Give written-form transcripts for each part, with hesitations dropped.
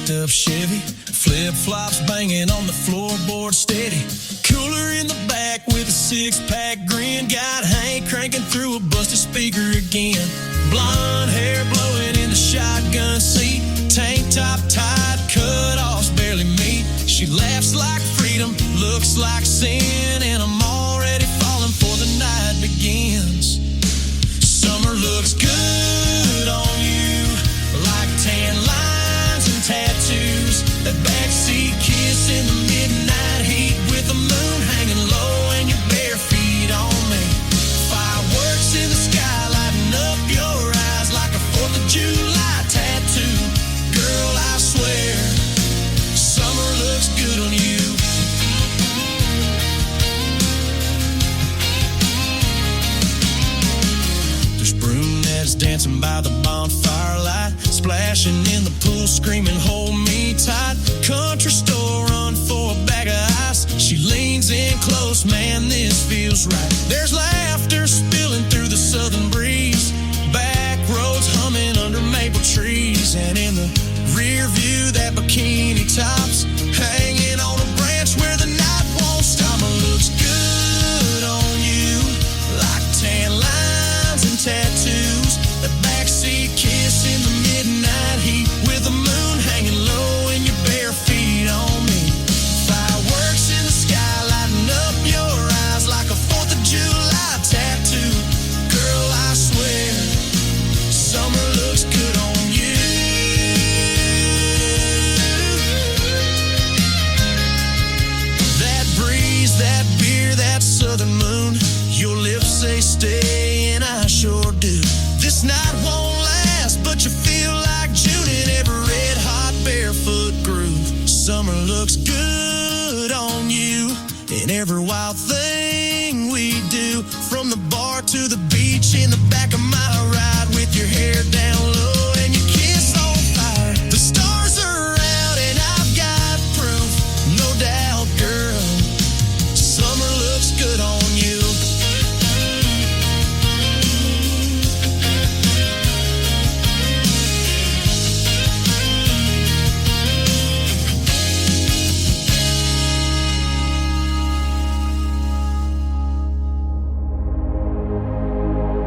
jacked up Chevy, flip-flops banging on the floorboard steady. Cooler in the back with a six-pack grin. Got Hank cranking through a busted speaker again. Blonde hair blowing in the shotgun seat. Tank top tied, cut-offs barely meet. She laughs like freedom, looks like sin, and I'm already falling before the night begins. Summer looks good on you, like tan lines and tattoos. That backseat kiss in the midnight heat, with the moon hanging low and your bare feet on me. Fireworks in the sky lighting up your eyes like a 4th of July tattoo. Girl, I swear, summer looks good on you. There's brunettes dancing by the bonfire light, splashing in the pool, screaming, hold me tight. Country store run for a bag of ice. She leans in close, man, this feels right. There's laughter spilling through the southern breeze. Back roads humming under maple trees. And in the rear view, that bikini tops hanging on a branch where the night won't stop. Looks good on you, like tan lines and tattoos. That backseat kiss in the midnight heat, with the moon hanging low and your bare feet on me. Fireworks in the sky lighting up your eyes like a 4th of July tattoo. Girl, I swear, summer looks good on you. That breeze, that beer, that southern moon, your lips say stay and I sure do. This night won't last, but you feel like June in every red hot barefoot groove. Summer looks good on you in every wild thing we do, from the bar to the beach, in the back of my ride, with your hair down low and your kiss on fire. The stars are out and I've got proof, no doubt, girl, summer looks good on you.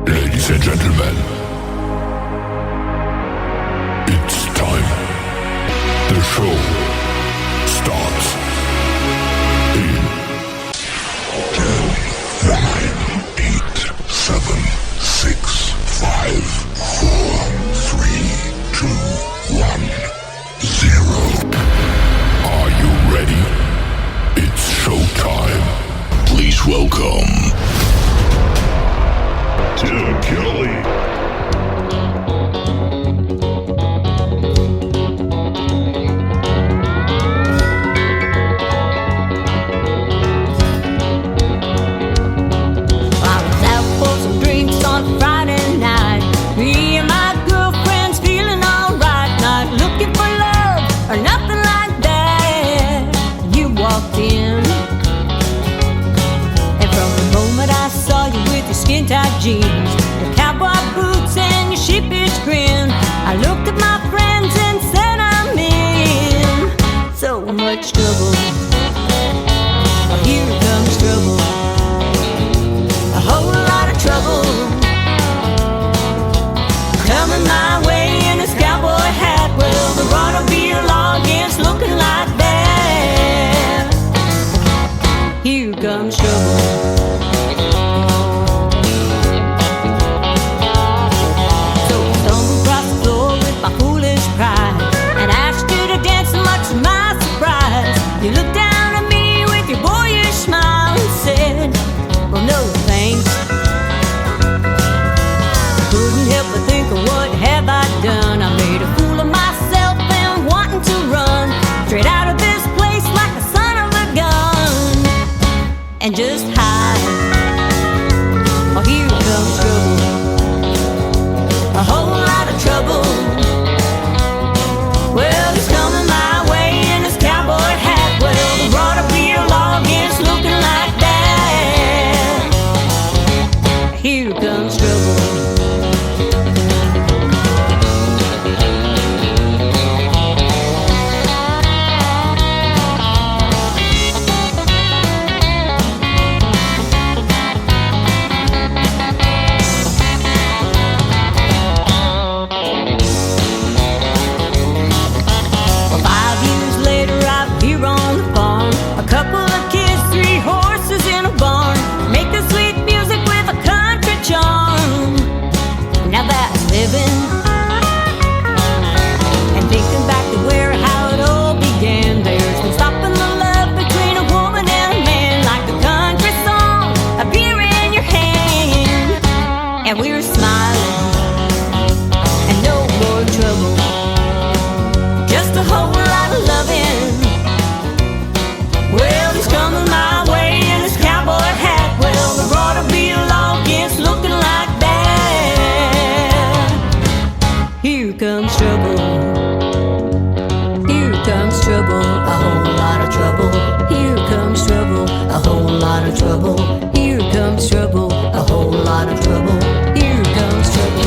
Ladies and gentlemen, trouble, a whole lot of trouble. Here comes trouble, a whole lot of trouble. Here comes trouble, a whole lot of trouble. Here comes trouble.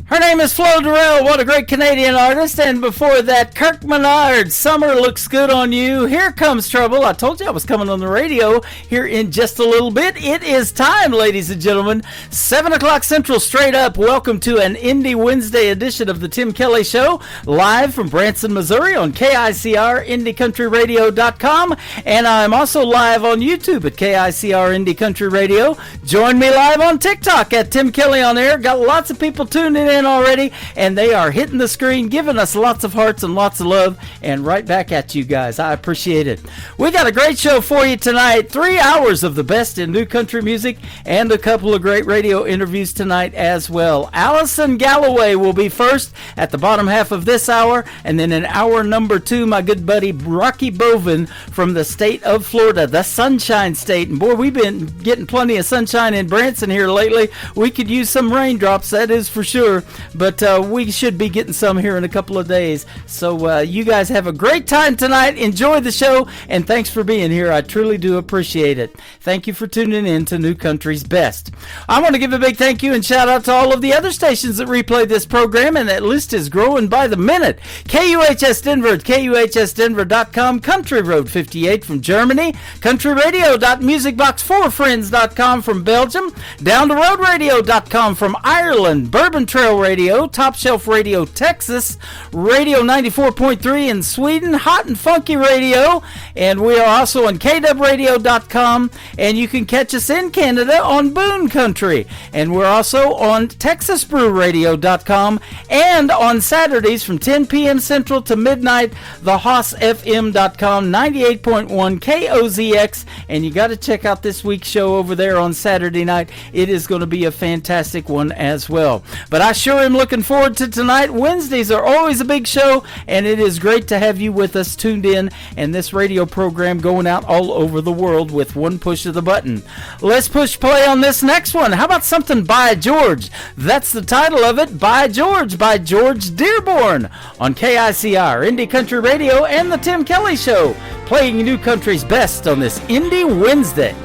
Her name is Flo Durrell. What a great Canadian artist. And before that, Kirk Minard, Summer Looks Good on You. Here Comes Trouble. I told you I was coming on the radio here in just a little bit. It is time, ladies and gentlemen. 7 o'clock Central, straight up. Welcome to an Indie Wednesday edition of the Tim Kelly Show, live from Branson, Missouri on KICR, IndieCountryRadio.com. And I'm also live on YouTube at KICR Indie Country Radio. Join me live on TikTok at Tim Kelly on Air. Got lots of people tuning in already, and they are hitting the screen, giving us lots of hearts and lots of love, and right back at you guys. I appreciate it. We got a great show for you tonight. 3 hours of the best in new country music and a couple of great radio interviews tonight as well. Allison Galloway will be first at the bottom half of this hour, and then in hour number 2, my good buddy Rocky Boven from the state of Florida, the Sunshine State. And boy, we've been getting plenty of sunshine in Branson here lately. We could use some raindrops, that is for sure. But we should be getting some here in a couple of days. So you guys have a great time tonight. Enjoy the show, and thanks for being here. I truly do appreciate it. Thank you for tuning in to New Country's Best. I want to give a big thank you and shout out to all of the other stations that replay this program, and that list is growing by the minute. KUHS Denver at KUHSdenver.com, Country Road 58 from Germany, countryradio.musicbox4friends.com from Belgium, downtheroadradio.com from Ireland, Bourbon Trail Radio, Top Shelf Radio Texas, Radio 94.3 in Sweden, Hot and Funky Radio, and we are also on KWRadio.com, and you can catch us in Canada on Boone Country, and we're also on TexasBrewRadio.com, and on Saturdays from 10 p.m. Central to midnight, the HossFM.com, 98.1 KOZX, and you got to check out this week's show over there on Saturday night. It is going to be a fantastic one as well. But I sure am looking forward to tonight. Wednesdays are always a big show, and it is great to have you with us tuned in, and this radio program going out all over the world with one push of the button. Let's push play on this next one. How about something by George? That's the title of it, By George, by George Dearborn, on KICR, Indie Country Radio, and the Tim Kelly Show, playing New Country's best on this Indie Wednesday.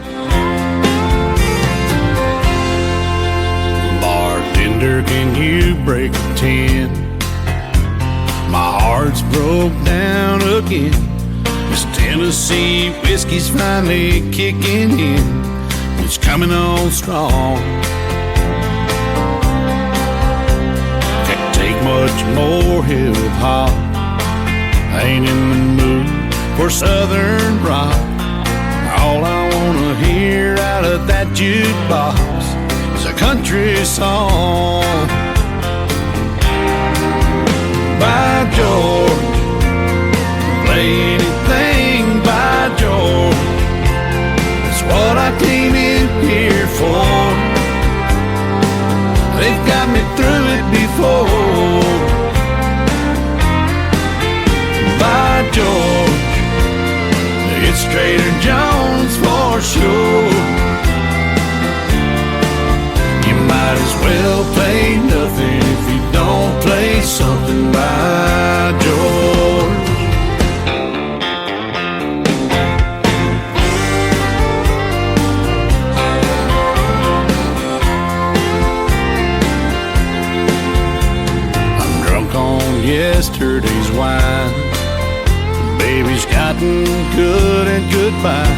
Bartender, can you break a 10? My heart's broke down again. This Tennessee whiskey's finally kicking in. It's coming on strong. Can't take much more hip-hop. I ain't in the mood for southern rock. All I wanna hear out of that jukebox is a country song. By George, play anything by George. That's what I came in here for. They've got me through it before. By George, it's Trader Jones for sure. You might as well play nothing if you don't play something by George. I'm drunk on yesterday's wine. Baby's gotten good and goodbye.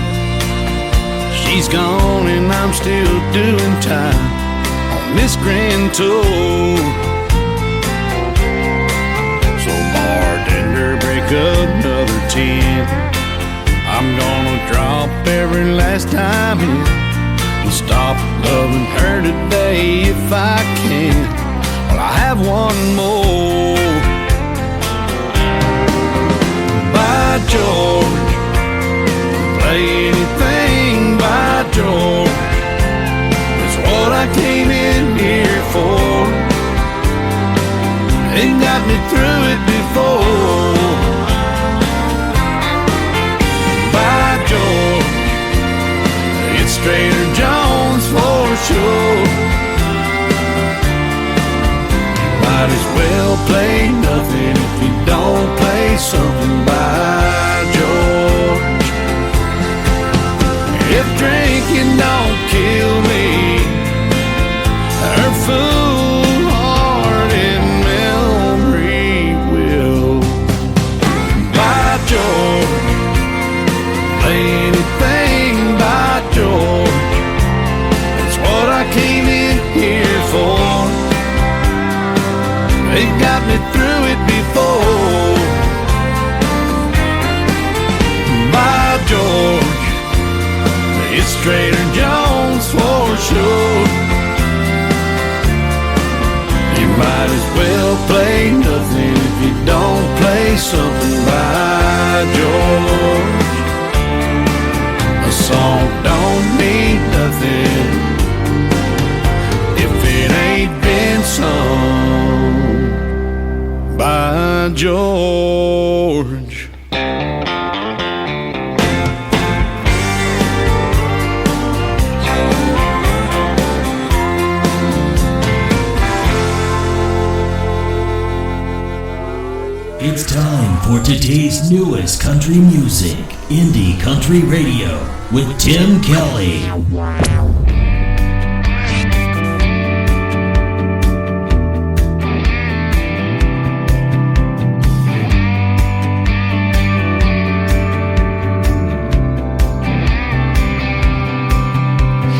She's gone and I'm still doing time on this grand tour. So bartender, break another 10. I'm gonna drop every last time in and stop loving her today if I can. Well, I have one more. By George, play anything by George. It's what I came in here for. Ain't got me through it before. By George, it's Trader Jones for sure. Might as something by George. If drinking don't kill me, her foolhardy memory will. By George, play anything by George. That's what I came in here for. They got me through it before. By George, it's Trader Jones for sure. You might as well play nothing if you don't play something by George. A song don't mean nothing if it ain't been sung by George. It's time for today's newest country music, Indie Country Radio, with Tim Kelly.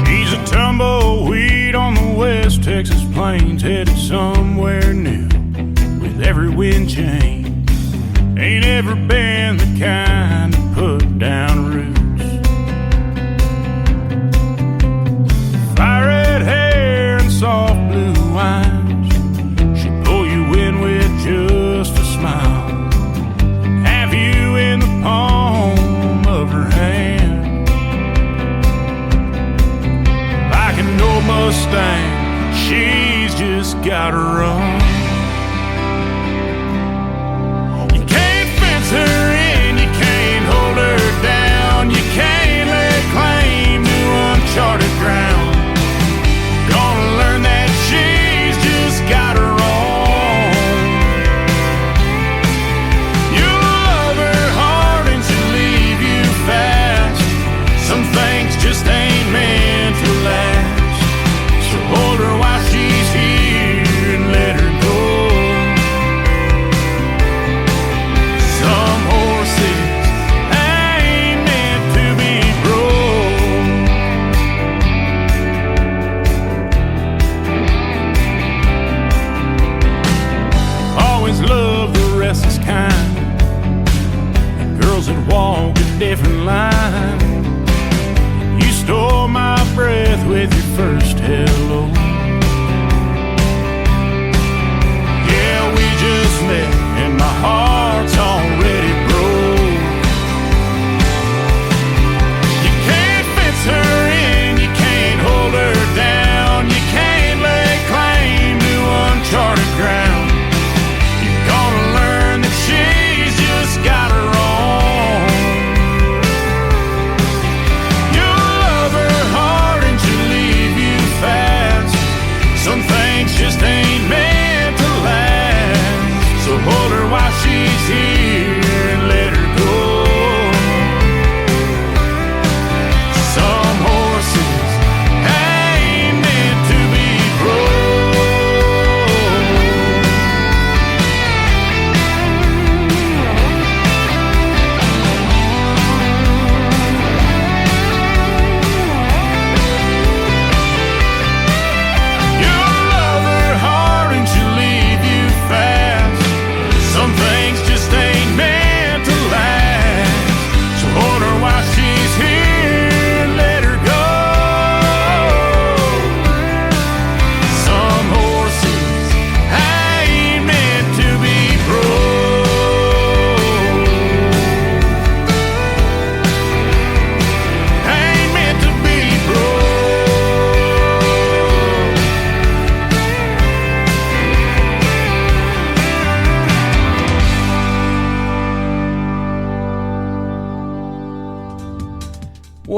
She's a tumbleweed on the West Texas plains, headed somewhere new with every wind change. Ain't ever been the kind to put down roots. Fire red hair and soft blue eyes, she'll pull you in with just a smile. Have you in the palm of her hand. Like an old Mustang, she's just gotta run. Her in, you can't hold her down. You can't lay claim to uncharted ground. Gonna learn that she's just got her own. You'll love her hard and she'll leave you fast. Some things just ain't meant to last. So hold her while she's here and let her go. Some horses ain't meant to be broke. Always loved the restless kind, girls that walk a different line. You stole my breath with your first hello. Yeah, we just met and my heart's already broke. You can't fence her in, you can't hold her down. You can't lay claim to uncharted ground. You're gonna learn that she's just got her own.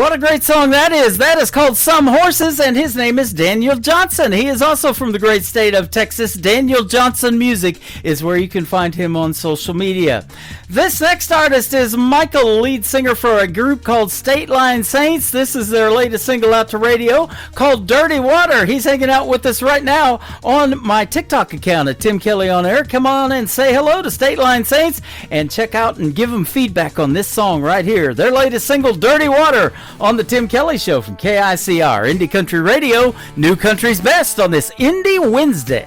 What a great song that is. That is called Some Horses, and his name is Daniel Johnson. He is also from the great state of Texas. Daniel Johnson Music is where you can find him on social media. This next artist is Michael, lead singer for a group called State Line Saints. This is their latest single out to radio called Dirty Water. He's hanging out with us right now on my TikTok account at Tim Kelly On Air. Come on and say hello to State Line Saints and check out and give them feedback on this song right here. Their latest single, Dirty Water, on the Tim Kelly Show from KICR, Indie Country Radio, New Country's Best on this Indie Wednesday.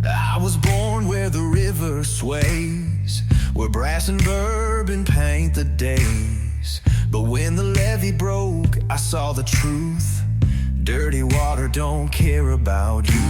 I was born where the river sways, where brass and bourbon paint the days. But when the levee broke, I saw the truth. Dirty water don't care about you.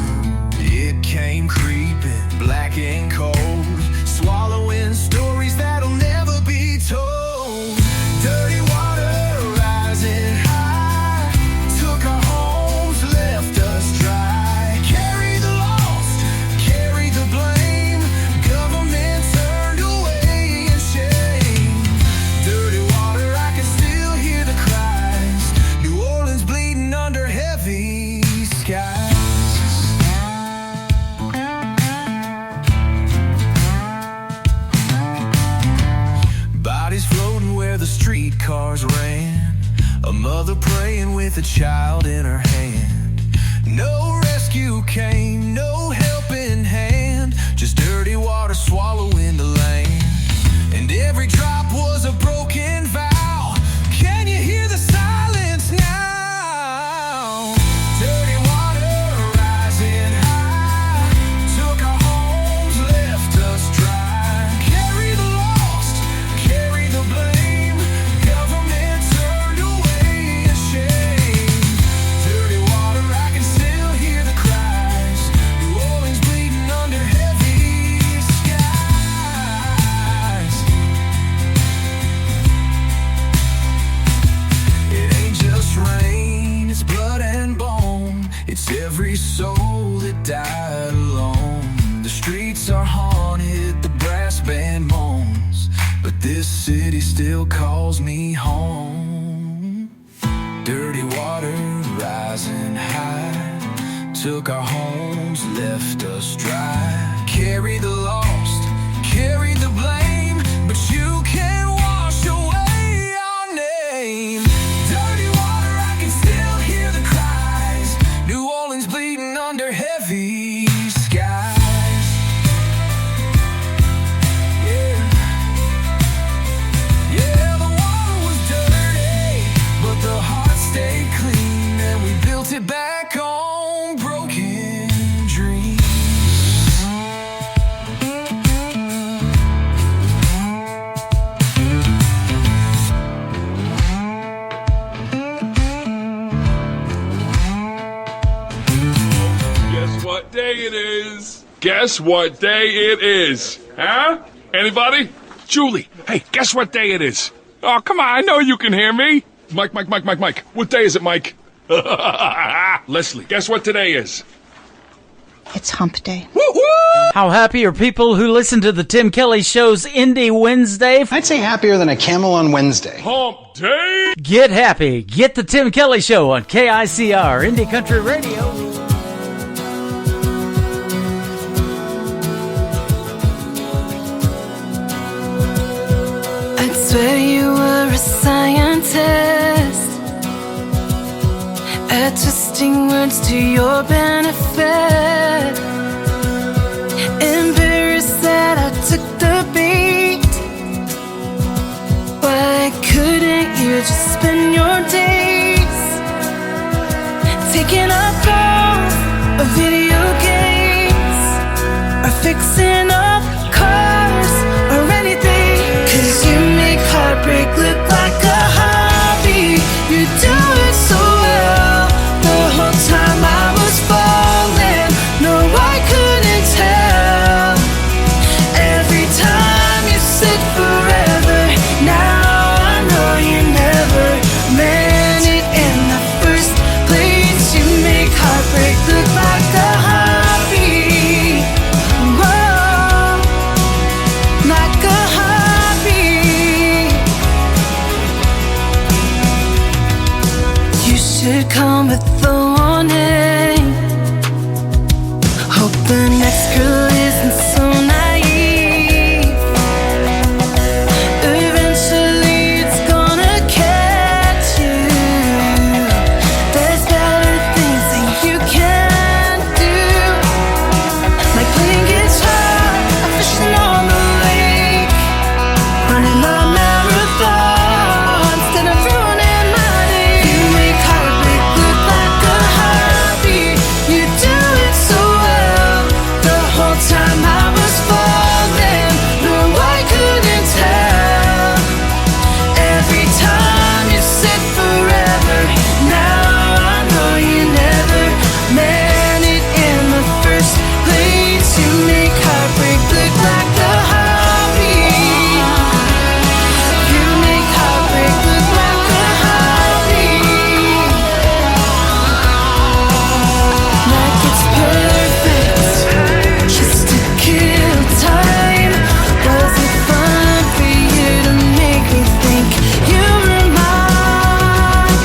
It came creeping, black and cold, swallowing stories that'll never be told. Dirty water rising high, took our homes, left us dry. Carry the lost, carry the blame, government turned away in shame. Dirty water, I can still hear the cries, New Orleans bleeding under heavy skies. Bodies floating where the streetcars ran, a mother praying with a child in her hand. No rescue came, no helping hand, just dirty water swallowing the land. And every drop was a broken vow. Can you hear the silence now? Dirty water rising high, took our homes, left us dry. Carry the lost, carry the blame, government turned away in shame. Dirty water, I can still hear the cries, New Orleans bleeding under heavy skies. It ain't just rain, it's blood and bone, it's every soul that died alone. The streets are haunted, the brass band moans, but this city still calls me home. Dirty water rising high, took our homes, left us dry. Carry the lost, carry the blame, but you can't wash away our name. Dirty water, I can still hear the cries, New Orleans bleeding under heavy skies. Yeah, yeah, the water was dirty, but the heart stayed clean, and we built it back on broken dreams. Guess what day it is? Guess what day it is? Huh? Anybody? Julie, hey, guess what day it is? Oh, come on, I know you can hear me. Mike. What day is it, Mike? Leslie, guess what today is? It's hump day. Woo-hoo! How happy are people who listen to the Tim Kelly Show's Indie Wednesday? I'd say happier than a camel on Wednesday. Hump day! Get happy. Get the Tim Kelly Show on KICR, Indie Country Radio. I'd swear you were a scientist at twisting words to your benefit. Embarrassed that I took the bait. Why couldn't you just spend your days taking up golf or video games or fixing up cars or anything? 'Cause you make heartbreak look like a hobby. You do it so well. The whole time I was falling, no, I couldn't tell. Every time you said forever, now I know you never meant it in the first place. You make heartbreak look like a hobby. Whoa. should come with the warning. Hope the next girl isn't so naive. Eventually it's gonna catch you. There's better things that you can do, like playing guitar or fishing on the lake, running a marathon instead of ruining my day. You make heartbreak look like a hobby. You do it so well. The whole time I was falling, no, I couldn't tell. Every time you said forever, now I know you never meant it in the first place. You make heartbreak look like a hobby. You make heartbreak look like a hobby. Like it's perfect, just to kill time. Was it fun for you to make me think you were mine?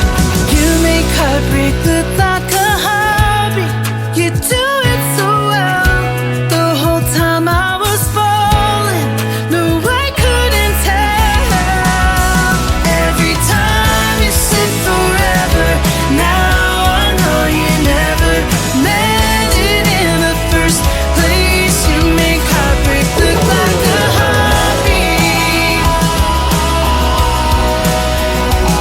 You make heartbreak look like a hobby. You do it so well. The whole time I was falling, no, I couldn't tell. Every time you said forever, now I know you never meant it in the first place. You make heartbreak look like a hobby.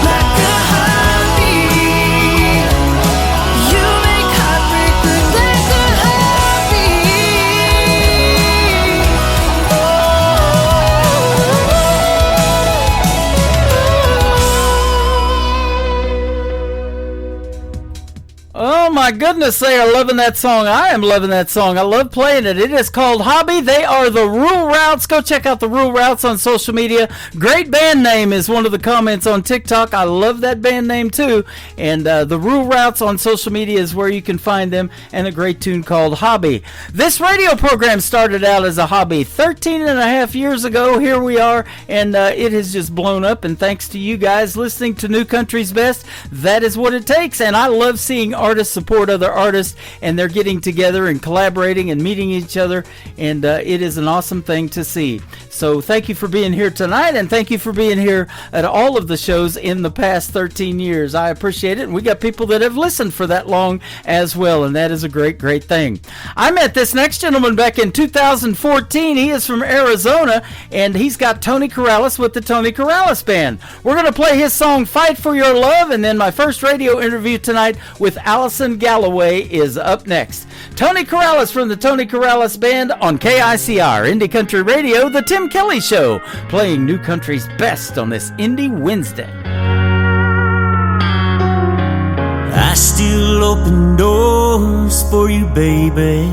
Like a hobby. You make heartbreak look like a hobby. Oh my goodness, they are loving that song. I am loving that song. I love playing it. It is called Hobby. They are the Rural Routes. Go check out the Rural Routes on social media. Great band name is one of the comments on TikTok. I love that band name too. And the Rural Routes on social media is where you can find them, and a great tune called Hobby. This radio program started out as a hobby 13 and a half years ago. Here we are, and it has just blown up. And thanks to you guys listening to New Country's Best, that is what it takes. And I love seeing artists support other artists, and they're getting together and collaborating and meeting each other, and it is an awesome thing to see. So thank you for being here tonight, and thank you for being here at all of the shows in the past 13 years. I appreciate it, and we got people that have listened for that long as well, and that is a great, great thing. I met this next gentleman back in 2014. He is from Arizona, and he's got Tony Corrales with the Tony Corrales Band. We're going to play his song Fight for Your Love, and then my first radio interview tonight with Allison Galloway is up next. Tony Corrales from the Tony Corrales Band on KICR Indie Country Radio, the Tim Kelly Show, playing New Country's best on this Indie Wednesday. I still open doors for you, baby.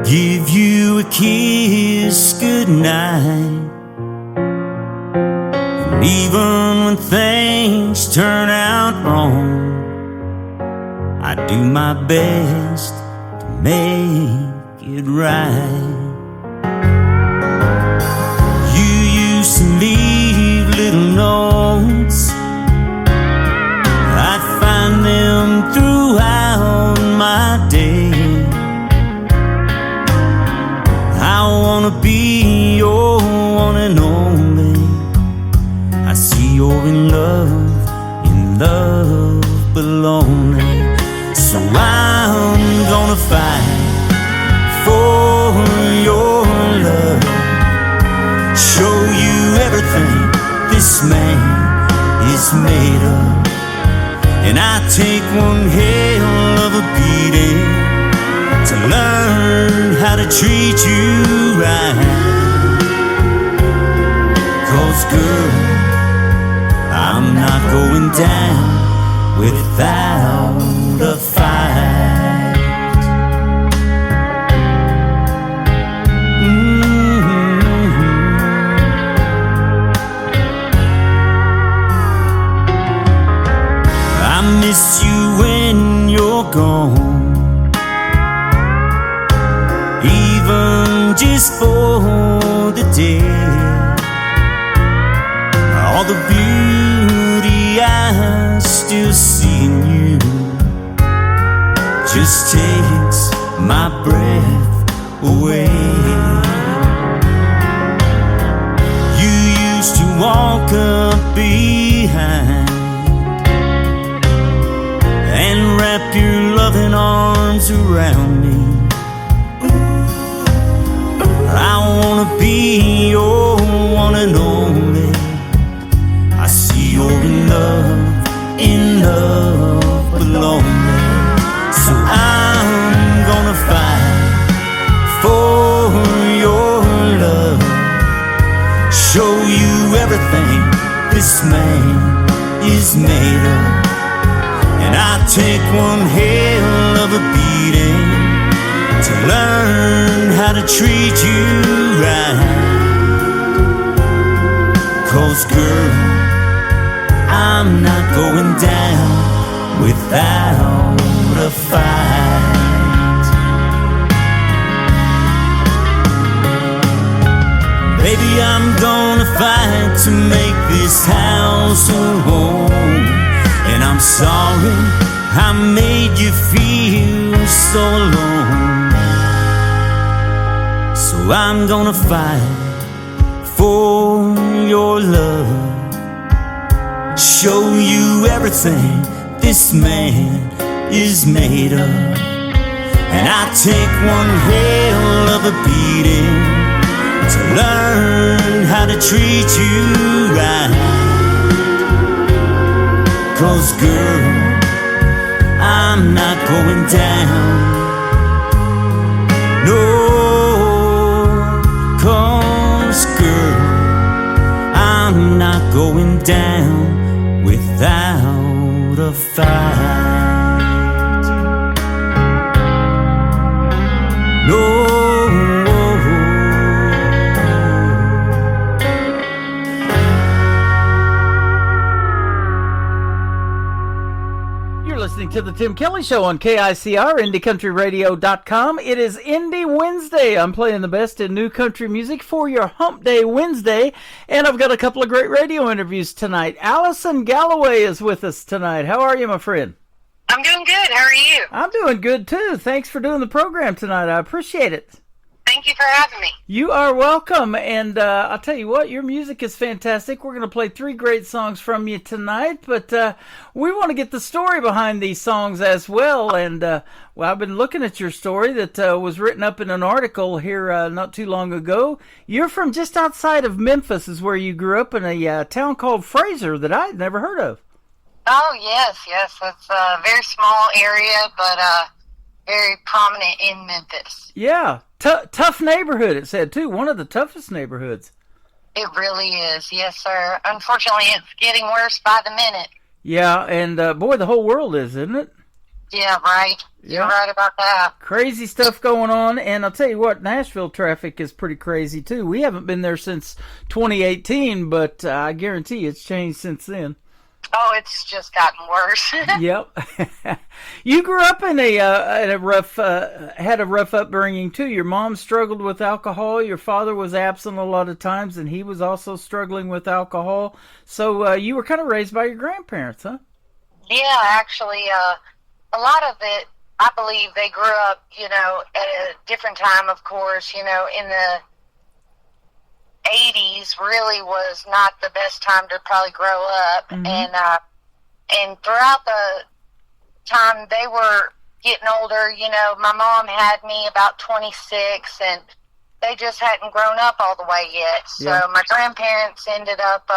Give you a kiss goodnight. And even when things turn out wrong, I do my best to make it right. You used to leave little notes. I'd find them throughout my day. I wanna be your one and only. I see you're in love but lonely. So I'm gonna fight for your love. Show you everything this man is made of. And I take one hell of a beating to learn how to treat you right. 'Cause girl, I'm not going down without a fight. I miss you when you're gone, even just for the day. All the beauty I just takes my breath away. You used to walk up behind and wrap your loving arms around me. I wanna be your one and only. I see you're in love, but lonely. So I'm gonna fight for your love, show you everything this man is made of. And I'll take one hell of a beating to learn how to treat you right. 'Cause girl, I'm not going down without a fight. Baby, I'm gonna fight to make this house a home. And I'm sorry I made you feel so alone. So I'm gonna fight for your love, show you everything this man is made of. And I take one hell of a beating to learn how to treat you right. 'Cause girl, I'm not going down. No, 'cause girl, I'm not going down without a fight. No. Listening to the Tim Kelly Show on KICR, IndieCountryRadio.com. It is Indie Wednesday. I'm playing the best in new country music for your Hump Day Wednesday, and I've got a couple of great radio interviews tonight. Allison Galloway is with us tonight. How are you, my friend? I'm doing good. How are you? I'm doing good, too. Thanks for doing the program tonight. I appreciate it. Thank you for having me. You are welcome, and I'll tell you what, your music is fantastic. We're going to play 3 great songs from you tonight, but we want to get the story behind these songs as well, and well, I've been looking at your story that was written up in an article here not too long ago. You're from just outside of Memphis is where you grew up, in a town called Fraser that I'd never heard of. Oh, yes. It's a very small area, but very prominent in Memphis. Yeah. Tough neighborhood, it said, too. One of the toughest neighborhoods. It really is. Yes, sir. Unfortunately, it's getting worse by the minute. Yeah, and boy, the whole world is, isn't it? Yeah, right. Yeah. You're right about that. Crazy stuff going on, and I'll tell you what, Nashville traffic is pretty crazy, too. We haven't been there since 2018, but I guarantee it's changed since then. Oh, it's just gotten worse. Yep. You grew up in a rough, had a rough upbringing too. Your mom struggled with alcohol. Your father was absent a lot of times, and he was also struggling with alcohol. So you were kind of raised by your grandparents, huh? Yeah, actually, a lot of it, I believe they grew up, at a different time, of course, in the 80s really was not the best time to probably grow up. Mm-hmm. And throughout the time they were getting older, my mom had me about 26, and they just hadn't grown up all the way yet. So my grandparents ended up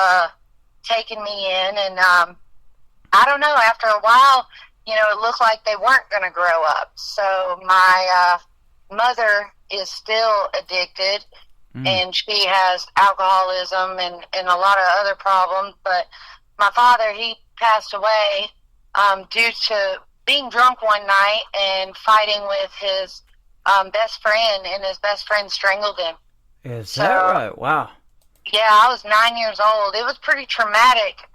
taking me in, and I don't know, after a while, it looked like they weren't going to grow up. So my mother is still addicted, and she has alcoholism and a lot of other problems. But my father, he passed away due to being drunk one night and fighting with his best friend, and his best friend strangled him. Is that right? Wow. Yeah, I was 9 years old. It was pretty traumatic,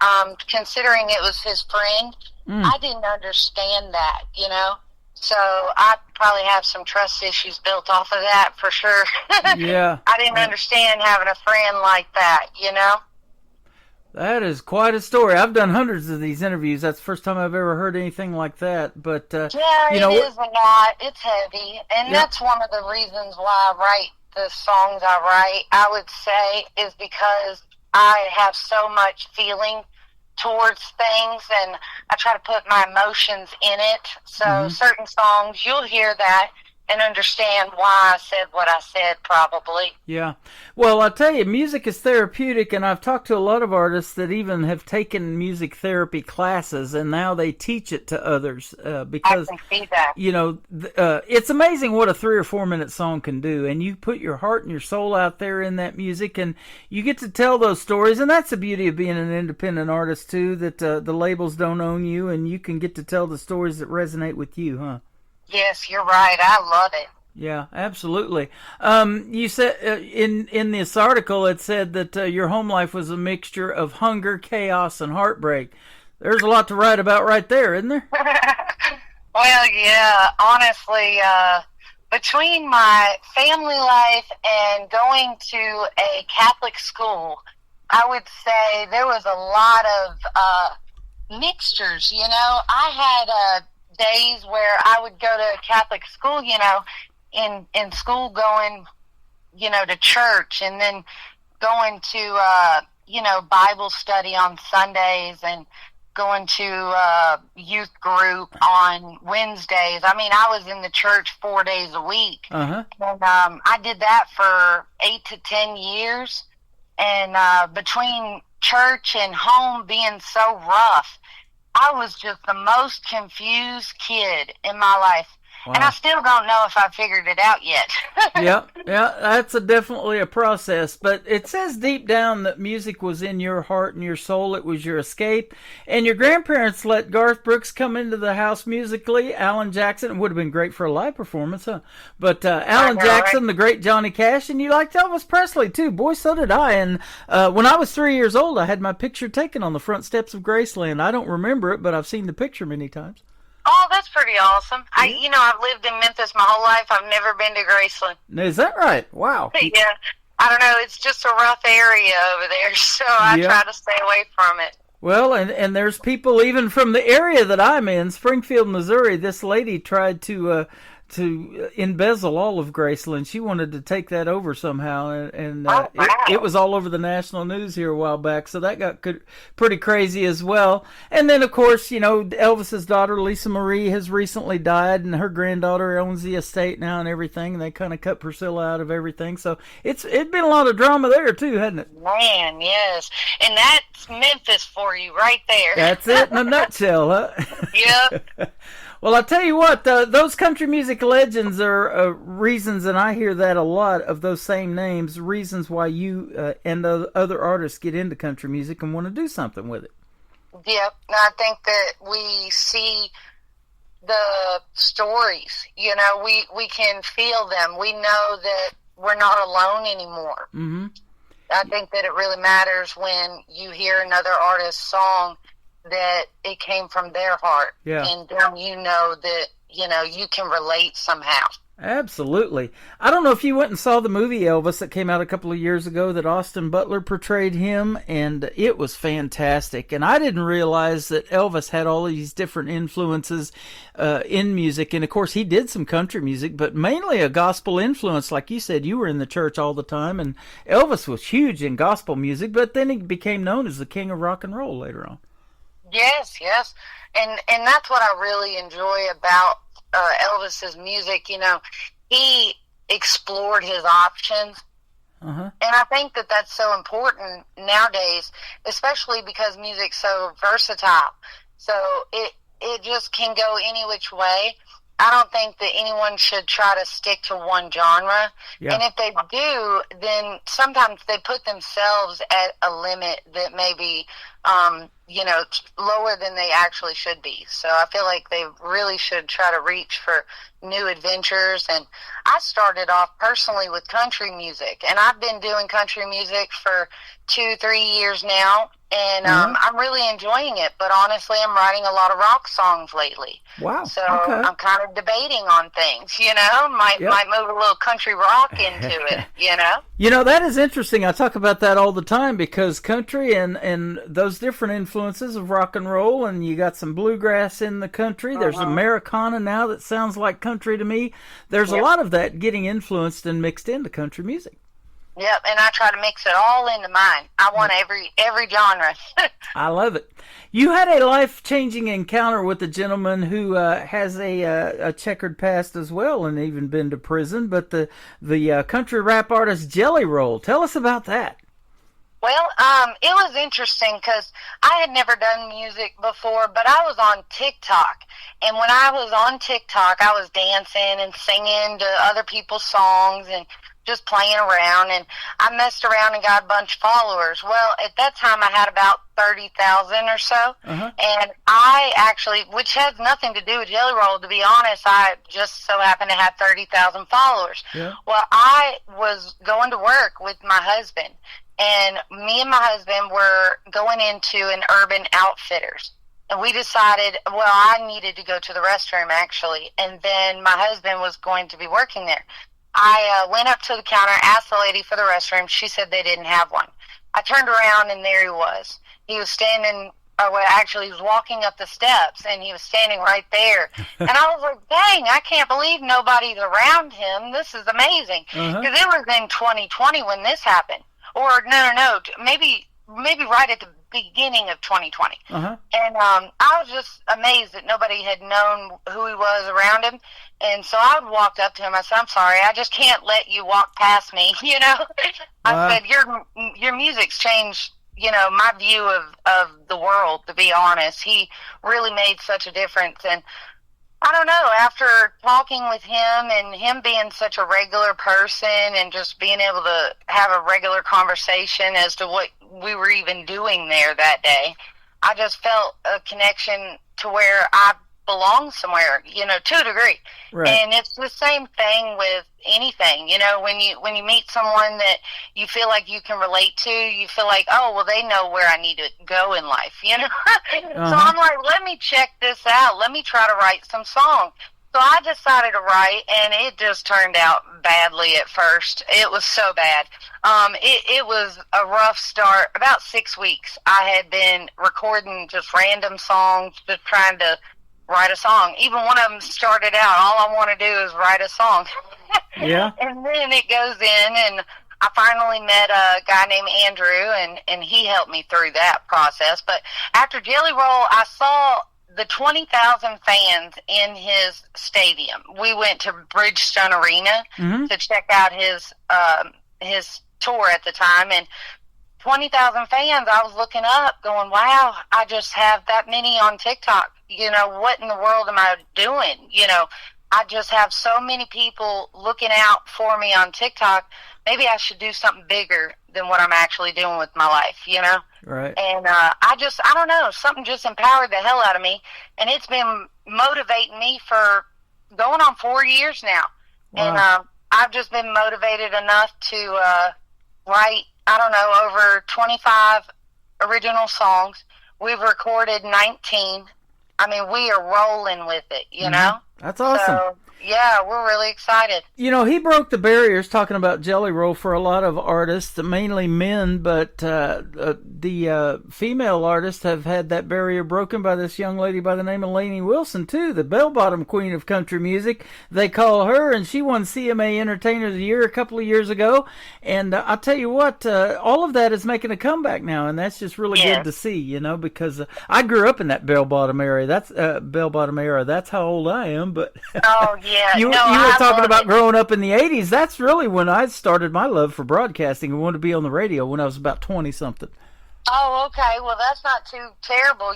considering it was his friend. I didn't understand that, So I probably have some trust issues built off of that for sure. Yeah. I didn't understand having a friend like that, That is quite a story. I've done hundreds of these interviews. That's the first time I've ever heard anything like that. But yeah, you know, it is a lot. It's heavy, and Yeah. that's one of the reasons why I write the songs I write. I would say is because I have so much feeling towards things, and I try to put my emotions in it. So certain songs, you'll hear that and understand why I said what I said, probably. Yeah. Well, I'll tell you, music is therapeutic, and I've talked to a lot of artists that even have taken music therapy classes, and now they teach it to others because, I can see that. you know, it's amazing what a 3 or 4 minute song can do, and you put your heart and your soul out there in that music, and you get to tell those stories, and that's the beauty of being an independent artist, too, that the labels don't own you, and you can get to tell the stories that resonate with you, huh? Yes, you're right. I love it. Yeah, absolutely. You said in this article it said that your home life was a mixture of hunger, chaos, and heartbreak. There's a lot to write about right there, isn't there? Well, yeah, honestly, between my family life and going to a Catholic school, I would say there was a lot of mixtures, you know. I had days where I would go to Catholic school, you know, in school going, you know, to church, and then going to, you know, Bible study on Sundays, and going to youth group on Wednesdays. I mean, I was in the church 4 days a week. Uh-huh. And I did that for 8 to 10 years. And between church and home being so rough, I was just the most confused kid in my life. Wow. And I still don't know if I figured it out yet. Yeah, that's definitely a process. But it says deep down that music was in your heart and your soul. It was your escape. And your grandparents let Garth Brooks come into the house musically. Alan Jackson, it would have been great for a live performance, huh? But Alan Jackson, the great Johnny Cash, and you liked Elvis Presley, too. Boy, so did I. And when I was 3 years old, I had my picture taken on the front steps of Graceland. I don't remember it, but I've seen the picture many times. Oh, that's pretty awesome. You know, I've lived in Memphis my whole life. I've never been to Graceland. Is that right? Wow. Yeah. I don't know. It's just a rough area over there, so I try to stay away from it. Well, and there's people even from the area that I'm in, Springfield, Missouri. This lady tried to embezzle all of Graceland. She wanted to take that over somehow, and it was all over the national news here a while back, so that got pretty crazy as well. And then, of course, you know, Elvis's daughter, Lisa Marie, has recently died, and her granddaughter owns the estate now and everything, and they kind of cut Priscilla out of everything, so it's been a lot of drama there, too, hasn't it? Man, yes. And that's Memphis for you right there. That's it in a nutshell, huh? Yep. Well, I'll tell you what, those country music legends are reasons, and I hear that a lot of those same names, reasons why you and other artists get into country music and want to do something with it. Yep. And I think that we see the stories, you know, we can feel them. We know that we're not alone anymore. Mm-hmm. I think that it really matters when you hear another artist's song that it came from their heart. Yeah. And then you know that, you know, you can relate somehow. Absolutely. I don't know if you went and saw the movie Elvis that came out a couple of years ago that Austin Butler portrayed him, and it was fantastic. And I didn't realize that Elvis had all these different influences in music. And, of course, he did some country music, but mainly a gospel influence. Like you said, you were in the church all the time, and Elvis was huge in gospel music, but then he became known as the king of rock and roll later on. Yes, yes. And that's what I really enjoy about Elvis's music. You know, he explored his options. Uh-huh. And I think that that's so important nowadays, especially because music's so versatile. So it just can go any which way. I don't think that anyone should try to stick to one genre. Yeah. And if they do, then sometimes they put themselves at a limit that may be, you know, lower than they actually should be. So I feel like they really should try to reach for new adventures. And I started off personally with country music, and I've been doing country music for 2-3 years now. and I'm really enjoying it. But honestly, I'm writing a lot of rock songs lately. Wow. So Okay. I'm kind of debating on things, might move a little country rock into it, You know, that is interesting. I talk about that all the time because country and those different influences of rock and roll, and you got some bluegrass in the country. There's Americana now that sounds like country to me. There's a lot of that getting influenced and mixed into country music. Yep, and I try to mix it all into mine. I want every genre. I love it. You had a life-changing encounter with a gentleman who has a checkered past as well, and even been to prison. But the country rap artist Jelly Roll. Tell us about that. Well, it was interesting because I had never done music before, but I was on TikTok. And when I was on TikTok, I was dancing and singing to other people's songs and just playing around, and I messed around and got a bunch of followers. Well, at that time I had about 30,000 or so, and I actually, which has nothing to do with Jelly Roll, to be honest, I just so happened to have 30,000 followers. Yeah. Well, I was going to work with my husband, and me and my husband were going into an Urban Outfitters. And we decided, well, I needed to go to the restroom, actually, and then my husband was going to be working there. I went up to the counter, asked the lady for the restroom. She said they didn't have one. I turned around, and there he was. He was standing, he was walking up the steps, and he was standing right there. And I was like, dang, I can't believe nobody's around him. This is amazing. Because it was in 2020 when this happened. Or, no, maybe right at the beginning of 2020. And I was just amazed that nobody had known who he was around him. And so I walked up to him. I said, I'm sorry, I just can't let you walk past me, I said, your music's changed, my view of the world, to be honest. He really made such a difference. And I don't know, after talking with him and him being such a regular person and just being able to have a regular conversation as to what we were even doing there that day, I just felt a connection to where I belong somewhere, to a degree. Right. And it's the same thing with anything, when you meet someone that you feel like you can relate to, you feel like, oh, well, they know where I need to go in life, So I'm like, let me check this out. Let me try to write some songs. So I decided to write, and it just turned out badly at first. It was so bad. It was a rough start. About 6 weeks, I had been recording just random songs, just trying to write a song. Even one of them started out, all I want to do is write a song. Yeah. And then it goes in, and I finally met a guy named Andrew, and he helped me through that process. But after Jelly Roll, I saw the 20,000 fans in his stadium. We went to Bridgestone Arena to check out his tour at the time, and 20,000 fans, I was looking up going, wow, I just have that many on TikTok. What in the world am I doing? I just have so many people looking out for me on TikTok. Maybe I should do something bigger than what I'm actually doing with my life, Right. And I don't know, something just empowered the hell out of me. And it's been motivating me for going on 4 years now. Wow. And I've just been motivated enough to write, over 25 original songs. We've recorded 19. We are rolling with it, That's awesome. So, yeah, we're really excited. He broke the barriers, talking about Jelly Roll, for a lot of artists, mainly men, but the female artists have had that barrier broken by this young lady by the name of Lainey Wilson, too, the bell-bottom queen of country music. They call her, and she won CMA Entertainer of the Year a couple of years ago. And I'll tell you what, all of that is making a comeback now, and that's just really good to see, because I grew up in that bell-bottom era. That's how old I am, but... Oh, yeah. You were talking about growing up in the 80s. That's really when I started my love for broadcasting and wanted to be on the radio when I was about 20-something. Oh, okay. Well, that's not too terrible,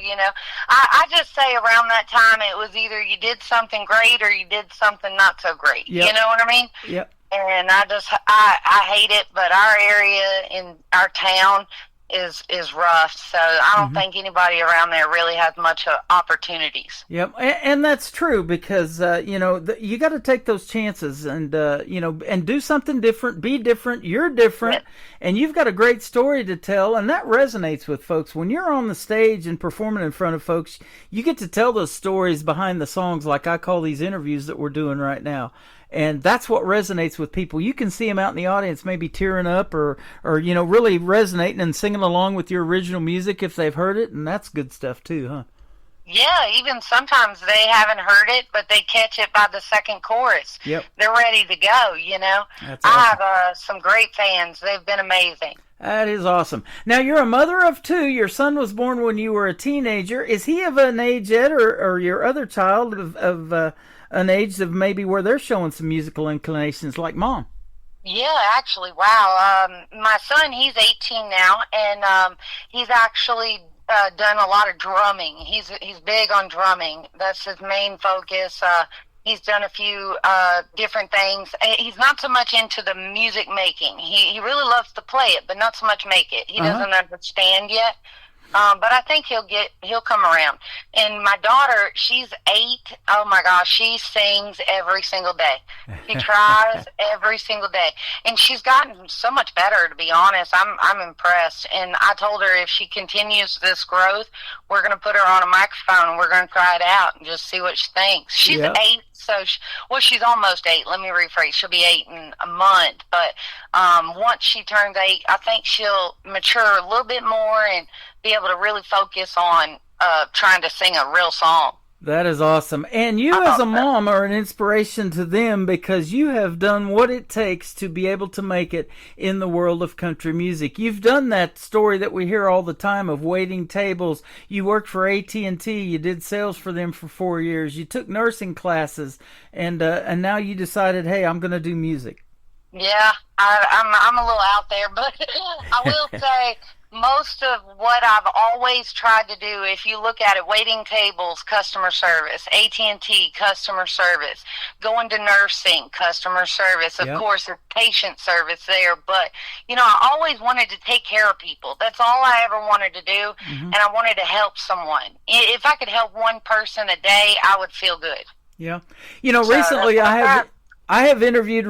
I just say around that time it was either you did something great or you did something not so great. Yep. You know what I mean? Yep. And I hate it, but our area in our town, is rough. So I don't think anybody around there really has much opportunities. Yep, and that's true because you know, you got to take those chances and you know, and do something different. Be different. You're different, and you've got a great story to tell, and that resonates with folks. When you're on the stage and performing in front of folks, you get to tell those stories behind the songs, like I call these interviews that we're doing right now. And that's what resonates with people. You can see them out in the audience maybe tearing up or you know, really resonating and singing along with your original music if they've heard it, and that's good stuff too, huh? Yeah, even sometimes they haven't heard it, but they catch it by the second chorus. Yep. They're ready to go, you know. That's awesome. I have some great fans. They've been amazing. That is awesome. Now, you're a mother of two. Your son was born when you were a teenager. Is he of an age yet, or your other child of an age of maybe where they're showing some musical inclinations like mom? Yeah, actually, wow. My son, he's 18 now, and he's actually done a lot of drumming. He's big on drumming. That's his main focus. He's done a few different things. He's not so much into the music making. He really loves to play it, but not so much make it. He doesn't understand yet. But I think he'll come around. And my daughter, she's 8. Oh my gosh, she sings every single day. She tries every single day, and she's gotten so much better. To be honest, I'm impressed. And I told her if she continues this growth, we're going to put her on a microphone and we're going to try it out and just see what she thinks. She's 8. So, she's almost 8. Let me rephrase. She'll be 8 in a month. But once she turns 8, I think she'll mature a little bit more and be able to really focus on trying to sing a real song. That is awesome. And you as a mom are an inspiration to them because you have done what it takes to be able to make it in the world of country music. You've done that story that we hear all the time of waiting tables. You worked for AT&T. You did sales for them for 4 years. You took nursing classes, and now you decided, hey, I'm going to do music. Yeah, I'm a little out there, but I will say most of what I've always tried to do, if you look at it, waiting tables, customer service, AT&T, customer service, going to nursing, customer service, of course, there's patient service there, but, you know, I always wanted to take care of people. That's all I ever wanted to do, and I wanted to help someone. If I could help one person a day, I would feel good. Yeah. You know, recently I have interviewed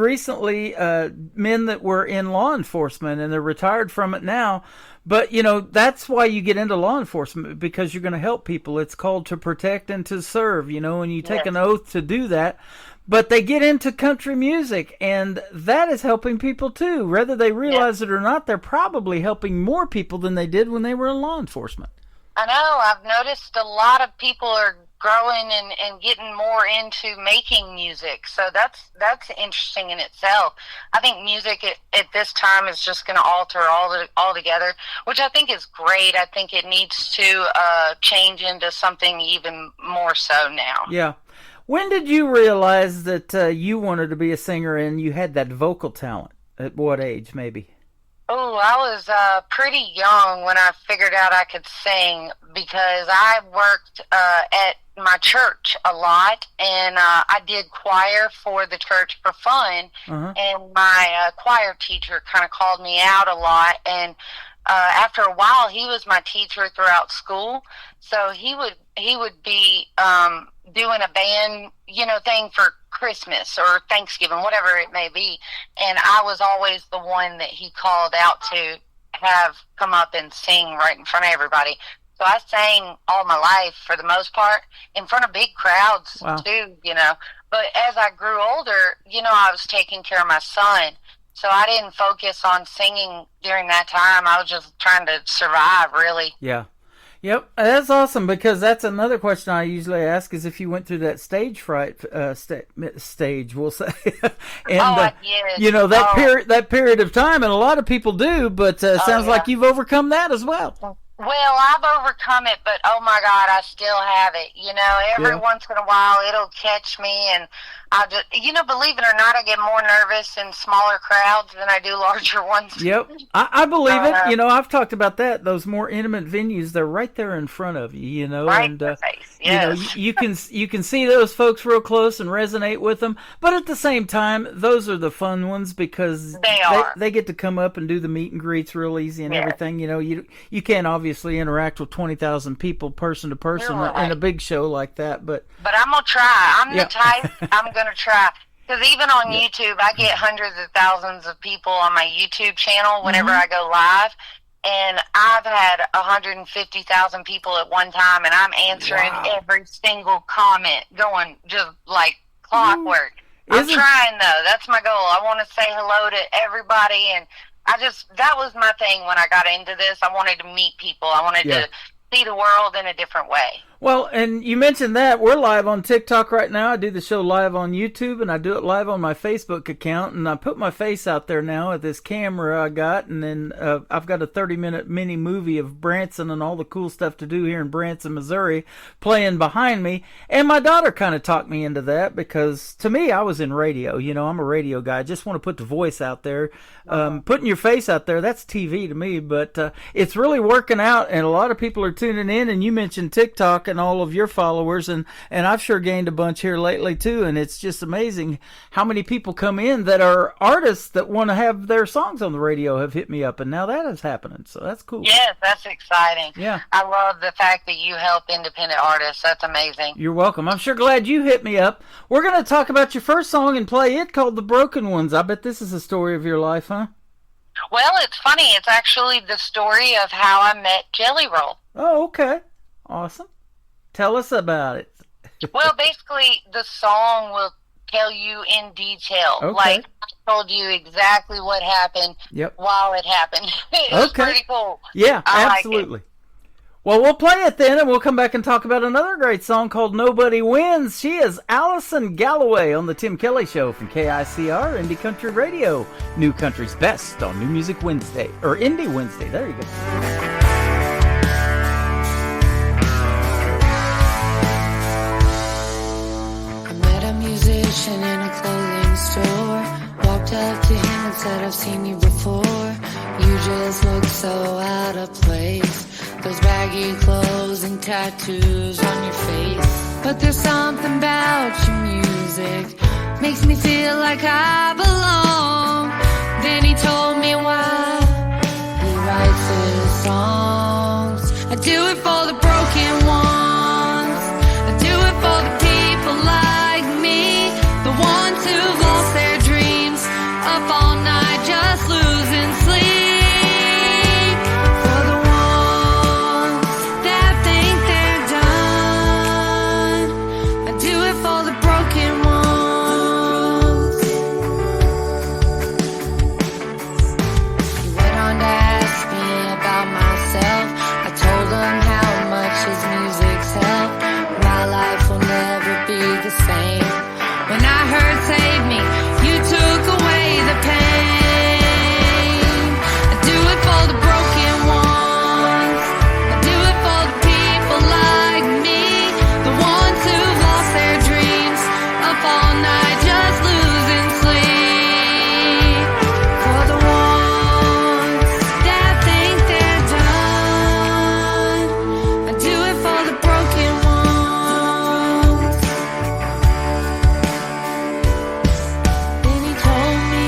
men that were in law enforcement, and they're retired from it now. But, you know, that's why you get into law enforcement, because you're going to help people. It's called to protect and to serve, you know, and you take an oath to do that. But they get into country music, and that is helping people too. Whether they realize it or not, they're probably helping more people than they did when they were in law enforcement. I know. I've noticed a lot of people are growing and getting more into making music. So that's interesting in itself. I think music at this time is just going to alter altogether, which I think is great. I think it needs to change into something even more so now. Yeah. When did you realize that you wanted to be a singer and you had that vocal talent? At what age, maybe? Oh, I was pretty young when I figured out I could sing, because I worked at my church a lot, and I did choir for the church for fun, and my choir teacher kind of called me out a lot, and after a while, he was my teacher throughout school, so he would be doing a band, you know, thing for Christmas or Thanksgiving, whatever it may be, and I was always the one that he called out to have come up and sing right in front of everybody. So I sang all my life, for the most part, in front of big crowds too, you know. But as I grew older, you know, I was taking care of my son, so I didn't focus on singing during that time. I was just trying to survive, really. Yeah. Yep, that's awesome, because that's another question I usually ask, is if you went through that stage fright stage, we'll say, and you know, that period of time, and a lot of people do, but sounds like you've overcome that as well. Well, I've overcome it, but oh my God, I still have it. You know, every once in a while it'll catch me, and I just, you know, believe it or not, I get more nervous in smaller crowds than I do larger ones. Yep, I believe it. You know, I've talked about that. Those more intimate venues, they're right there in front of you. You know, right and in the face. you Yes. know, you can see those folks real close and resonate with them. But at the same time, those are the fun ones because they get to come up and do the meet and greets real easy and everything. You know, you can't obviously interact with 20,000 people person to person in a big show like that. But I'm gonna try. I'm the type. I'm gonna try. Because even on YouTube, I get hundreds of thousands of people on my YouTube channel whenever I go live. And I've had 150,000 people at one time, and I'm answering every single comment, going just like clockwork. I'm trying, though. That's my goal. I want to say hello to everybody, and that was my thing when I got into this. I wanted to meet people. I wanted to see the world in a different way. Well, and you mentioned that. We're live on TikTok right now. I do the show live on YouTube, and I do it live on my Facebook account, and I put my face out there now with this camera I got, and then I've got a 30-minute mini movie of Branson and all the cool stuff to do here in Branson, Missouri, playing behind me. And my daughter kind of talked me into that because, to me, I was in radio. You know, I'm a radio guy. I just want to put the voice out there. Putting your face out there, that's TV to me, but it's really working out, and a lot of people are tuning in, and you mentioned TikTok and all of your followers, and I've sure gained a bunch here lately too, and it's just amazing how many people come in that are artists that want to have their songs on the radio have hit me up, and now that is happening, so that's cool. Yes, that's exciting. Yeah. I love the fact that you help independent artists. That's amazing. You're welcome. I'm sure glad you hit me up. We're going to talk about your first song and play it, called The Broken Ones. I bet this is a story of your life, huh? Well, it's funny. It's actually the story of how I met Jelly Roll. Oh, okay. Awesome. Tell us about it. Well, basically, the song will tell you in detail. Okay. Like, I told you exactly what happened while it happened. It's pretty cool. Yeah, I absolutely. like it. Well, we'll play it then, and we'll come back and talk about another great song called Nobody Wins. She is Allison Galloway on the Tim Kelly Show from KICR, Indie Country Radio. New Country's Best on New Music Wednesday, or Indie Wednesday. There you go. In a clothing store, walked up to him and said, I've seen you before. You just look so out of place, those baggy clothes and tattoos on your face. But there's something about your music, makes me feel like I belong. Then he told me why he writes his songs. I do it for the broken ones, I do it for the people like me, the ones who've lost their dreams, up all night just losing sleep. For the ones that think they're done, I do it for the broken ones. He went on to ask me about myself. I told him how much his music's helped. My life will never be the same. When I heard Save Me, you took away the pain. I do it for the broken ones, I do it for the people like me, the ones who've lost their dreams, up all night just losing sleep. For the ones that think they're done, I do it for the broken ones. Then he told me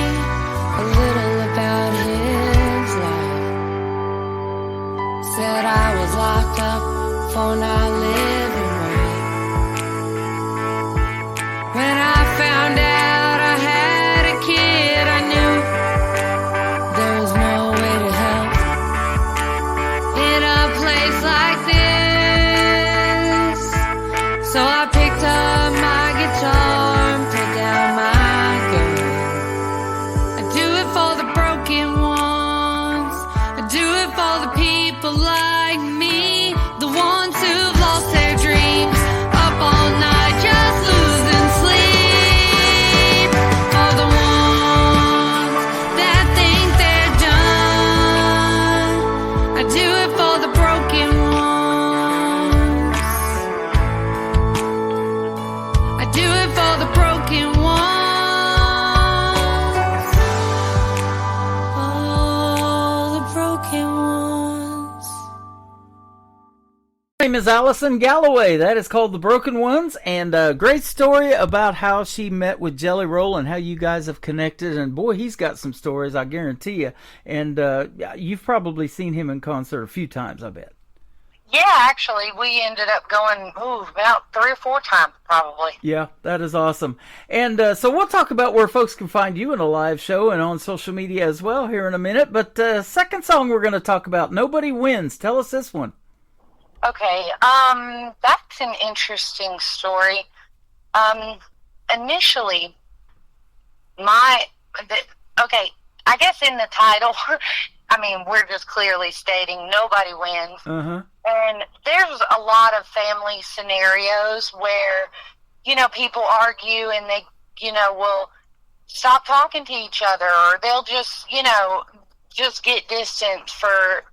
a little about his life. Said I was locked up for not living right. When I found out I had a kid, I knew there was no way to help in a place like this. So I picked up my guitar and put down my gun. I do it for the broken ones, I do it for the people like me, the ones who've lost their dreams. name is Allison Galloway. That is called The Broken Ones, and a great story about how she met with Jelly Roll and how you guys have connected. And boy, he's got some stories, I guarantee you. And you've probably seen him in concert a few times, I bet. Yeah, actually, we ended up going about 3 or 4 times, probably. Yeah, that is awesome. And so we'll talk about where folks can find you in a live show and on social media as well here in a minute. But second song we're going to talk about, Nobody Wins. Tell us this one. Okay, that's an interesting story. Initially, I guess in the title, I mean, we're just clearly stating nobody wins. Uh-huh. And there's a lot of family scenarios where, people argue and they, will stop talking to each other, or they'll just, just get distant for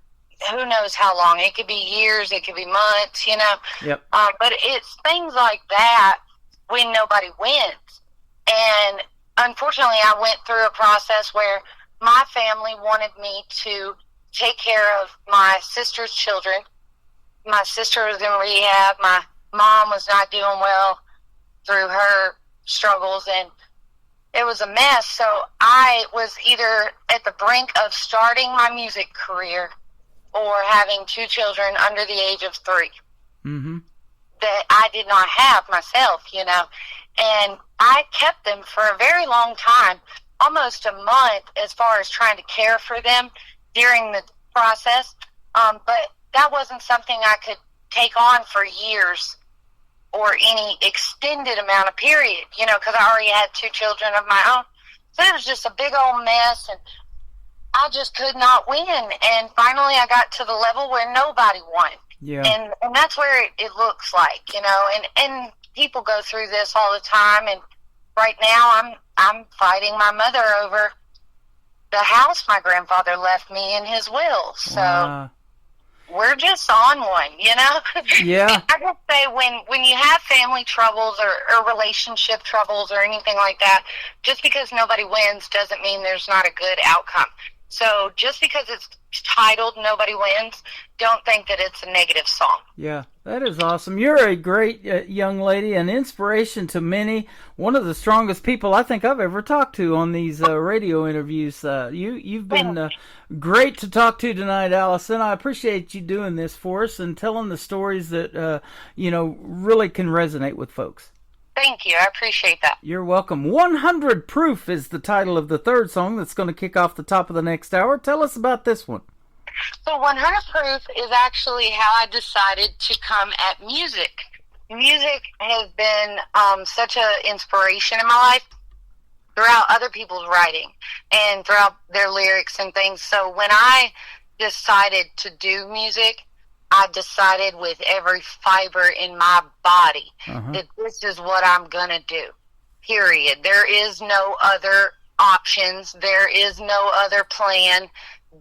who knows how long. It could be years, it could be months, Yep. But it's things like that when nobody wins. And unfortunately, I went through a process where my family wanted me to take care of my sister's children. My sister was in rehab. My mom was not doing well through her struggles, and it was a mess. So I was either at the brink of starting my music career or having 2 children under the age of 3 mm-hmm. that I did not have myself, And I kept them for a very long time, almost a month, as far as trying to care for them during the process. But that wasn't something I could take on for years or any extended amount of period, because I already had 2 children of my own. So it was just a big old mess, and I just could not win. And finally I got to the level where nobody won. Yeah. And that's where it looks like, and people go through this all the time. And right now I'm fighting my mother over the house my grandfather left me in his will. So wow. We're just on one, Yeah. I just say when you have family troubles or relationship troubles or anything like that, just because nobody wins doesn't mean there's not a good outcome. So just because it's titled Nobody Wins, don't think that it's a negative song. Yeah, that is awesome. You're a great young lady, an inspiration to many. One of the strongest people I think I've ever talked to on these radio interviews. You've been great to talk to tonight, Allison. I appreciate you doing this for us and telling the stories that, really can resonate with folks. Thank you. I appreciate that. You're welcome. 100 Proof is the title of the third song that's going to kick off the top of the next hour. Tell us about this one. So 100 Proof is actually how I decided to come at music. Music has been such an inspiration in my life throughout other people's writing and throughout their lyrics and things. So when I decided to do music, I decided with every fiber in my body that this is what I'm going to do, period. There is no other options. There is no other plan.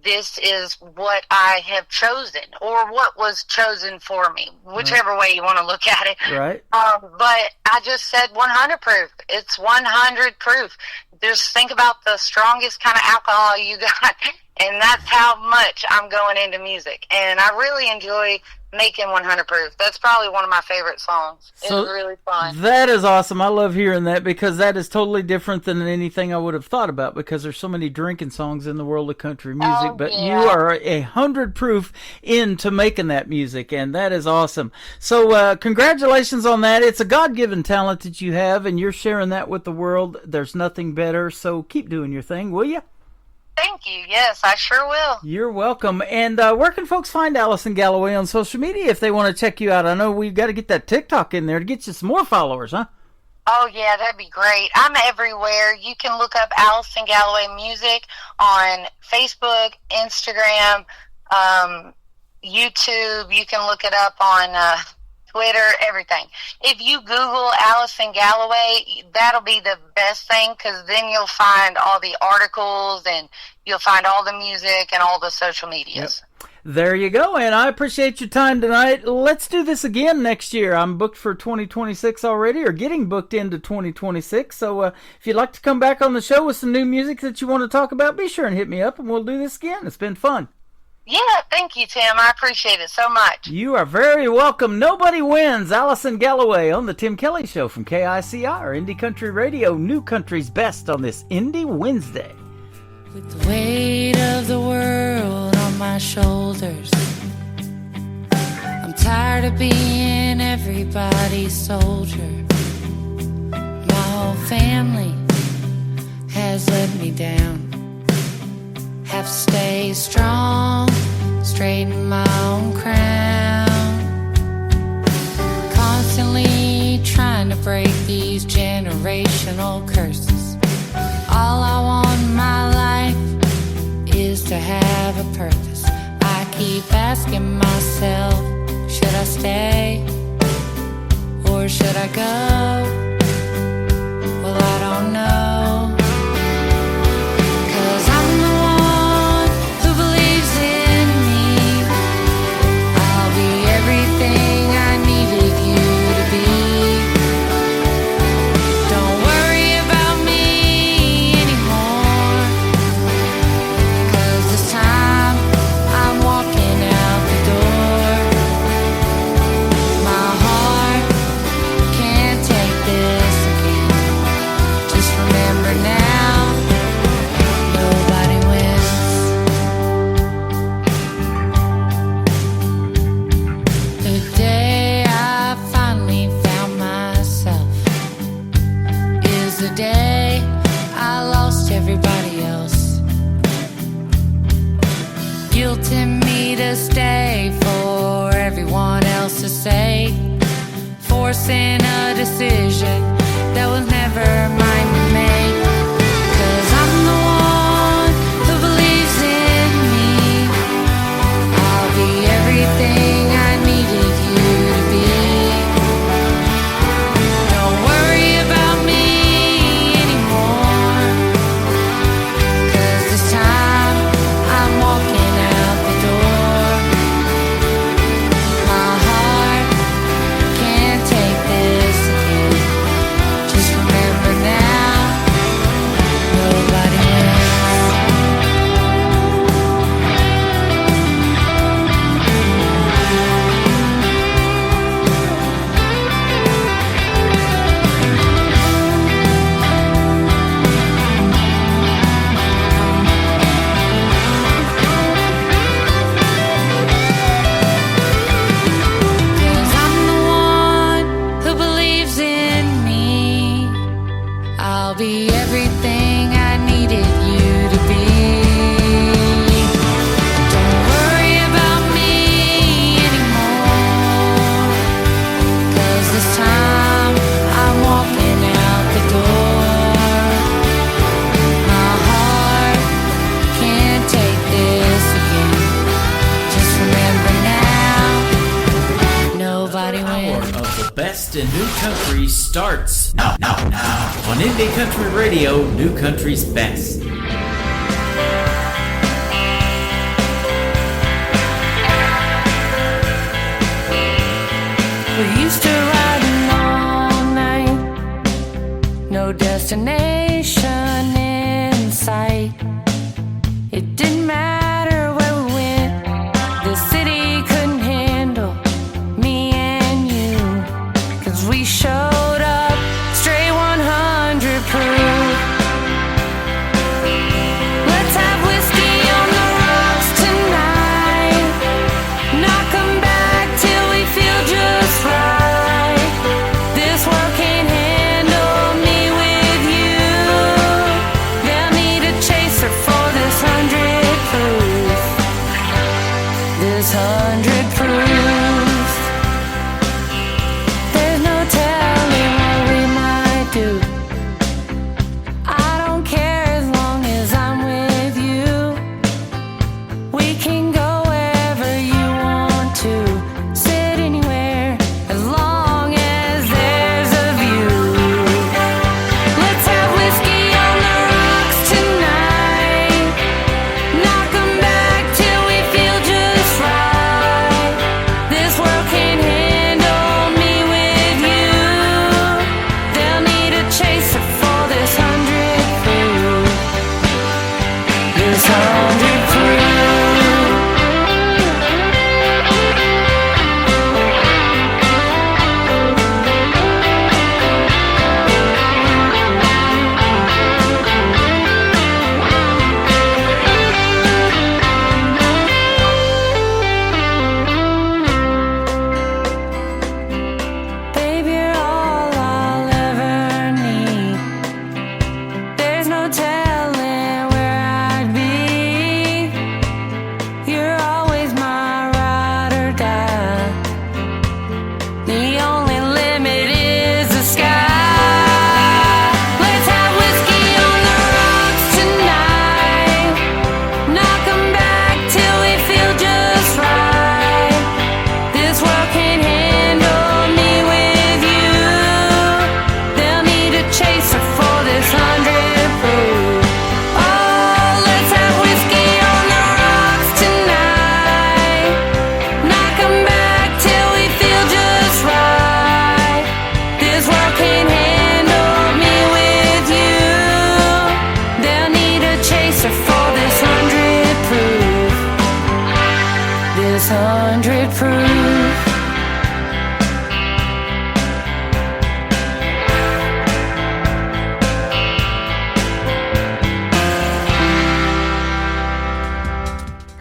This is what I have chosen, or what was chosen for me, whichever way you want to look at it. Right. But I just said 100 proof. It's 100 proof. Just think about the strongest kind of alcohol you got, and that's how much I'm going into music. And I really enjoy making 100 proof. That's probably one of my favorite songs. It's really fun. That is awesome. I love hearing that, because that is totally different than anything I would have thought about, because there's so many drinking songs in the world of country music. But you are 100 proof into making that music, and that is awesome. So congratulations on that. It's a God-given talent that you have, and you're sharing that with the world. There's nothing better. So keep doing your thing, will you? Thank you. Yes, I sure will. You're welcome. And where can folks find Allison Galloway on social media if they want to check you out? I know we've got to get that TikTok in there to get you some more followers, huh? Oh, yeah, that'd be great. I'm everywhere. You can look up Allison Galloway Music on Facebook, Instagram, YouTube. You can look it up on Twitter, everything. If you Google Allison Galloway, that'll be the best thing, because then you'll find all the articles and you'll find all the music and all the social medias. Yep. There you go, and I appreciate your time tonight. Let's do this again next year. I'm booked for 2026 already, or getting booked into 2026, so if you'd like to come back on the show with some new music that you want to talk about, be sure and hit me up, and we'll do this again. It's been fun. Yeah, thank you, Tim. I appreciate it so much. You are very welcome. Nobody wins. Allison Galloway on the Tim Kelly Show from KICR, Indie Country Radio, New Country's Best on this Indie Wednesday. With the weight of the world on my shoulders, I'm tired of being everybody's soldier. My whole family has let me down. Have to stay strong, straighten my own crown. Constantly trying to break these generational curses. All I want in my life is to have a purpose. I keep asking myself, should I stay or should I go? Well, I don't know. Stay for everyone else's sake, forcing a decision that was never mine to make. 'Cause I'm the one who believes in me. I'll be everything I needed you to be. Don't worry about me anymore, 'cause this time I'm walking out the door. In New Country starts now on Indie Country Radio, New Country's Best. We used to ride all night, no destination in sight. It didn't matter where we went, the city couldn't handle me and you. We showed up straight 100 proof. Let's have whiskey on the rocks tonight. Not come back till we feel just right. This world can't handle me with you.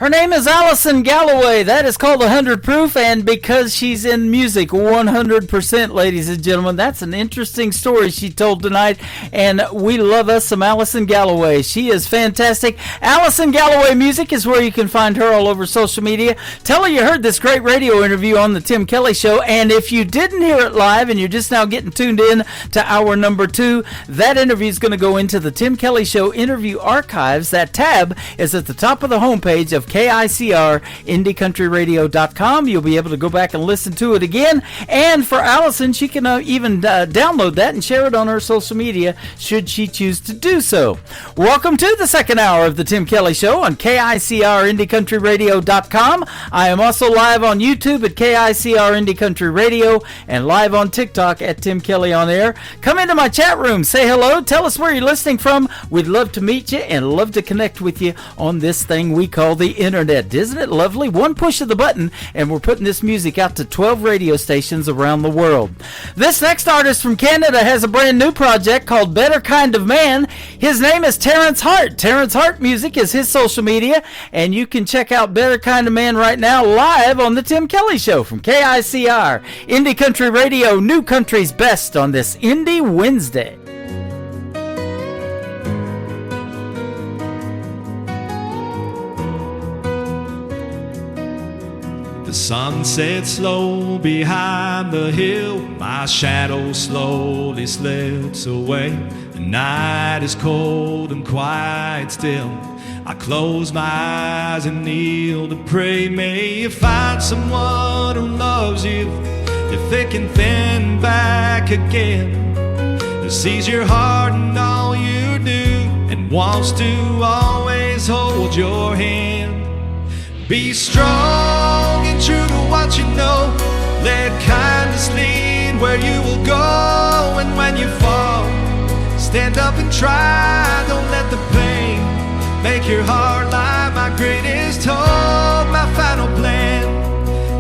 Her name is Allison Galloway. That is called 100 Proof, and because she's in music 100%, ladies and gentlemen, that's an interesting story she told tonight, and we love us some Allison Galloway. She is fantastic. Allison Galloway Music is where you can find her all over social media. Tell her you heard this great radio interview on the Tim Kelly Show, and if you didn't hear it live and you're just now getting tuned in to hour number 2, that interview is going to go into the Tim Kelly Show interview archives. That tab is at the top of the homepage of KICR, IndieCountryRadio.com. You'll be able to go back and listen to it again. And for Allison, she can even download that and share it on her social media should she choose to do so. Welcome to the second hour of the Tim Kelly Show on KICR, IndieCountryRadio.com. I am also live on YouTube at KICR Indie Country Radio and live on TikTok at Tim Kelly On Air. Come into my chat room, say hello, tell us where you're listening from. We'd love to meet you and love to connect with you on this thing we call the internet. Isn't it lovely? One push of the button and we're putting this music out to 12 radio stations around the world. This next artist from Canada has a brand new project called Better Kind of Man. His name is Terrence Hart. Terrence Hart Music is his social media, and you can check out Better Kind of Man right now live on the Tim Kelly Show from KICR, Indie Country Radio, New Country's Best on this Indie Wednesday. The sun sets slow behind the hill, my shadow slowly slips away. The night is cold and quiet still. I close my eyes and kneel to pray. May you find someone who loves you, they're thick and thin back again, who sees your heart and all you do, and wants to always hold your hand. Be strong and true to what you know. Let kindness lead where you will go. And when you fall, stand up and try. Don't let the pain make your heart lie. My greatest hope, my final plan.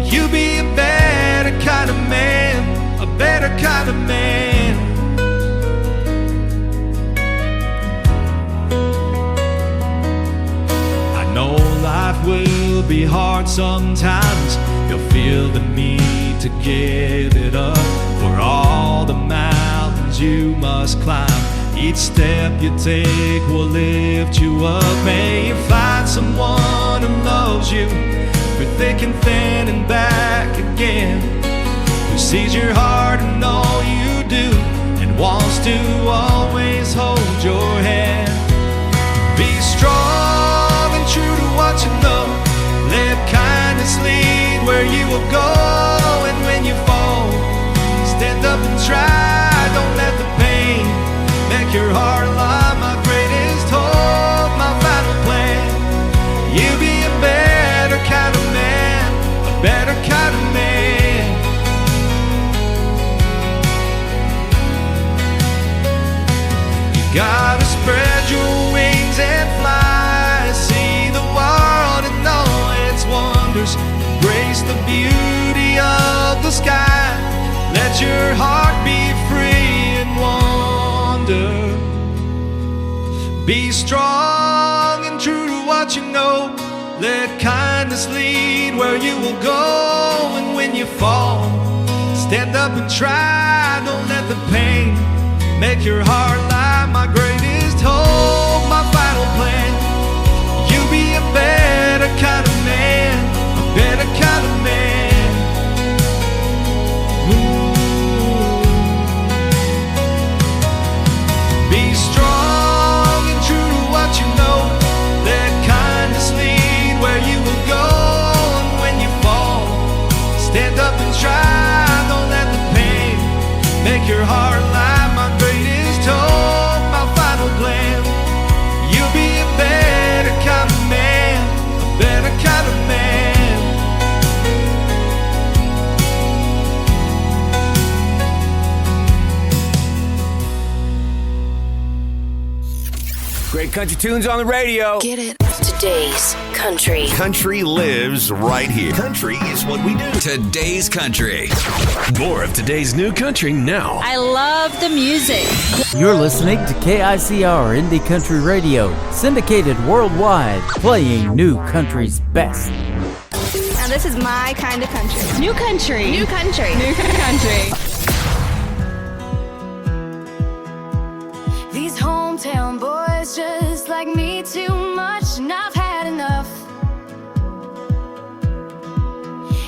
You be a better kind of man, a better kind of man. I know life will be hard sometimes. You'll feel the need to give it up for all the mountains you must climb. Each step you take will lift you up. May you find someone who loves you through thick and thin and back again, who sees your heart and all you do, and wants to always hold your hand. Be strong and true to what you know. Let kindness lead where you will go. And when you fall, stand up and try. Don't let the pain make your heart lie. My greatest hope, my final plan. You be a better kind of man, a better kind of man. You gotta spread your wings and fly. See the world and all its wonders. Embrace the beauty of the sky. Let your heart be free and wander. Be strong and true to what you know. Let kindness lead where you will go. And when you fall, stand up and try. Don't let the pain make your heart lie. My greatest hope, my final plan. You be a better kind of man, a better kind of man. Be strong and true to what you know. Let kindness lead where you will go. And when you fall, stand up and try. Don't let the pain make your heart lie. My greatest hope, my final country tunes on the radio. Get it. Today's country. Country lives right here. Country is what we do. Today's country. More of today's new country now. I love the music. You're listening to KICR Indie Country Radio, syndicated worldwide, playing new country's best. Now this is my kind of country. New country. New country. New country. These hometown boys just like me too much, and I've had enough.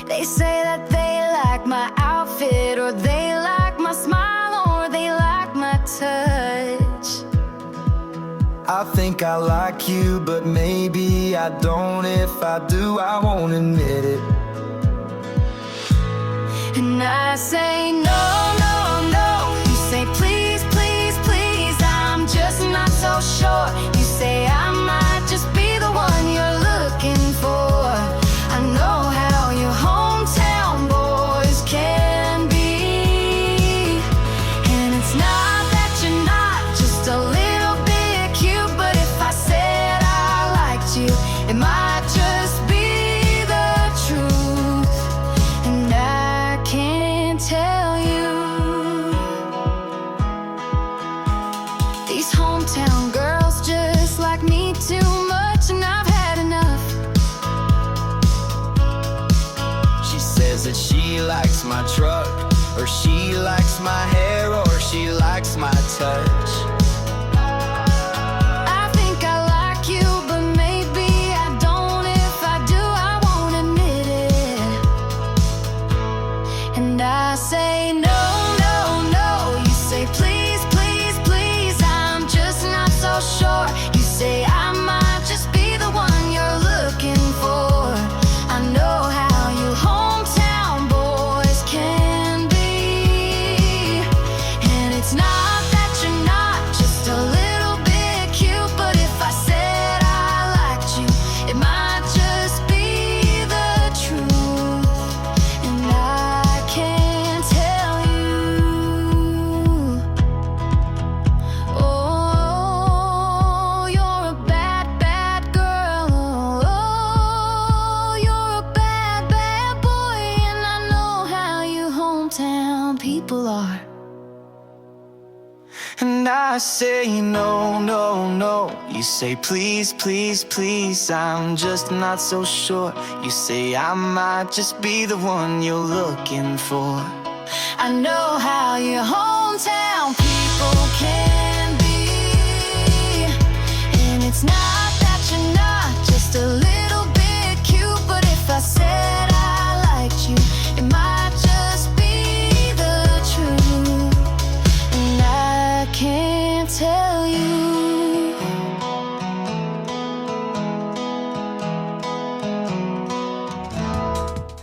They say that they like my outfit, or they like my smile, or they like my touch. I think I like you, but maybe I don't. If I do, I won't admit it. And I say no, no, no. You say please, please, please. I'm just not so sure. You say I might just be the one you're looking for. I know how your hometown boys can be. And it's not that you're not just a little bit cute, but if I said I liked you, it might just be the truth. And I can't tell you. These hometown girls just like me too much, and I've had enough. She says that she likes my truck, or she likes my hair, or she likes my touch. I think I like you, but maybe I don't. If I do, I won't admit it. And I say no, no, no. You say please, please, please. I'm just not so sure. You say I might just be the one you're looking for. I know how you hometown boys can be. And it's not that you're not just a little bit cute, but if I said I liked you, it might just be the truth. And I can't tell you. Oh, you're a bad, bad girl. Oh, you're a bad, bad boy. And I know how you hometown people are. And I say no, no, no. You say please, please, please. I'm just not so sure. You say I might just be the one you're looking for. I know how your hometown people can be. And it's not that you're not just a little bit cute, but if I said I liked you, it might just be the truth. And I can't tell you.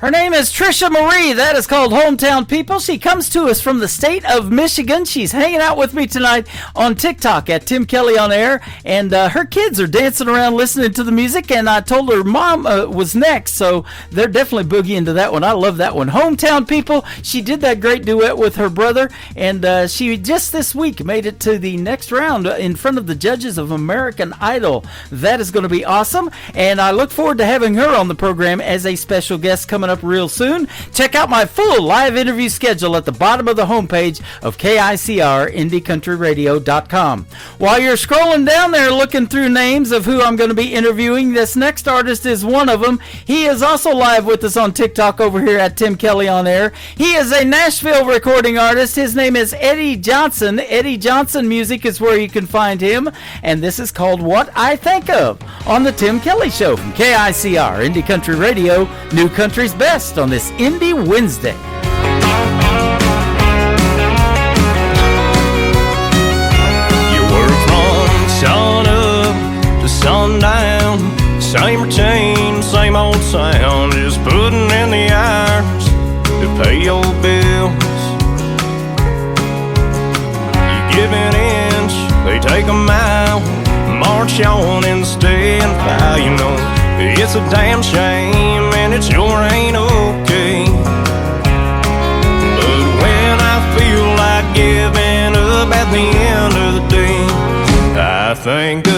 Her name is Trisha Marie. That is called Hometown People. She comes to us from the state of Michigan. She's hanging out with me tonight on TikTok at Tim Kelly on Air. And her kids are dancing around listening to the music. And I told her mom was next. So they're definitely boogieing to that one. I love that one. Hometown People. She did that great duet with her brother. And she just this week made it to the next round in front of the judges of American Idol. That is going to be awesome. And I look forward to having her on the program as a special guest coming up real soon. Check out my full live interview schedule at the bottom of the homepage of KICR IndieCountryRadio.com. While you're scrolling down there looking through names of who I'm going to be interviewing, this next artist is one of them. He is also live with us on TikTok over here at Tim Kelly on Air. He is a Nashville recording artist. His name is Eddie Johnson. Eddie Johnson Music is where you can find him, and this is called What I Think Of on the Tim Kelly Show from KICR Indie Country Radio, New Country's Best on this Indie Wednesday. You work from sun up to sundown, same routine, same old sound, just putting in the hours to pay your bills. You give an inch, they take a mile, march on and stay and fly. You know it's a damn shame and it sure ain't okay. But when I feel like giving up at the end of the day, I think of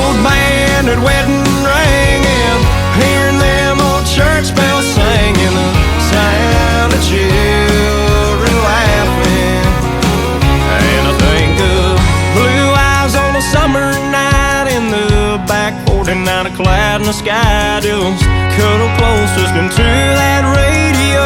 old band at wedding ringing, hearing them old church bells singing, the sound of children laughing. And I think of blue eyes on a summer night in the back 49, a cloud in the sky, just cuddle close listening to that radio.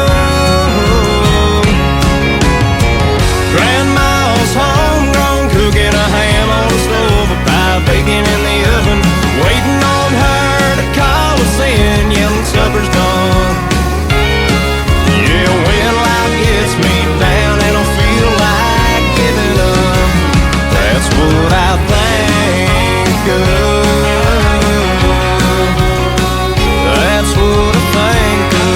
Grandma's homegrown, cooking a ham on the stove, a pie baking in the oven, waiting on her to call us in, yelling supper's done. Yeah, when life gets me down and I feel like giving up, that's what I think of. That's what I think of.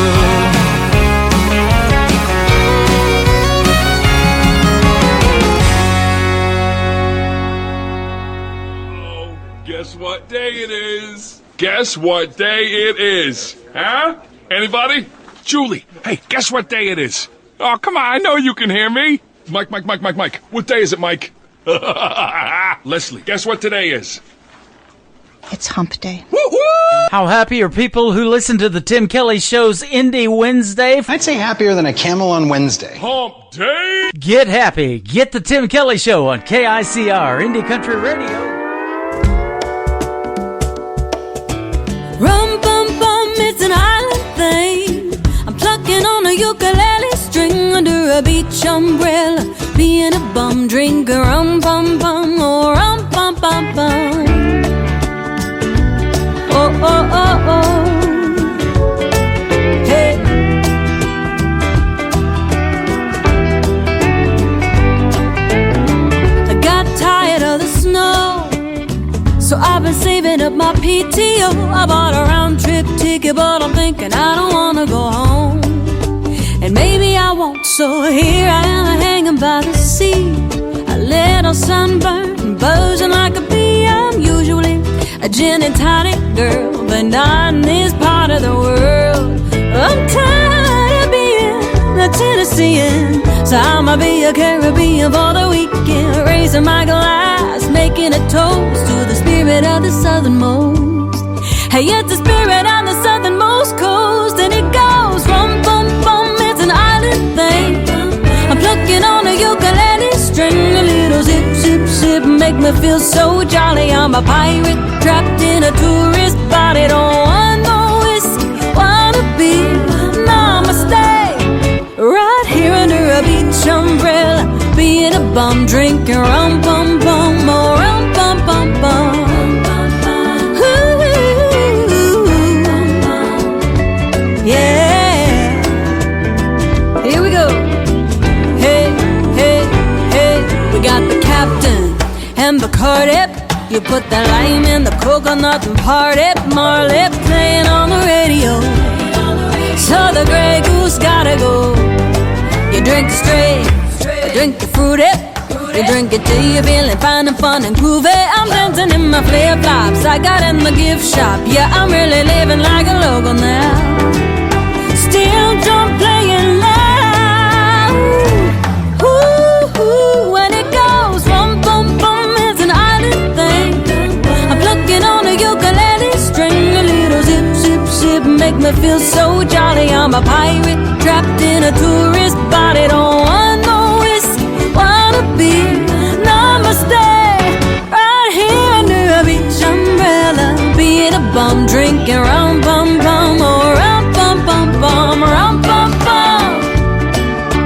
Guess what day it is? Guess what day it is? Huh? Anybody? Julie, hey, guess what day it is? Oh, come on, I know you can hear me. Mike. What day is it, Mike? Leslie, guess what today is? It's hump day. How happy are people who listen to the Tim Kelly Show's Indie Wednesday? I'd say happier than a camel on Wednesday. Hump day? Get happy. Get the Tim Kelly Show on KICR, Indie Country Radio. Rum bum bum, it's an island thing. I'm plucking on a ukulele string under a beach umbrella, being a bum drinker. Rum bum bum, oh rum bum bum bum. Oh oh oh oh. Hey. I got tired of the snow, so I've been saving up my PTO. I bought a round trip ticket, but I'm thinking I don't wanna go home. And maybe I won't, so here I am hanging by the sea, a little sunburned and buzzing like a bee. I'm usually a gin and tonic girl, but not in this part of the world. I'm tired of being a Tennessean, so I'ma be a Caribbean for the weekend, raising my glass, making a toast to the spirit of the southernmost. Hey, it's the spirit on the southernmost coast, and it goes rum bum bum, it's an island thing. I'm plucking on a ukulele string, a little zip zip zip, make me feel so jolly. I'm a pirate trapped in a tourist body, don't want no whiskey, wanna be namaste, right here under a beach umbrella, being a bum drinking rum bum bum, oh rum bum bum bum. Yeah, here we go. Hey, hey, hey, we got the captain and Bacardi. You put the lime in the coconut and party. Marley playing on the radio, so the Grey Goose gotta go. You drink straight, you drink the fruity, you drink it till you're feeling fine and fun and groovy. I'm dancing in my flip-flops I got in the gift shop. Yeah, I'm really living like a local now. Still drum playing loud. Ooh, ooh, when it goes rum bum bum, it's an island thing. I'm plucking on a ukulele string, a little zip zip zip, make me feel so jolly. I'm a pirate trapped in a tourist body, don't want no whiskey, wanna be namaste, right here under a beach umbrella, being a bum drinking rum bum bum, or rum bum bum bum, rum bum bum,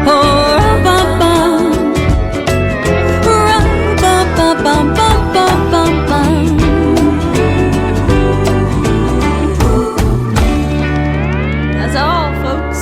oh rum bum bum, rum bum bum bum bum bum bum bum. That's all, folks.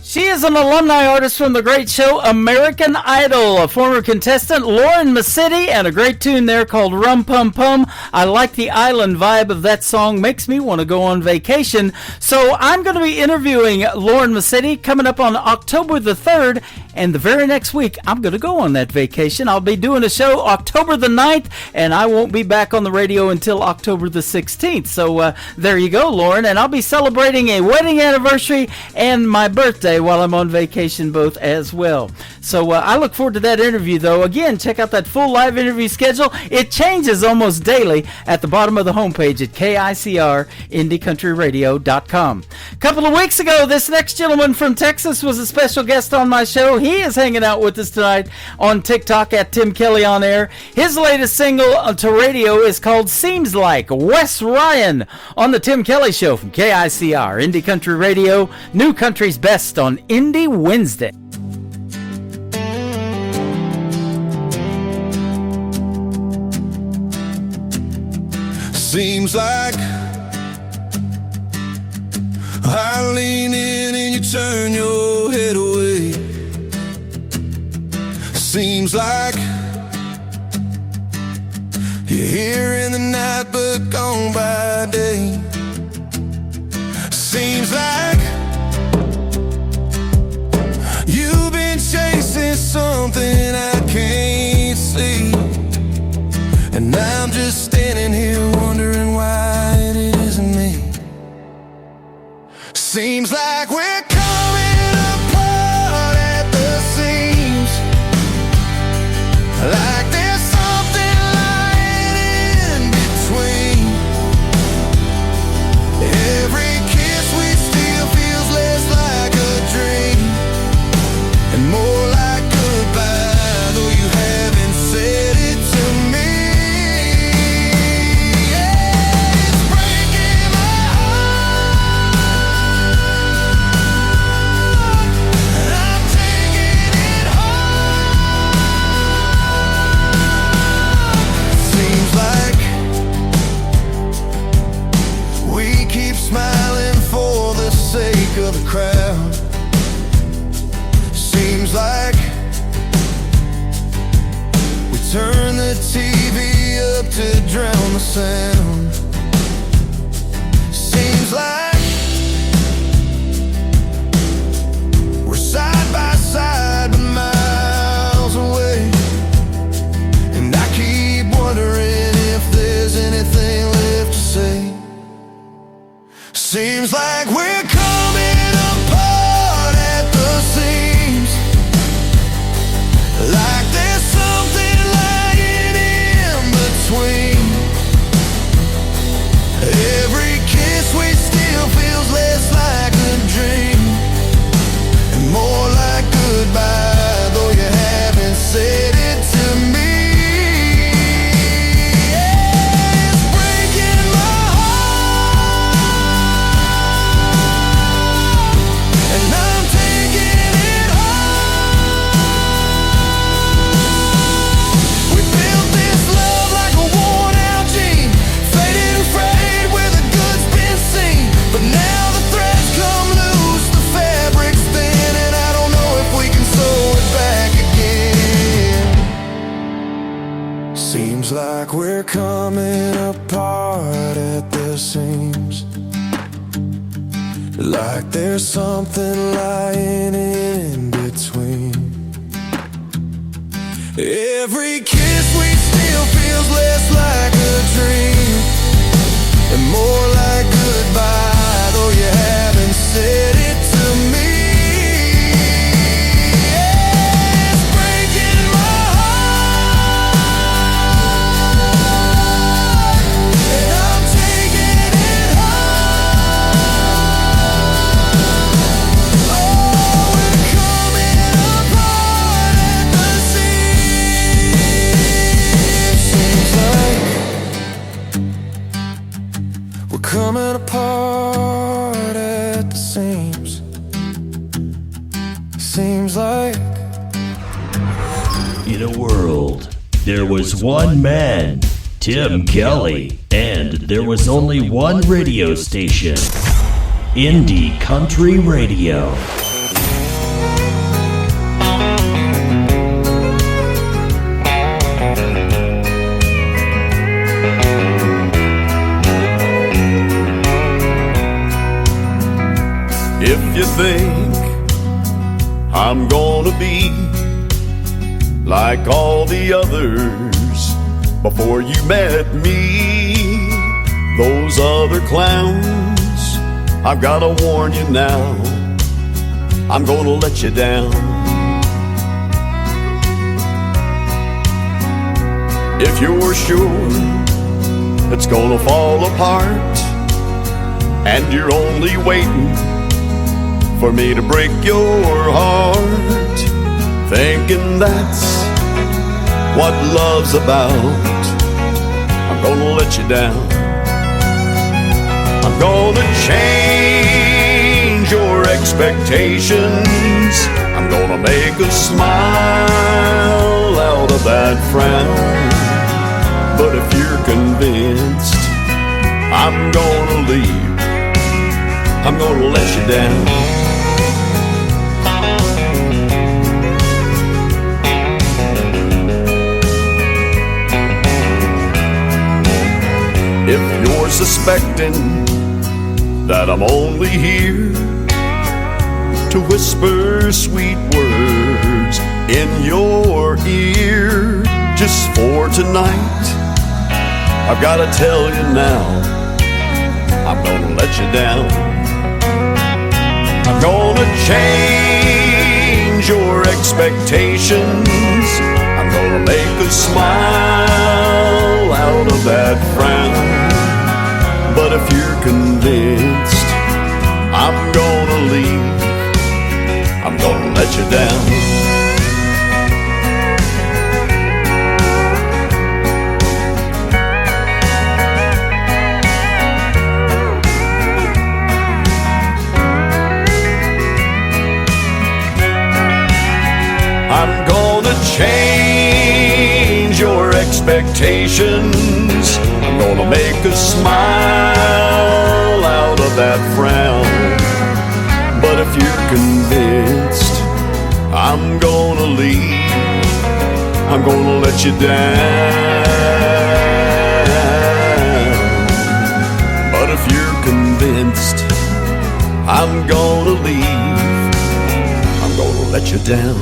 She is an alumni artist from the great show American Idol, a former contestant, Lauren Massetti, and a great tune there called Rum Pum Pum. I like the island vibe of that song, makes me want to go on vacation. So I'm going to be interviewing Lauren Massetti coming up on October the 3rd, And the very next week, I'm going to go on that vacation. I'll be doing a show October the 9th, and I won't be back on the radio until October the 16th. So there you go, Lauren. And I'll be celebrating a wedding anniversary and my birthday while I'm on vacation both as well. So I look forward to that interview, though. Again, check out that full live interview schedule. It changes almost daily at the bottom of the homepage at KICRIndieCountryRadio.com. A couple of weeks ago, this next gentleman from Texas was a special guest on my show. He is hanging out with us tonight on TikTok at Tim Kelly On Air. His latest single to radio is called Seems Like. Wes Ryan on the Tim Kelly Show from KICR, Indie Country Radio, New Country's Best on Indie Wednesday. Seems like I lean in and you turn your head away. Seems like you're here in the night but gone by day. Seems like you've been chasing something I can't see, and I'm just standing here wondering why it isn't me. Seems like we're coming apart at the seams, like there's something lying in between. Every kiss we steal feels less like a dream and more like goodbye, though you haven't said it to me. Smiling for the sake of the crowd. Seems like we turn the TV up to drown the sound. Seems like we're side by side but miles away, and I keep wondering if there's anything left to say. Seems like we're coming apart at the seams, like there's something lying in between. Every kiss we steal feels less like a dream and more like goodbye, though you haven't said it to me. Seems like we're coming apart at the seams, like there's something lying in between. Every kiss we steal feels less like a dream and more like goodbye, though you haven't said it to me. Coming apart at the seams. Seems like in a world, there was one man, Tim Kelly, and there was only one radio station, Indie Country Radio. If you think I'm gonna be like all the others before you met me. Those other clowns, I've gotta warn you now, I'm gonna let you down. If you're sure it's gonna fall apart, and you're only waiting for me to break your heart, thinking that's what love's about, I'm gonna let you down. I'm gonna change your expectations. I'm gonna make a smile out of that frown. But if you're convinced I'm gonna leave, I'm gonna let you down. If you're suspecting that I'm only here to whisper sweet words in your ear just for tonight, I've gotta tell you now, I'm gonna let you down. I'm gonna change your expectations. I'm gonna make a smile out of that frown. But if you're convinced I'm gonna leave, I'm gonna let you down. I'm gonna change your expectations. I'm gonna make a smile out of that frown. But if you're convinced I'm gonna leave, I'm gonna let you down. But if you're convinced I'm gonna leave, I'm gonna let you down.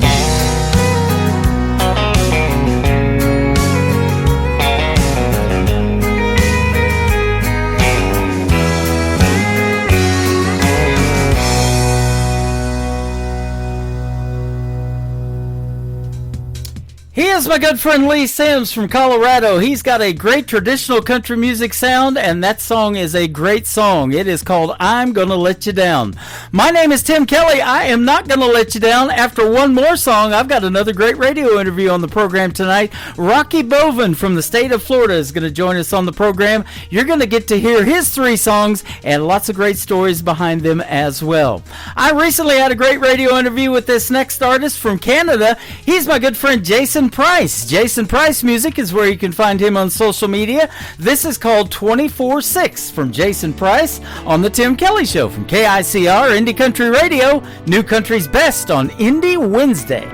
He is my good friend Lee Sims from Colorado. He's got a great traditional country music sound, and that song is a great song. It is called I'm Gonna Let You Down. My name is Tim Kelly. I am not gonna let you down. After one more song, I've got another great radio interview on the program tonight. Rocky Boven from the state of Florida is going to join us on the program. You're going to get to hear his 3 songs and lots of great stories behind them as well. I recently had a great radio interview with this next artist from Canada. He's my good friend Jason Price. Jason Price Music is where you can find him on social media. This is called 24/6 from Jason Price on The Tim Kelly Show from KICR Indie Country Radio, New Country's Best on Indie Wednesday.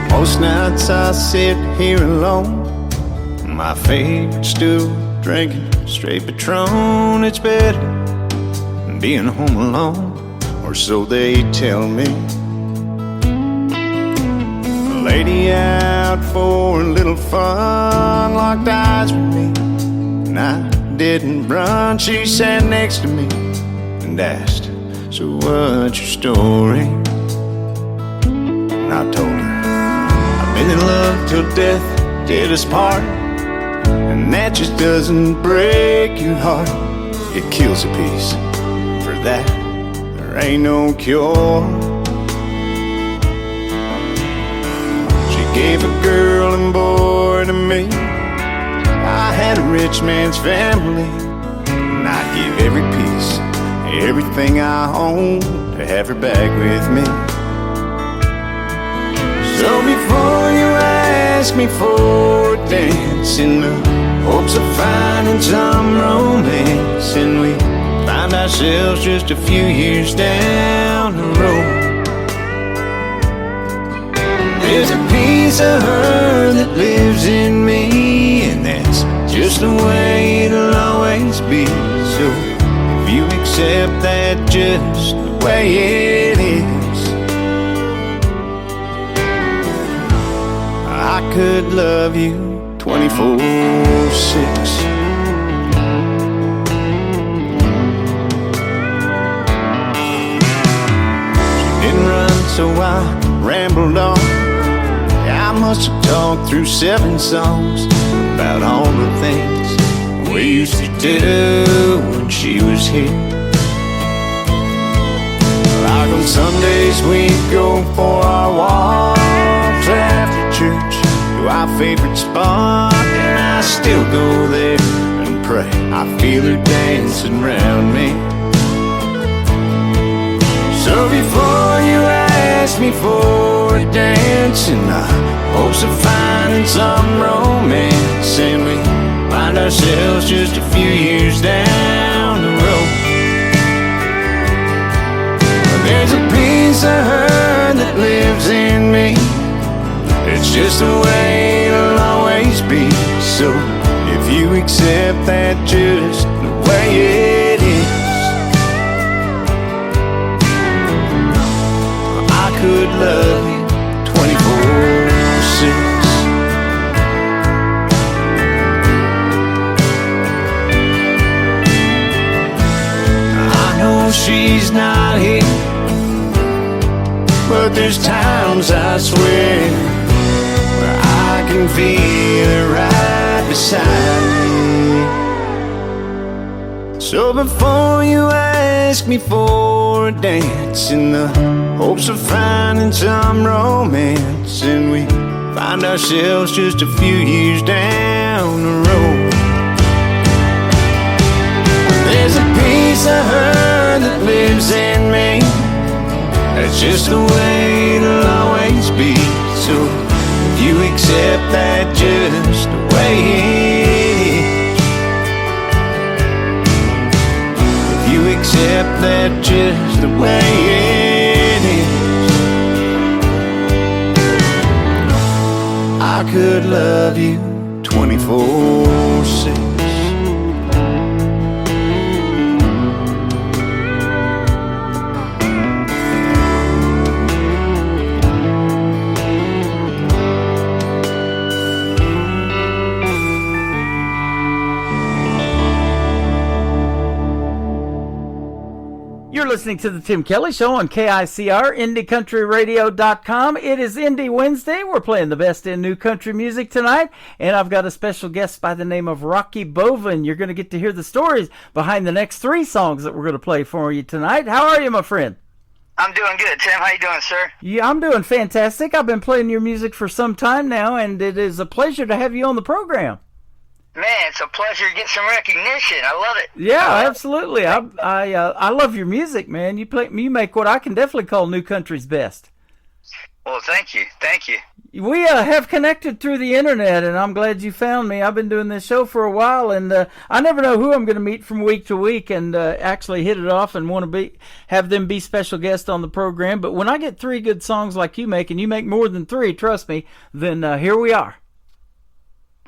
Most nights I sit here alone, my favorite stool, drinking straight Patron. It's better than being home alone, or so they tell me. A lady out for a little fun locked eyes with me, and I didn't run. She sat next to me and asked, so what's your story? And I told her, been in love till death did us part, and that just doesn't break your heart. It kills a piece. For that, there ain't no cure. She gave a girl and boy to me. I had a rich man's family, and I'd give every piece, everything I own, to have her back with me. So before you ask me for a dance, in the hopes of finding some romance, and we find ourselves just a few years down the road, there's a piece of her that lives in me, and that's just the way it'll always be. So if you accept accept that just the way it is. I could love you 24/6. Didn't run, so I rambled on. I must have talked through 7 songs about all the things we used to do when she was here. Like on Sundays we'd go for our walks after church to our favorite spot, and I still go there and pray. I feel her dancing around me. So before you ask me for a dance in the hopes of finding some romance, and we find ourselves just a few years down the road, there's a piece of her that lives in me. It's just the way it'll always be. So if you accept that just the way it is, I could love you 24/6. I know she's not here, but there's times I swear where I can feel her right beside me. So before you ask me for a dance in the hopes of finding some romance, and we find ourselves just a few years down the road, there's a piece of her that lives in me. That's just the way it'll always be. So if you accept that just the way it is, if you accept that just the way it is, I could love you 24/6. Listening to the Tim Kelly Show on KICR, IndieCountryRadio.com. It is Indie Wednesday. We're playing the best in new country music tonight, and I've got a special guest by the name of Rocky Boven. You're going to get to hear the stories behind the next 3 songs that we're going to play for you tonight. How are you, my friend? I'm doing good, Tim. How you doing, sir? Yeah, I'm doing fantastic. I've been playing your music for some time now, and it is a pleasure to have you on the program. Man, it's a pleasure to get some recognition. I love it. Yeah, absolutely. I love your music, man. You make what I can definitely call new country's best. Well, thank you. We have connected through the internet, and I'm glad you found me. I've been doing this show for a while, and I never know who I'm going to meet from week to week, and actually hit it off and want to have them be special guests on the program. But when I get 3 good songs like you make, and you make more than 3, trust me, then here we are.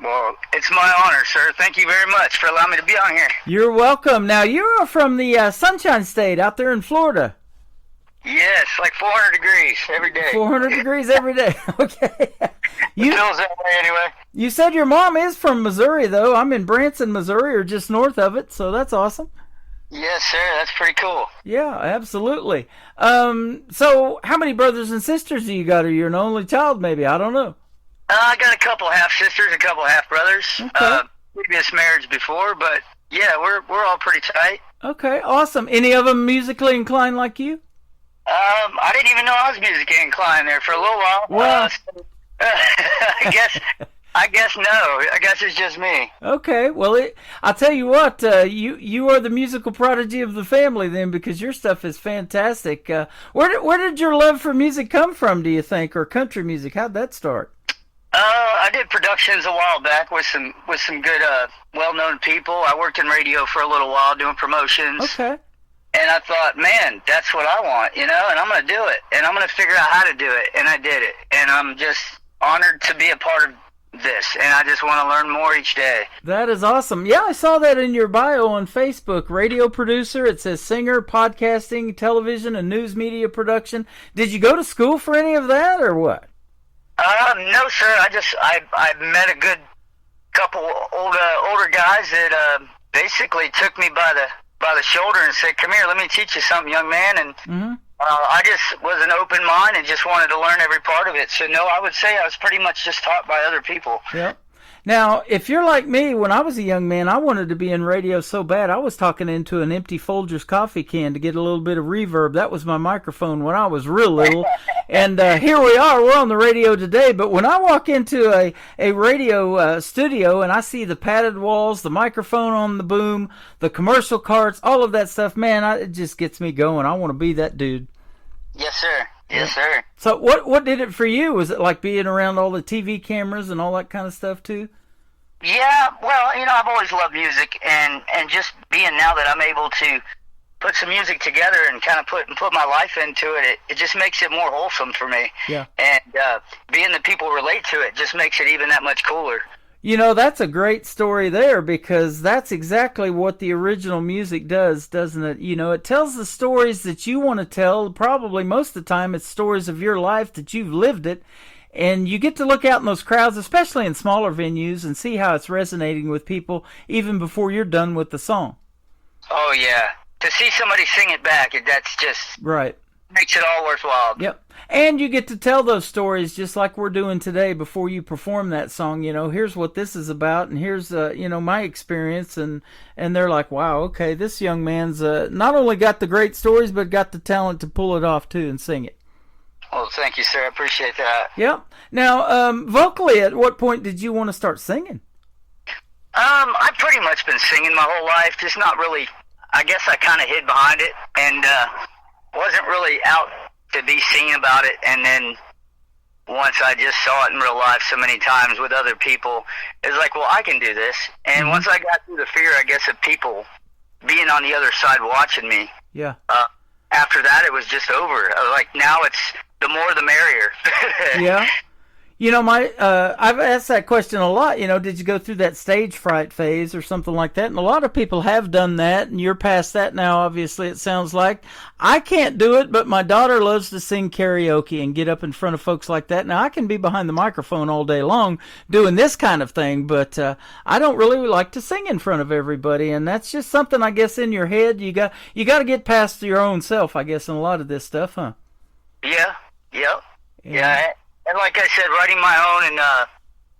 Well, it's my honor, sir. Thank you very much for allowing me to be on here. You're welcome. Now, you're from the Sunshine State out there in Florida. Yes, like 400 degrees every day. 400 degrees every day. Okay. It feels that way anyway. You said your mom is from Missouri, though. I'm in Branson, Missouri, or just north of it, so that's awesome. Yes, sir. That's pretty cool. Yeah, absolutely. So how many brothers and sisters do you got? Are you an only child, maybe? I don't know. I got a couple half-sisters, a couple half-brothers. Okay. Previous marriage before, but yeah, we're all pretty tight. Okay, awesome. Any of them musically inclined like you? I didn't even know I was musically inclined there for a little while. Well, I guess no. I guess it's just me. Okay, well, I'll tell you what, you are the musical prodigy of the family then, because your stuff is fantastic. Where did your love for music come from, do you think, or country music? How'd that start? I did productions a while back with some good well-known people. I worked in radio for a little while doing promotions. Okay. And I thought, man, that's what I want, and I'm going to do it, and I'm going to figure out how to do it, and I did it, and I'm just honored to be a part of this, and I just want to learn more each day. That is awesome. Yeah, I saw that in your bio on Facebook. Radio producer, it says singer, podcasting, television, and news media production. Did you go to school for any of that, or what? No, sir. I met a good couple older guys that basically took me by the shoulder and said, "Come here, let me teach you something, young man." And I just was an open mind and just wanted to learn every part of it. So no, I would say I was pretty much just taught by other people. Yep. Now, if you're like me, when I was a young man, I wanted to be in radio so bad, I was talking into an empty Folgers coffee can to get a little bit of reverb. That was my microphone when I was real little. And here we are, we're on the radio today. But when I walk into a radio studio and I see the padded walls, the microphone on the boom, the commercial carts, all of that stuff, man, it just gets me going. I want to be that dude. Yes, sir. Yes, sir. So what did it for you? Was it like being around all the TV cameras and all that kind of stuff too? Yeah, well, I've always loved music, and just being now that I'm able to put some music together and kind of put my life into it, it just makes it more wholesome for me. Yeah. And being that people relate to it just makes it even that much cooler. That's a great story there, because that's exactly what the original music does, doesn't it? It tells the stories that you want to tell. Probably most of the time it's stories of your life that you've lived it. And you get to look out in those crowds, especially in smaller venues, and see how it's resonating with people even before you're done with the song. Oh, yeah. To see somebody sing it back, that's just... Right. Makes it all worthwhile. Yep. And you get to tell those stories just like we're doing today before you perform that song. Here's what this is about, and here's my experience, and they're like, wow, okay, this young man's not only got the great stories but got the talent to pull it off too and sing it. Well, thank you, sir. I appreciate that. Yep. Now, vocally, at what point did you want to start singing? I've pretty much been singing my whole life, just not really. I guess I kind of hid behind it and wasn't really out to be seen about it. And then once I just saw it in real life so many times with other people, it was like, well, I can do this. And once I got through the fear, I guess, of people being on the other side watching me, yeah. After that, it was just over. Like, now it's the more the merrier. Yeah. I've asked that question a lot. Did you go through that stage fright phase or something like that? And a lot of people have done that, and you're past that now, obviously, it sounds like. I can't do it, but my daughter loves to sing karaoke and get up in front of folks like that. Now, I can be behind the microphone all day long doing this kind of thing, but I don't really like to sing in front of everybody, and that's just something, I guess, in your head. You got to get past your own self, I guess, in a lot of this stuff, huh? Yeah, yep. Yeah. And like I said, writing my own and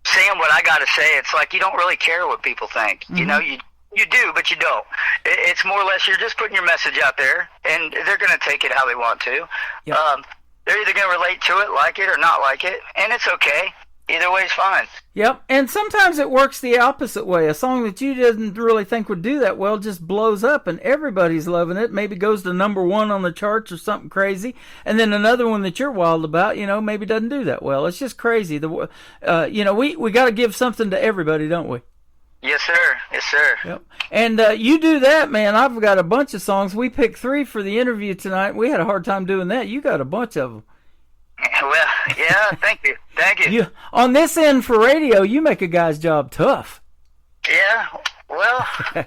saying what I got to say, it's like you don't really care what people think. Mm-hmm. You do, but you don't. It's more or less you're just putting your message out there, and they're going to take it how they want to. Yep. They're either going to relate to it, like it, or not like it, and it's okay. Either way is fine. Yep, and sometimes it works the opposite way. A song that you didn't really think would do that well just blows up, and everybody's loving it. Maybe goes to #1 on the charts or something crazy, and then another one that you're wild about, maybe doesn't do that well. It's just crazy. We got to give something to everybody, don't we? Yes, sir. Yes, sir. Yep. And you do that, man. I've got a bunch of songs. We picked 3 for the interview tonight. We had a hard time doing that. You got a bunch of them. Well, yeah, thank you. Thank you. On this end for radio, you make a guy's job tough. Yeah, well, play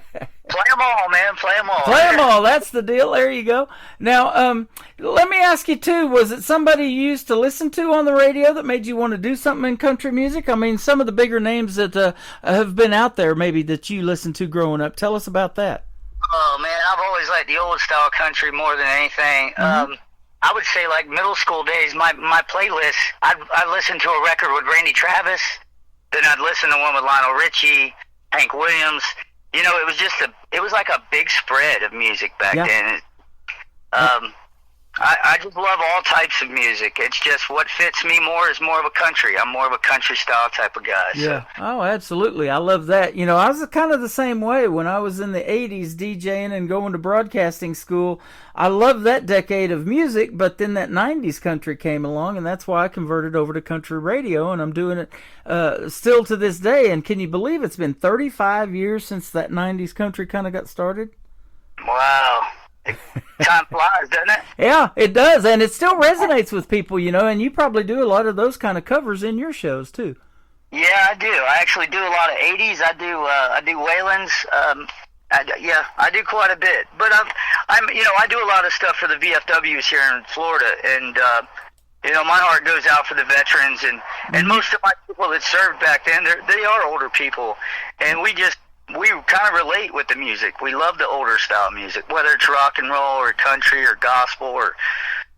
them all, man. Play them all. Play them all. That's the deal. There you go. Now, let me ask you, too, was it somebody you used to listen to on the radio that made you want to do something in country music? I mean, some of the bigger names that have been out there, maybe, that you listened to growing up. Tell us about that. Oh, man, I've always liked the old style country more than anything. Mm-hmm. I would say, like, middle school days, my playlist, I'd listen to a record with Randy Travis, then I'd listen to one with Lionel Richie, Hank Williams. It was like a big spread of music back then. I just love all types of music. It's just what fits me more is more of a country. I'm more of a country style type of guy. Yeah. So. Oh, absolutely. I love that. I was kind of the same way when I was in the 80s DJing and going to broadcasting school. I loved that decade of music, but then that 90s country came along, and that's why I converted over to country radio, and I'm doing it still to this day. And can you believe it's been 35 years since that 90s country kind of got started? Wow. Time flies, doesn't it? Yeah, it does, and it still resonates with people, and you probably do a lot of those kind of covers in your shows too. Yeah, I do. I actually do a lot of 80s. I do Waylon's. I do quite a bit. But I do a lot of stuff for the VFWs here in Florida, and my heart goes out for the veterans, and most of my people that served back then, they are older people, and we kind of relate with the music. We love the older style music, whether it's rock and roll or country or gospel or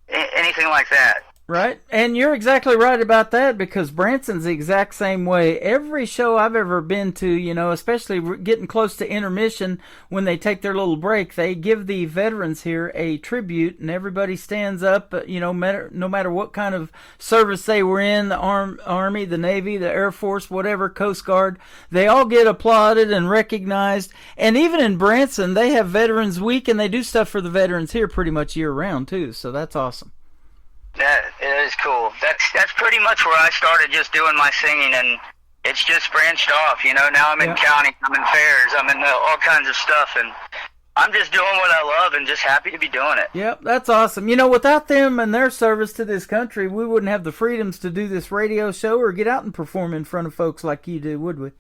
anything like that. Right, and you're exactly right about that, because Branson's the exact same way. Every show I've ever been to, especially getting close to intermission, when they take their little break, they give the veterans here a tribute, and everybody stands up, no matter what kind of service they were in, the Army, the Navy, the Air Force, whatever, Coast Guard, they all get applauded and recognized. And even in Branson, they have Veterans Week, and they do stuff for the veterans here pretty much year-round, too, so that's awesome. That is cool. That's pretty much where I started just doing my singing, and it's just branched off. Now I'm in county, I'm in fairs, I'm in all kinds of stuff, and I'm just doing what I love and just happy to be doing it. Yep, that's awesome. Without them and their service to this country, we wouldn't have the freedoms to do this radio show or get out and perform in front of folks like you do, would we?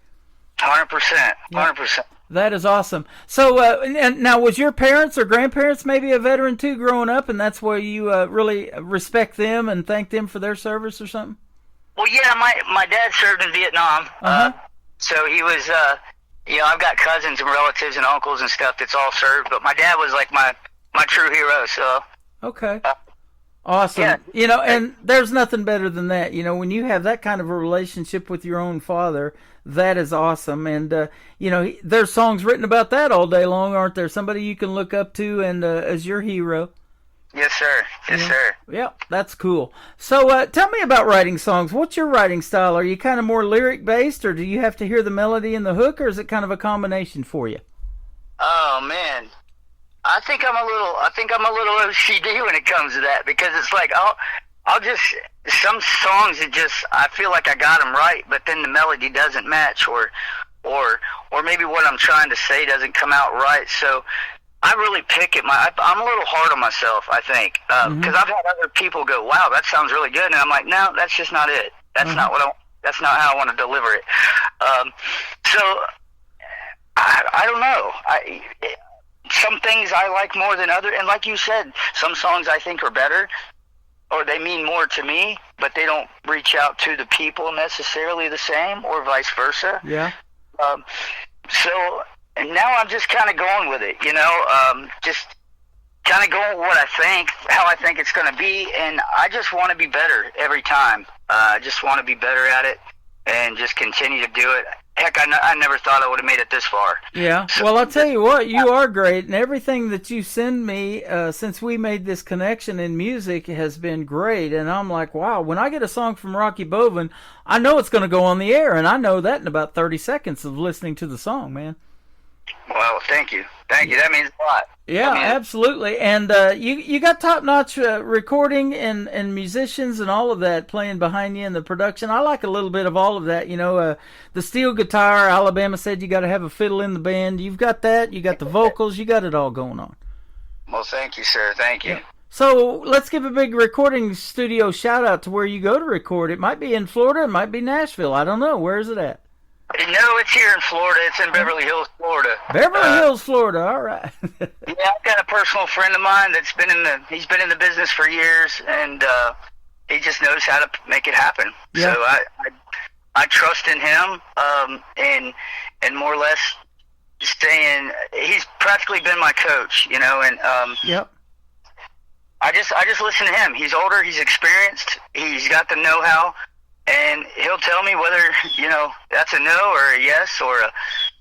100%. 100%. That is awesome. So, and now, was your parents or grandparents maybe a veteran too growing up, and that's why you really respect them and thank them for their service or something? Well, yeah, my dad served in Vietnam, so he was, I've got cousins and relatives and uncles and stuff that's all served, but my dad was like my true hero, so. Okay. Awesome. Yeah. And there's nothing better than that. When you have that kind of a relationship with your own father, that is awesome. And, there's songs written about that all day long, aren't there? Somebody you can look up to and as your hero. Yes, sir. Yes, sir. Yep, that's cool. So tell me about writing songs. What's your writing style? Are you kind of more lyric-based, or do you have to hear the melody and the hook, or is it kind of a combination for you? Oh, man. I think I'm a little OCD when it comes to that, because it's like I'll just, some songs I feel like I got them right, but then the melody doesn't match, or maybe what I'm trying to say doesn't come out right. So I really pick it. I'm a little hard on myself, I think, because I've had other people go, "Wow, that sounds really good," and I'm like, "No, that's just not it. That's not what that's not how I want to deliver it." So I don't know. Some things I like more than others, and like you said, some songs I think are better, or they mean more to me, but they don't reach out to the people necessarily the same, or vice versa. Yeah. So now I'm just kind of going with it, just kind of going with what I think, how I think it's going to be, and I just want to be better every time. I just want to be better at it and just continue to do it. Heck, I never thought I would have made it this far. Yeah. Well, I'll tell you what, you are great, and everything that you send me since we made this connection in music has been great. And I'm like, wow, when I get a song from Rocky Boven, I know it's going to go on the air, and I know that in about 30 seconds of listening to the song, man. Well, thank you. Thank you. That means a lot. Yeah, absolutely. And you got top-notch recording and musicians and all of that playing behind you in the production. I like a little bit of all of that. The steel guitar, Alabama said you got to have a fiddle in the band. You've got that. You got the vocals. You got it all going on. Well, thank you, sir. Thank you. Yeah. So let's give a big recording studio shout-out to where you go to record. It might be in Florida. It might be Nashville. I don't know. Where is it at? No, it's here in Florida. It's in Beverly Hills, Florida. Beverly Hills, Florida. All right. Yeah, I've got a personal friend of mine that's he's been in the business for years, and he just knows how to make it happen. Yeah. So I trust in him, and more or less staying. He's practically been my coach, and yep. I just listen to him. He's older. He's experienced. He's got the know-how. And he'll tell me whether, that's a no or a yes or a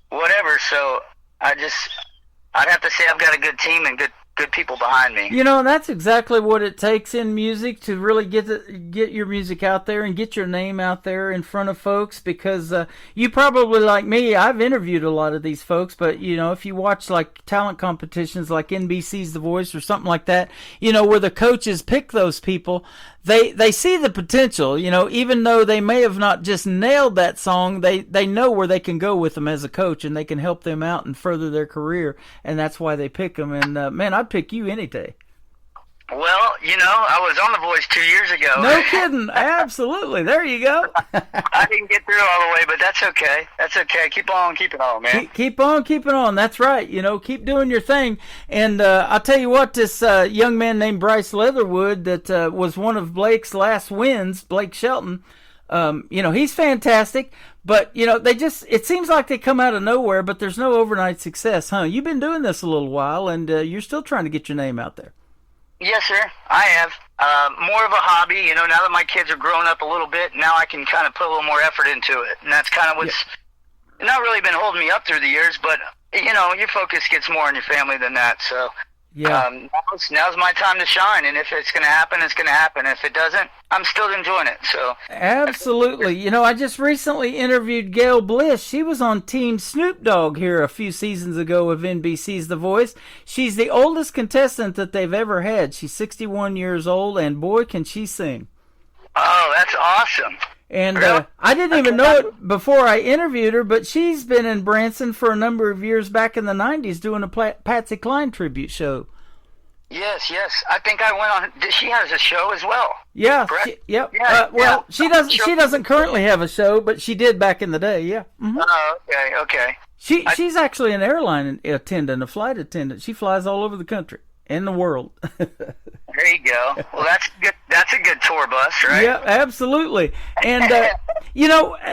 whatever. So I'd have to say I've got a good team and good people behind me. And that's exactly what it takes in music to really get your music out there and get your name out there in front of folks, because you probably, like me, I've interviewed a lot of these folks, but, if you watch like talent competitions like NBC's The Voice or something like that, where the coaches pick those people, they see the potential, even though they may have not just nailed that song, they know where they can go with them as a coach, and they can help them out and further their career, and that's why they pick them. And man, I'd pick you any day. Well, I was on The Voice 2 years ago. No kidding. Absolutely. There you go. I didn't get through all the way, but that's okay. That's okay. Keep on keeping on, man. Keep on keeping on. That's right. Keep doing your thing. And I'll tell you what, this young man named Bryce Leatherwood that was one of Blake's last wins, Blake Shelton, he's fantastic. But, it seems like they come out of nowhere, but there's no overnight success, huh? You've been doing this a little while, and you're still trying to get your name out there. Yes, sir. I have. More of a hobby, now that my kids are grown up a little bit, now I can kind of put a little more effort into it. And that's kind of what's not really been holding me up through the years, but, your focus gets more on your family than that. So, now's my time to shine. And if it's going to happen, it's going to happen. If it doesn't, I'm still enjoying it. So absolutely. I just recently interviewed Gail Bliss. She was on Team Snoop Dogg here a few seasons ago of NBC's The Voice. She's the oldest contestant that they've ever had. She's 61 years old, and boy, can she sing. Oh, that's awesome. And I didn't even know it before I interviewed her, but she's been in Branson for a number of years back in the 90s doing a Patsy Cline tribute show. Yes. I think I went on. She has a show as well. Yeah. She doesn't currently have a show, but she did back in the day. Yeah. Mm-hmm. Oh, okay. She's actually an airline attendant, a flight attendant. She flies all over the country and the world. There you go. Well, that's good. That's a good tour bus, right? Yeah, absolutely. And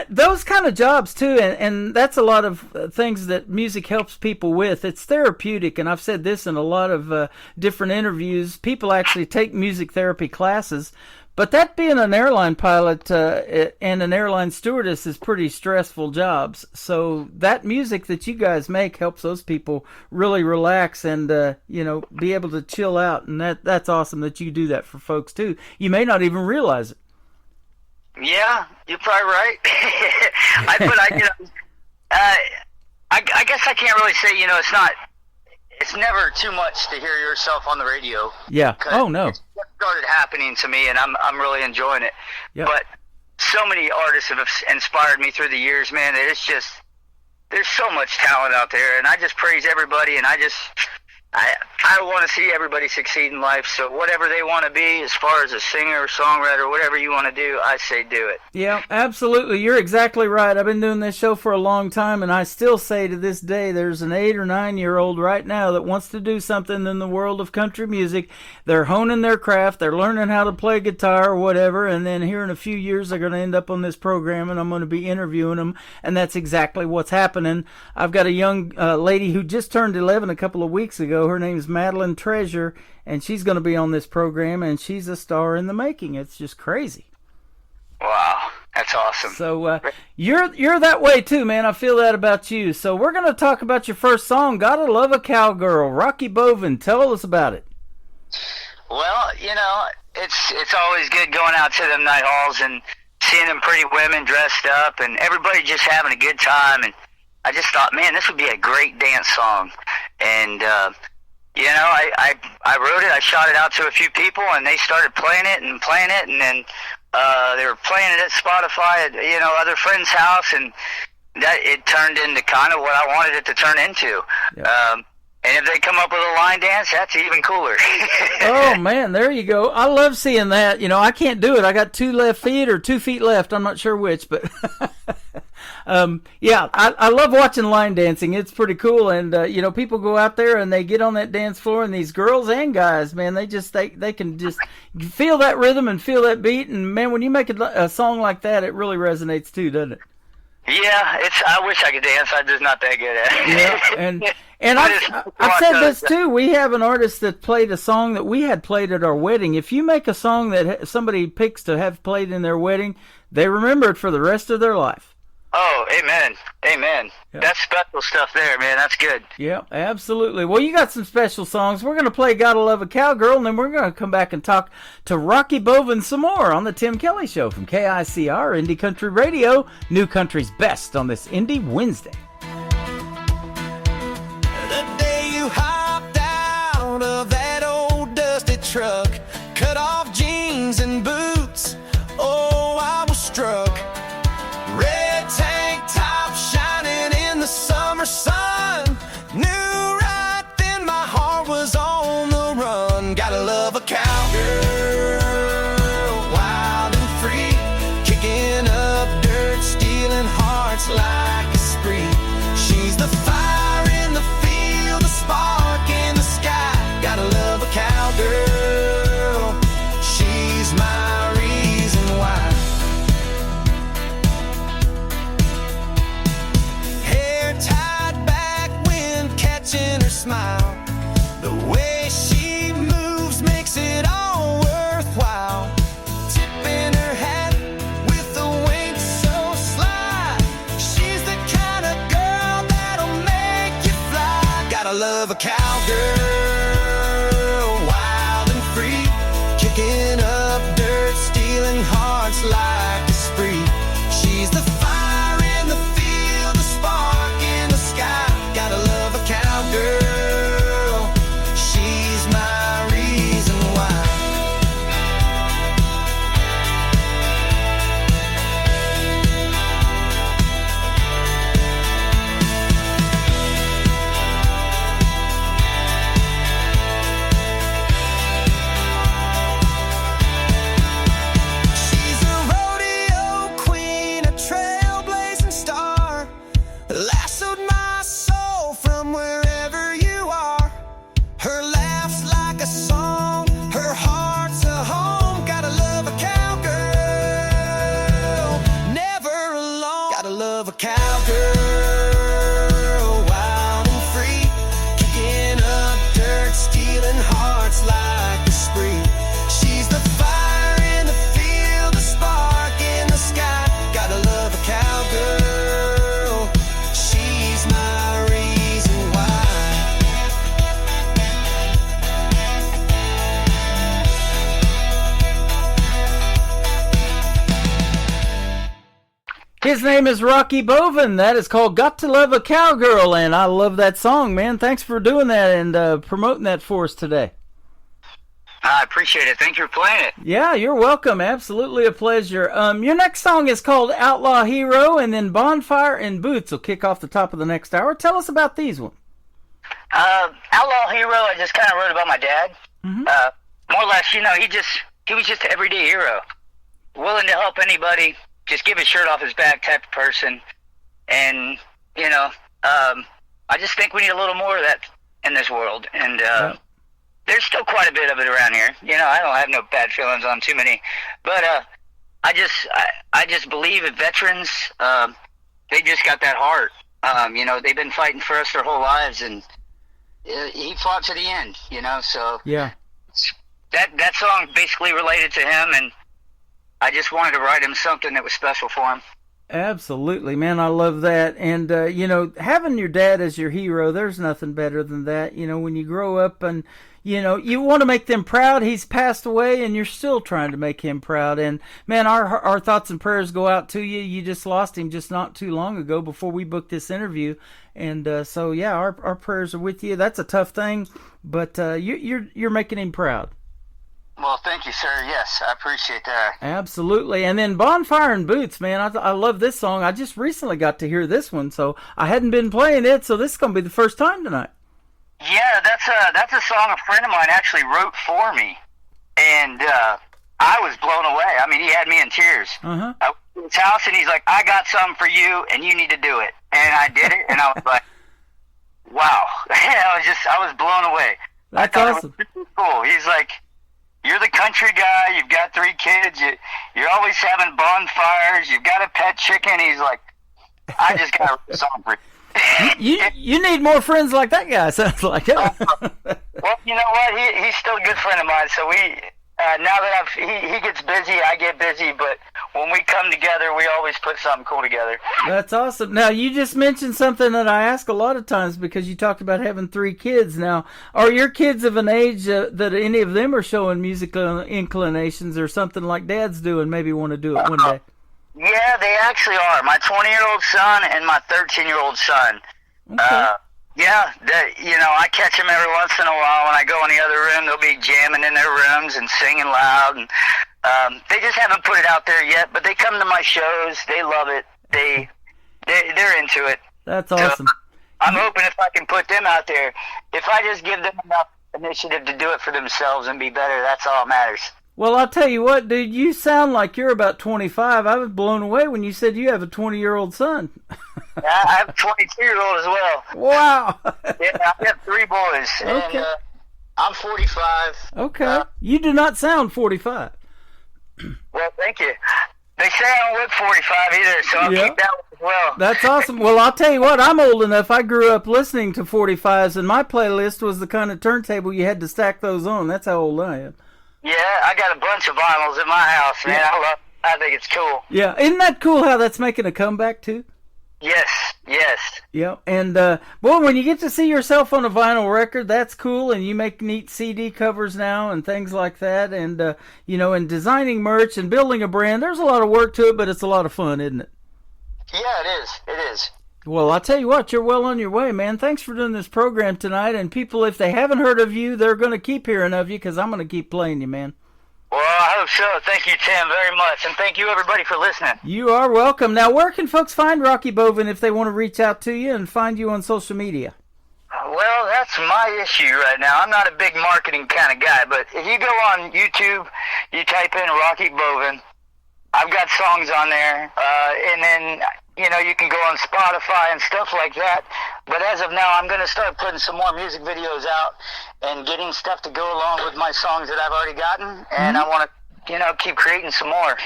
those kind of jobs too, and that's a lot of things that music helps people with. It's therapeutic, and I've said this in a lot of different interviews. People actually take music therapy classes. But that being an airline pilot and an airline stewardess is pretty stressful jobs. So that music that you guys make helps those people really relax and, be able to chill out. And that's awesome that you do that for folks, too. You may not even realize it. Yeah, you're probably right. I guess I can't really say, it's never too much to hear yourself on the radio. Yeah. Oh, no. It started happening to me, and I'm really enjoying it. Yep. But so many artists have inspired me through the years, man. It's just, there's so much talent out there, and I just praise everybody, and I want to see everybody succeed in life. So whatever they want to be, as far as a singer or songwriter, whatever you want to do, I say do it. Yeah, absolutely. You're exactly right. I've been doing this show for a long time, and I still say to this day, there's an 8 or 9 year old right now that wants to do something in the world of country music. They're honing their craft. They're learning how to play guitar or whatever, and then here in a few years, they're going to end up on this program, and I'm going to be interviewing them, and that's exactly what's happening. I've got a young lady who just turned 11 a couple of weeks ago. Her name's Madeline Treasure, and she's going to be on this program, and she's a star in the making. It's just crazy. Wow, that's awesome. So you're that way too, man. I feel that about you. So we're going to talk about your first song, Gotta Love a Cowgirl. Rocky Boven, tell us about it. Well, it's always good going out to them night halls and seeing them pretty women dressed up and everybody just having a good time. And I just thought, man, this would be a great dance song. And I wrote it, I shot it out to a few people, and they started playing it, and then they were playing it at Spotify at other friends' house, and that it turned into kind of what I wanted it to turn into. Yeah. And if they come up with a line dance, that's even cooler. Oh man, there you go. I love seeing that. I can't do it. I got 2 left feet or 2 feet left. I'm not sure which, but I love watching line dancing. It's pretty cool. And people go out there and they get on that dance floor, and these girls and guys, man, they can just feel that rhythm and feel that beat. And man, when you make a song like that, it really resonates too, doesn't it? Yeah, I wish I could dance. I'm just not that good at it. Yeah, and I've said this too. We have an artist that played a song that we had played at our wedding. If you make a song that somebody picks to have played in their wedding, they remember it for the rest of their life. Oh, amen. Yep. That's special stuff there, man. That's good. Yeah, absolutely. Well, you got some special songs. We're going to play Gotta Love a Cowgirl, and then we're going to come back and talk to Rocky Boven some more on the Tim Kelly Show from KICR Indie Country Radio, New Country's best on this Indie Wednesday. The day you hopped out of that old dusty truck, cut off jeans and boots, oh, I was struck. Red tank top shining in the summer sun. Knew right then my heart was on the run. Gotta love a cow. love a cowgirl, wild and free, kicking up dirt, stealing hearts like a spree. She's the fire in the field, the spark in the sky. Gotta love a cowgirl, she's my reason why. She's a rodeo queen, a trailblazing star, lassoed my soul from wherever you are. Her laugh's like a song, her heart's a home. Gotta love a cowgirl, never alone. Gotta love a cowgirl, wild and free, kicking up dirt, stealing hearts like a spree. She's the fire in the field, the spark in the sky. Gotta love a cowgirl, she's my reason why. His name is Rocky Boven. That is called Got to Love a Cowgirl, and I love that song, man. Thanks for doing that and promoting that for us today. I appreciate it. Thank you for playing it. Yeah, you're welcome. Absolutely a pleasure. Your next song is called Outlaw Hero, and then Bonfire and Boots will kick off the top of the next hour. Tell us about these ones. Outlaw Hero, I just kind of wrote about my dad. More or less, you know, he was just an everyday hero. Willing to help anybody, just give his shirt off his back type of person. And, you know, I just think we need a little more of that in this world. And there's still quite a bit of it around here. You know, I don't have no bad feelings on too many. But I just believe that veterans, they just got that heart. You know, they've been fighting for us their whole lives, and he fought to the end, you know. So yeah, that song basically related to him, and I just wanted to write him something that was special for him. Absolutely, man. I love that. And, you know, having your dad as your hero, there's nothing better than that. You know, when you grow up and, you know, you want to make them proud. He's passed away and you're still trying to make him proud. And, man, our thoughts and prayers go out to you. You just lost him just not too long ago before we booked this interview. And so, yeah, our prayers are with you. That's a tough thing, but you're making him proud. Well, thank you, sir. Yes, I appreciate that. Absolutely. And then Bonfire and Boots, man, I love this song. I just recently got to hear this one, so I hadn't been playing it, so this is going to be the first time tonight. Yeah, that's a song a friend of mine actually wrote for me, and I was blown away. I mean, he had me in tears. I went to his house, and he's like, I got something for you, and you need to do it. And I did it, and I was like, wow. I was blown away. That's awesome. It was really cool. He's like, you're the country guy, you've got 3 kids, you're always having bonfires, you've got a pet chicken. He's like, I just got a song for you. You need more friends like that guy, sounds like. Well, you know what? He's still a good friend of mine, so we, now that he gets busy, I get busy, but when we come together, we always put something cool together. That's awesome. Now, you just mentioned something that I ask a lot of times because you talked about having 3 kids. Now, are your kids of an age that any of them are showing musical inclinations or something like Dad's doing, maybe want to do it one day? Yeah, they actually are. My 20-year-old son and my 13-year-old son. Okay. Yeah, you know, I catch them every once in a while. When I go in the other room, they'll be jamming in their rooms and singing loud. And they just haven't put it out there yet, but they come to my shows. They love it. They're into it. That's awesome. So I'm hoping if I can put them out there, if I just give them enough initiative to do it for themselves and be better, that's all that matters. Well, I'll tell you what, dude, you sound like you're about 25. I was blown away when you said you have a 20-year-old son. I have a 22-year-old as well. Wow. Yeah, I have 3 boys. Okay. And I'm 45. Okay. You do not sound 45. Well, thank you. They say I don't look 45 either, so I'll keep that one as well. That's awesome. Well, I'll tell you what, I'm old enough. I grew up listening to 45s, and my playlist was the kind of turntable you had to stack those on. That's how old I am. Yeah, I got a bunch of vinyls in my house, man. Yeah. I think it's cool. Yeah, isn't that cool how that's making a comeback, too? Yes. Yep. And boy, when you get to see yourself on a vinyl record, that's cool. And you make neat CD covers now and things like that. And and designing merch and building a brand, there's a lot of work to it, but it's a lot of fun, isn't it? Yeah, it is. It is. Well, I'll tell you what, you're well on your way, man. Thanks for doing this program tonight. And people, if they haven't heard of you, they're going to keep hearing of you because I'm going to keep playing you, man. Well, I hope so. Thank you, Tim, very much. And thank you, everybody, for listening. You are welcome. Now, where can folks find Rocky Bovin if they want to reach out to you and find you on social media? Well, that's my issue right now. I'm not a big marketing kind of guy, but if you go on YouTube, you type in Rocky Bovin, I've got songs on there, and then, you can go on Spotify and stuff like that. But as of now, I'm going to start putting some more music videos out and getting stuff to go along with my songs that I've already gotten, and I want to, keep creating some more.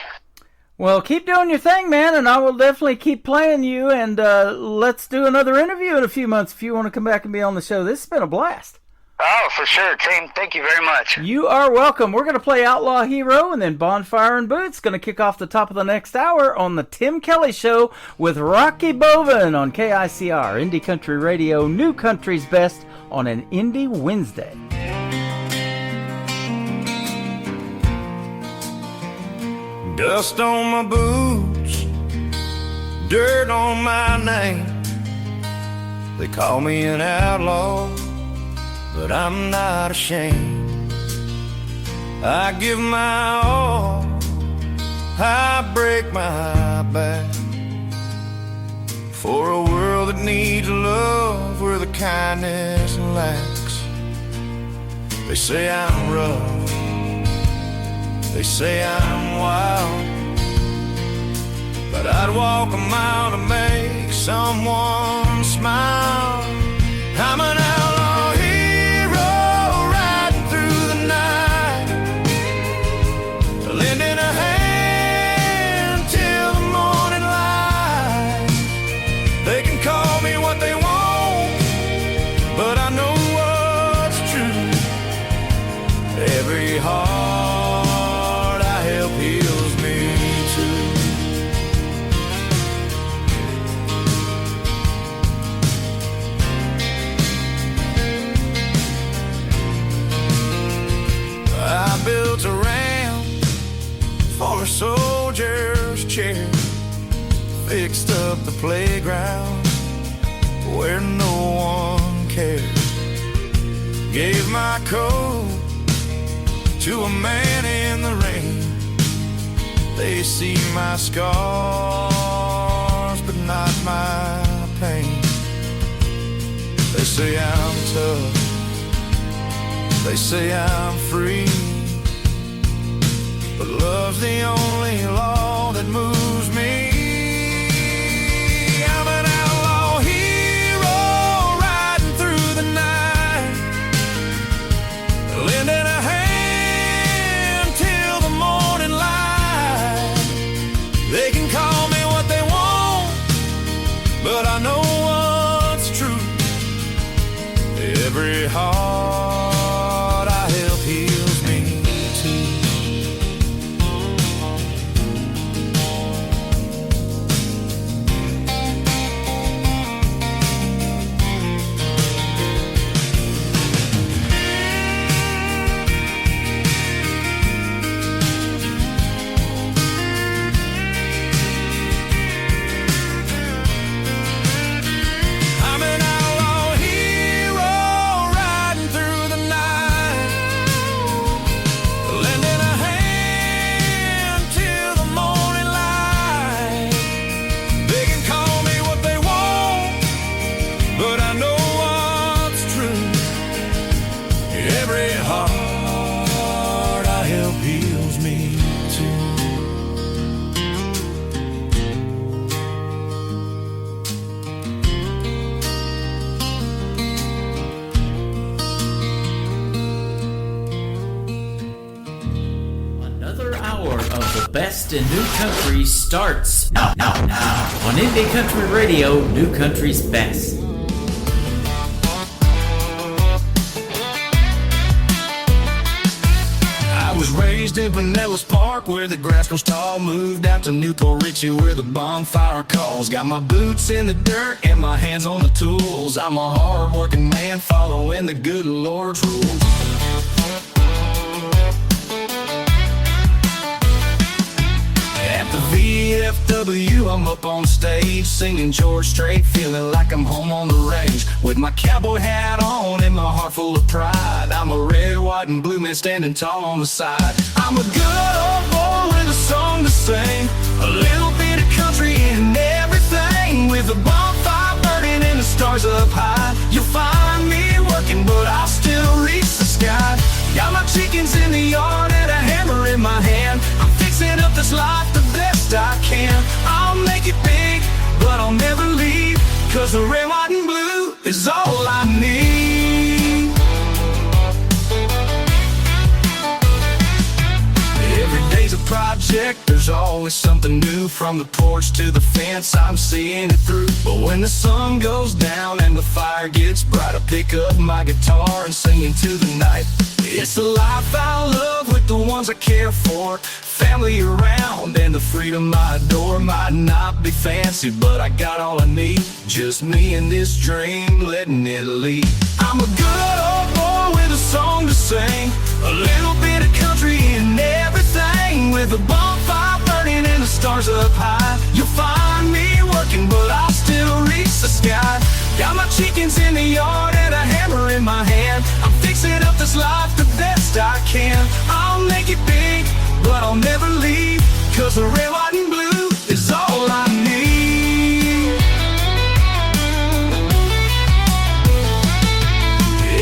Well, keep doing your thing, man, and I will definitely keep playing you, and let's do another interview in a few months if you want to come back and be on the show. This has been a blast. Oh, for sure, Tim. Thank you very much. You are welcome. We're going to play Outlaw Hero and then Bonfire and Boots. Going to kick off the top of the next hour on the Tim Kelly Show with Rocky Bovin on KICR, Indie Country Radio, New Country's Best on an Indie Wednesday. Dust on my boots, dirt on my name. They call me an outlaw, but I'm not ashamed. I give my all, I break my back for a world that needs love where the kindness lacks. They say I'm rough, they say I'm wild, but I'd walk a mile to make someone smile. I'm an outlaw hero riding through the night, lending a hand till the morning light. They can call me what they want, but I know what's true. Every heart I help heals me too. I built a ramp for a soldier's chair, fixed up the playground where no one cared, gave my coat to a man in the rain. They see my scars but not my pain. They say I'm tough, they say I'm free, but love's the only law that moves me. I'm an outlaw hero riding through the night, lending a hand till the morning light. They can call me what they want, but I know what's true. Every heart I help heals me too. I'm an outlaw hero riding through the night, lending a hand till the morning light. They can call me what they want, but I know what's true. Every heart I help heals me too. Another hour of the best in new country starts now on Indie Country Radio, New Country's Best. I was raised raised in Pinellas Park, where the grass grows tall. Moved out to Newport Richie, where the bonfire calls. Got my boots in the dirt and my hands on the tools. I'm a hard-working man following the good Lord's rules. At the VFW, I'm up on stage, singing George Strait, feeling like I'm home on the range. With my cowboy hat on and my heart full of pride, I'm a red, white, and blue man standing tall on the side. I'm a good old boy with a song to sing, a little bit of country in everything. With a bonfire burning and the stars up high, you'll find me working, but I'll still reach the sky. Got my chickens in the yard and a hammer in my hand. I'm fixing up this life the best I can. I'll make it big, but I'll never leave, 'cause the red, white, and blue is all I need. Every day's a project, there's always something new. From the porch to the fence, I'm seeing it through. But when the sun goes down and the fire gets bright, I pick up my guitar and sing into the night. It's the life I love with the ones I care for, family around and the freedom I adore. Might not be fancy, but I got all I need, just me and this dream, letting it lead. I'm a good old boy with a song to sing, a little bit of country in everything. With a bonfire burning and the stars up high, you'll find me working, but I'll still reach the sky. Got my chickens in the yard and a hammer in my hand. I'm fixing up this life the best I can. I'll make it big, but I'll never leave, 'cause the red, white, and blue is all I need.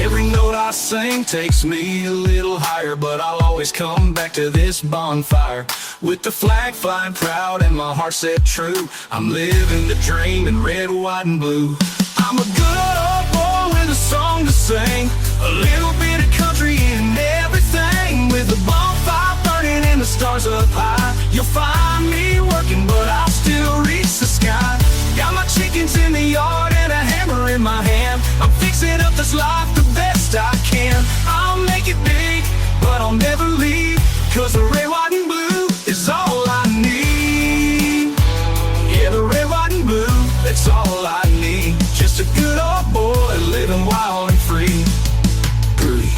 Every note I sing takes me a little higher, but I'll always come back to this bonfire. With the flag flying proud and my heart set true, I'm living the dream in red, white, and blue. I'm a good old boy with a song to sing, a little bit of country in everything. With the bonfire burning and the stars up high, you'll find me working, but I'll still reach the sky. Got my chickens in the yard and a hammer in my hand. I'm fixing up this life the best I can. I'll make it big, but I'll never leave, 'cause the red, white, and blue is all I need. Yeah, the red, white, and blue, that's all I need. Just a good old boy living wild and free. Groovy.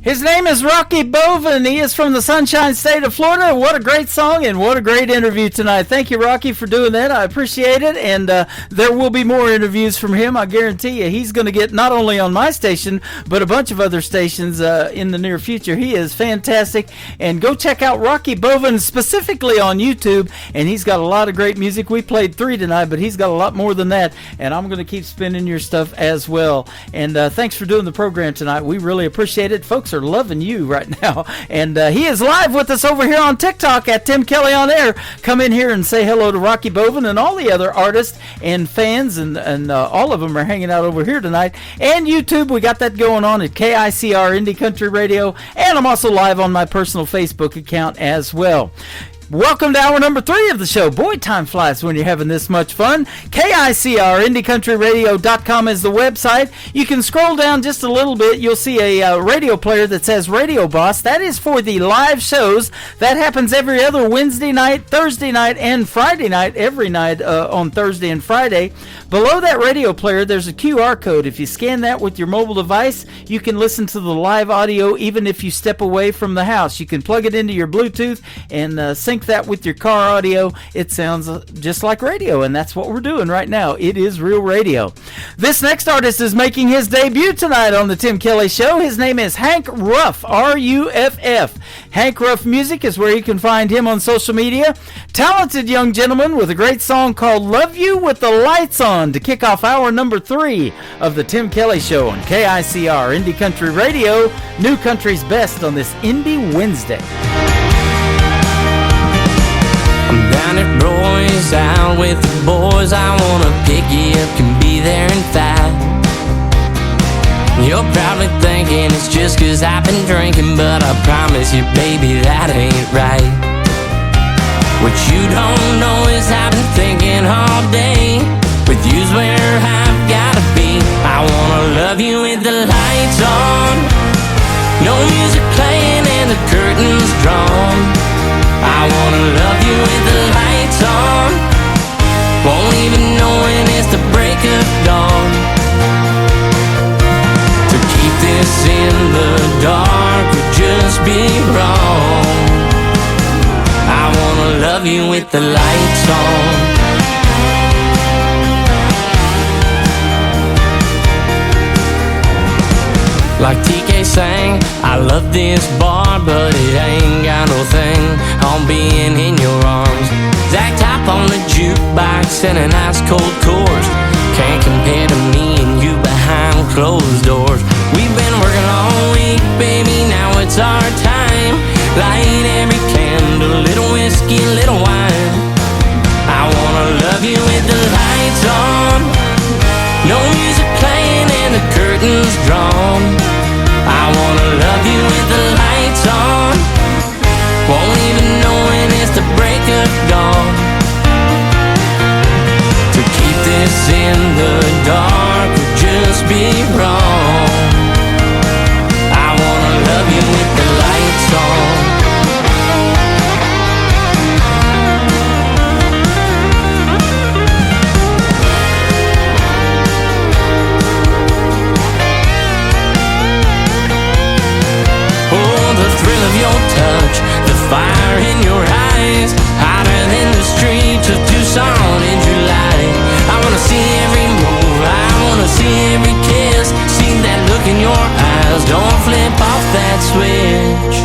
His name is Rocky Boven. He is from the Sunshine State of Florida. What a great song and what a great interview tonight. Thank you, Rocky, for doing that. I appreciate it. And there will be more interviews from him. I guarantee you he's going to get not only on my station, but a bunch of other stations in the near future. He is fantastic. And go check out Rocky Boven specifically on YouTube. And he's got a lot of great music. We played 3 tonight, but he's got a lot more than that. And I'm going to keep spinning your stuff as well. And thanks for doing the program tonight. We really appreciate it. Folks are loving you right now. And he is live with us over here on TikTok at Tim Kelly on Air. Come in here and say hello to Rocky Boven and all the other artists and fans, and all of them are hanging out over here tonight. And YouTube, we got that going on at KICR Indie Country Radio, and I'm also live on my personal Facebook account as well. Welcome to hour number 3 of the show. Boy, time flies when you're having this much fun. KICR, IndieCountryRadio.com is the website. You can scroll down just a little bit. You'll see a radio player that says Radio Boss. That is for the live shows. That happens every other Wednesday night, Thursday night, and Friday night, every night on Thursday and Friday. Below that radio player, there's a QR code. If you scan that with your mobile device, you can listen to the live audio even if you step away from the house. You can plug it into your Bluetooth and sync that with your car audio. It sounds just like radio, and that's what we're doing right now. It is real radio. This next artist is making his debut tonight on the Tim Kelly Show. His name is Hank Ruff, R-U-F-F. Hank Ruff Music is where you can find him on social media. Talented young gentleman with a great song called Love You with the Lights On to kick off hour number 3 of the Tim Kelly Show on KICR Indie Country Radio, New Country's Best on this Indie Wednesday. I'm down at Roy's out with the boys. I wanna pick you up, can be there in 5. You're probably thinking it's just 'cause I've been drinking, but I promise you, baby, that ain't right. What you don't know is I've been thinking all day. With you's where I've gotta be. I wanna love you with the lights on, no music playing and the curtains drawn. I wanna love you with the lights on, won't even know when it's the break of dawn. To keep this in the dark would just be wrong. I wanna love you with the lights on. Like TK sang, I love this bar, but it ain't got no thing on being in your arms. Zach Top on the jukebox and an ice cold course can't compare to me and you behind closed doors. We've been working all week, baby, now it's our time. Light every candle, little whiskey, little wine. I wanna love you with the lights on, no music playing and the curtains drawn. I wanna love you with the lights on, won't even know when it's the break of dawn. To keep this in the dark would just be wrong. I wanna love you with the lights on. Your touch, the fire in your eyes, hotter than the streets of Tucson in July. I wanna see every move, I wanna see every kiss, see that look in your eyes, don't flip off that switch.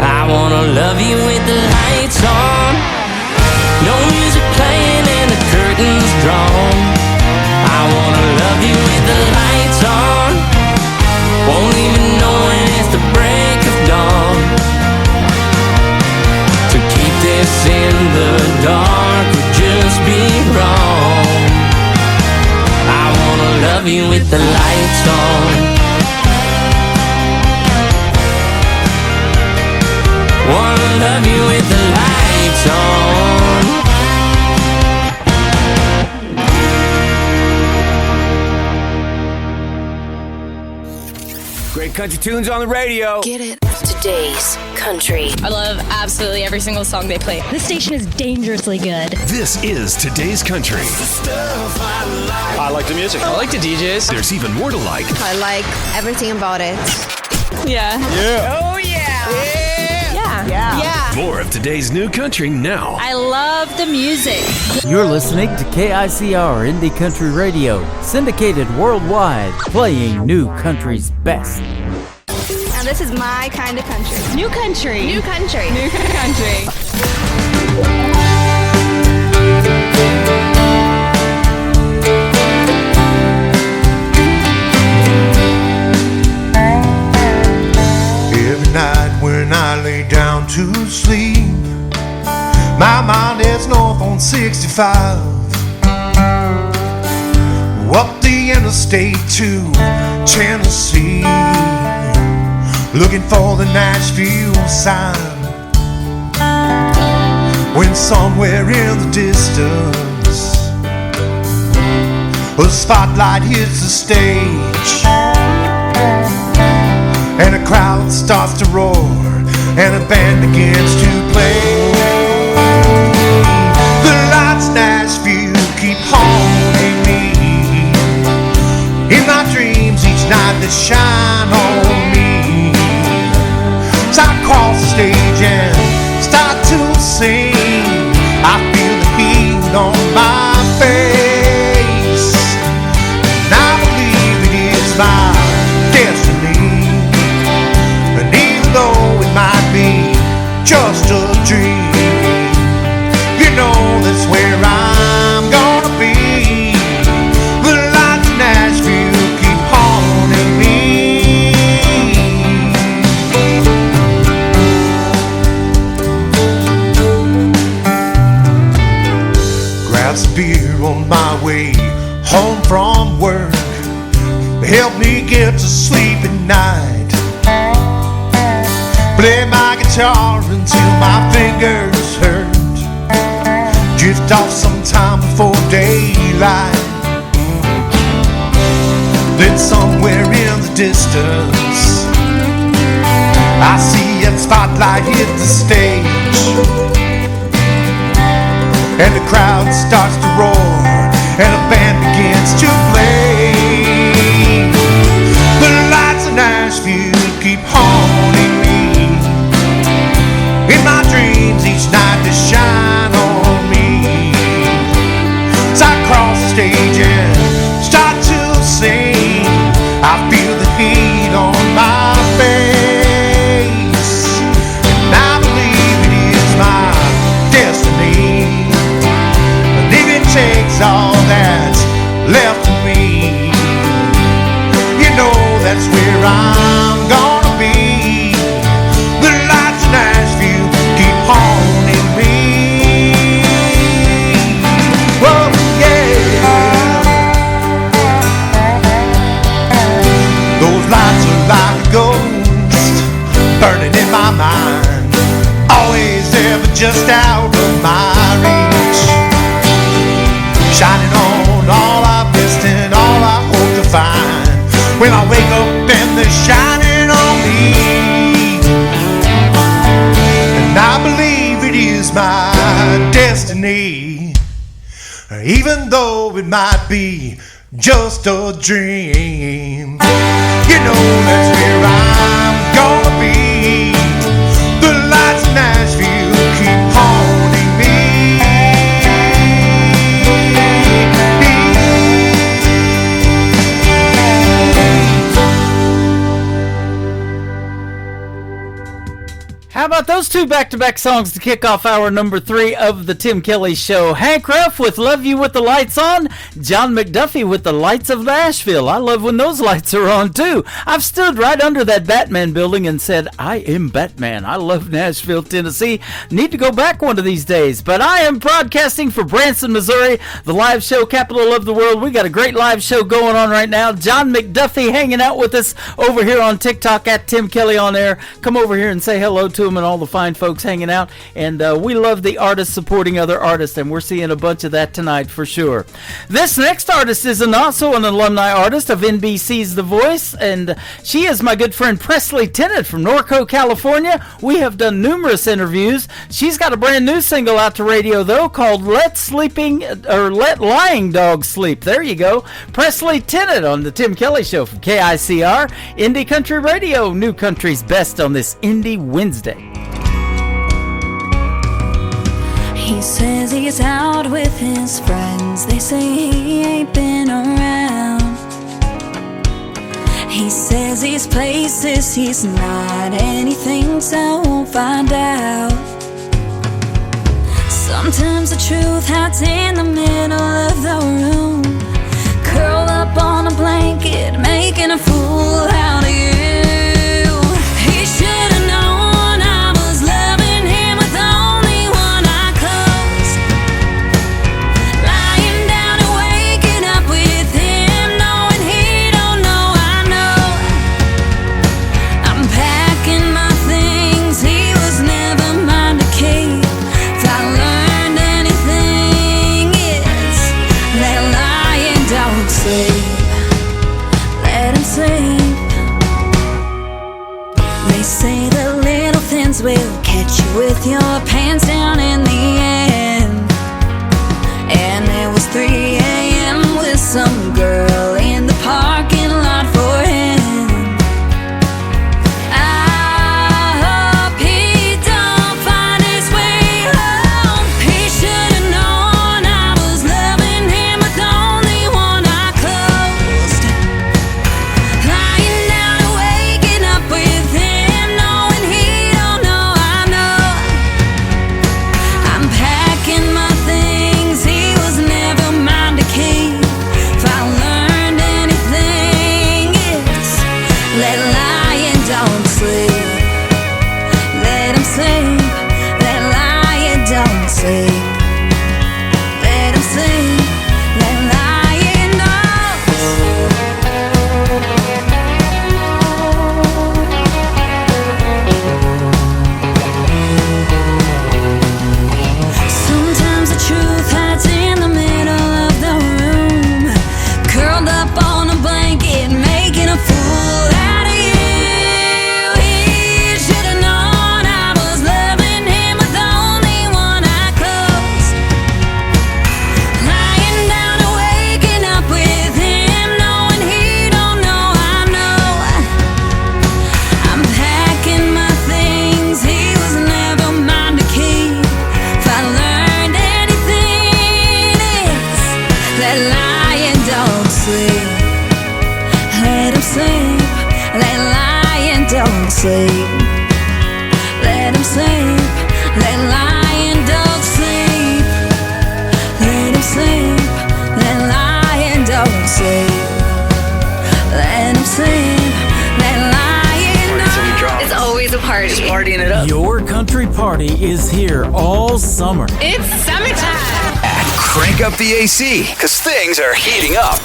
I wanna love you with the lights on, no music playing and the curtains drawn. I wanna love you with the lights on, won't even know when it's the break of dawn. This in the dark would just be wrong. I wanna love you with the lights on, wanna love you with the lights on. Great country tunes on the radio. Get it. Today's Country. I love absolutely every single song they play. This station is dangerously good. This is Today's Country. I like the music. I like the DJs. There's even more to like. I like everything about it. Yeah. Yeah. Oh, yeah. Yeah. More of today's new country now. I love the music. You're listening to KICR Indie Country Radio, syndicated worldwide, playing new country's best. Now this is my kind of country. New country. New country. New country. Every night when I lay down to sleep, my mind is north on 65, up the interstate to Tennessee, looking for the Nashville sign. When somewhere in the distance a spotlight hits the stage, and a crowd starts to roar, and a band begins to play. The lights Nashville keep haunting me. In my dreams each night they shine on me. As I cross the stage and start to sing, I feel the heat on my face, and I believe it is my destiny. And even though it might be just a dream, you know that's where I'm gonna be. The lights in Nashville keep haunting me. Grab some beer on my way home from work. help me get to sleep at night. Play my guitar until my fingers hurt. Drift off sometime before daylight. Then somewhere in the distance I see a spotlight hit the stage, and the crowd starts to roar, and a band begins to play. The lights of Nashville keep haunting me. In my dreams each night they shine on me. As I cross the stage and start to sing, I feel the heat on my face. And I believe it is my destiny. And if it takes all that's left of me, you know that's where I'm gonna be. The lights of Nashville keep haunting me. Oh yeah. Those lights are like a ghost burning in my mind, always there but just out of my reach, shining on all I've missed and all I hope to find. When I wake up and they're shining on me, and I believe it is my destiny, even though it might be just a dream. You know that's where I'm gonna be. The lights of Nashville keep haunting me. How about those two back-to-back songs to kick off hour number 3 of the Tim Kelly Show? Hank Ruff with Love You With the Lights On, John McDuffie with The Lights of Nashville. I love when those lights are on, too. I've stood right under that Batman building and said, I am Batman. I love Nashville, Tennessee. Need to go back one of these days. But I am broadcasting for Branson, Missouri, the live show capital of the world. We got a great live show going on right now. John McDuffie hanging out with us over here on TikTok at Tim Kelly On Air. Come over here and say hello to him and all the fine folks hanging out, and we love the artists supporting other artists, and we're seeing a bunch of that tonight for sure. This next artist is also an alumni artist of NBC's The Voice, and she is my good friend Presley Tennant from Norco, California. We have done numerous interviews. She's got a brand new single out to radio though called Let Lying Dogs Sleep. There you go. Presley Tennant on the Tim Kelly Show from KICR, Indie Country Radio, New Country's best on this Indie Wednesday. He says he's out with his friends. They say he ain't been around. He says he's places he's not, and he thinks I won't find out. Sometimes the truth hides in the middle of the room, curled up on a blanket, making a fool out of you. He should have known I was loving him with only one eye closed, lying down and waking up with him, knowing he don't know I know. I'm packing my things, he was never mine to keep. If I learned anything, it's let lying dogs sleep. Let him sleep. They say the little things will catch you with your pants down in the end. And it was 3 a.m. with some girl in the parking lot for him. I hope he don't find his way home. He should have known I was loving him with only one eye closed, lying down and waking up with him, knowing he don't know I know. I'm packing my things, he was never mine to keep. If I learned anything, it's let lying dogs sleep. Let him sleep. Let lying dogs sleep. Let him sleep. Let lying dogs sleep. partying it up. Your country party is here all summer. It's summertime. Crank up the AC, because things are heating up.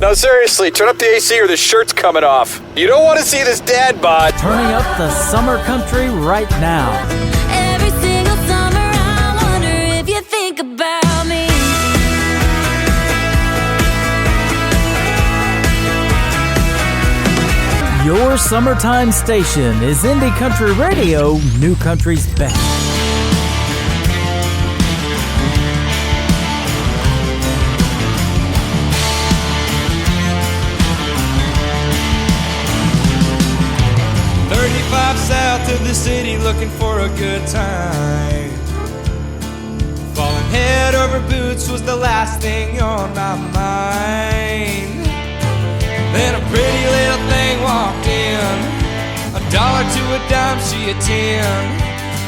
No, seriously, turn up the AC or the shirt's coming off. You don't want to see this dad bod. Turning up the summer country right now. Every single summer, I wonder if you think about me. Your summertime station is Indie Country Radio, New Country's best. South of the city looking for a good time. Falling head over boots was the last thing on my mind. Then a pretty little thing walked in, $1 to a dime, she a 10.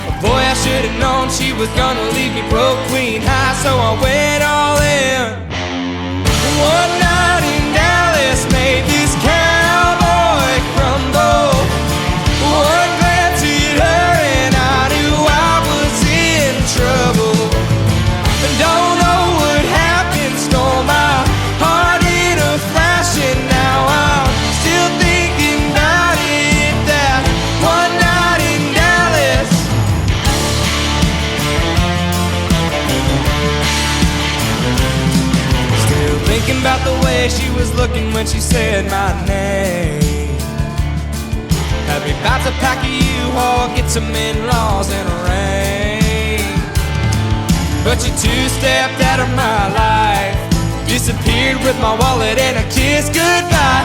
But boy, I should have known she was gonna leave me broke, queen high, so I went all in. One night in Dallas made this cowboy crumble. One glance at her and I knew I was in trouble. Don't know what happened, stole my heart in a flash, and now I'm still thinking about it. That one night in Dallas. Still thinking about the way she was looking when she said my name. Had me about to pack a U-Haul, get some in-laws and a ring. But you two-stepped out of my life, disappeared with my wallet and a kiss goodbye.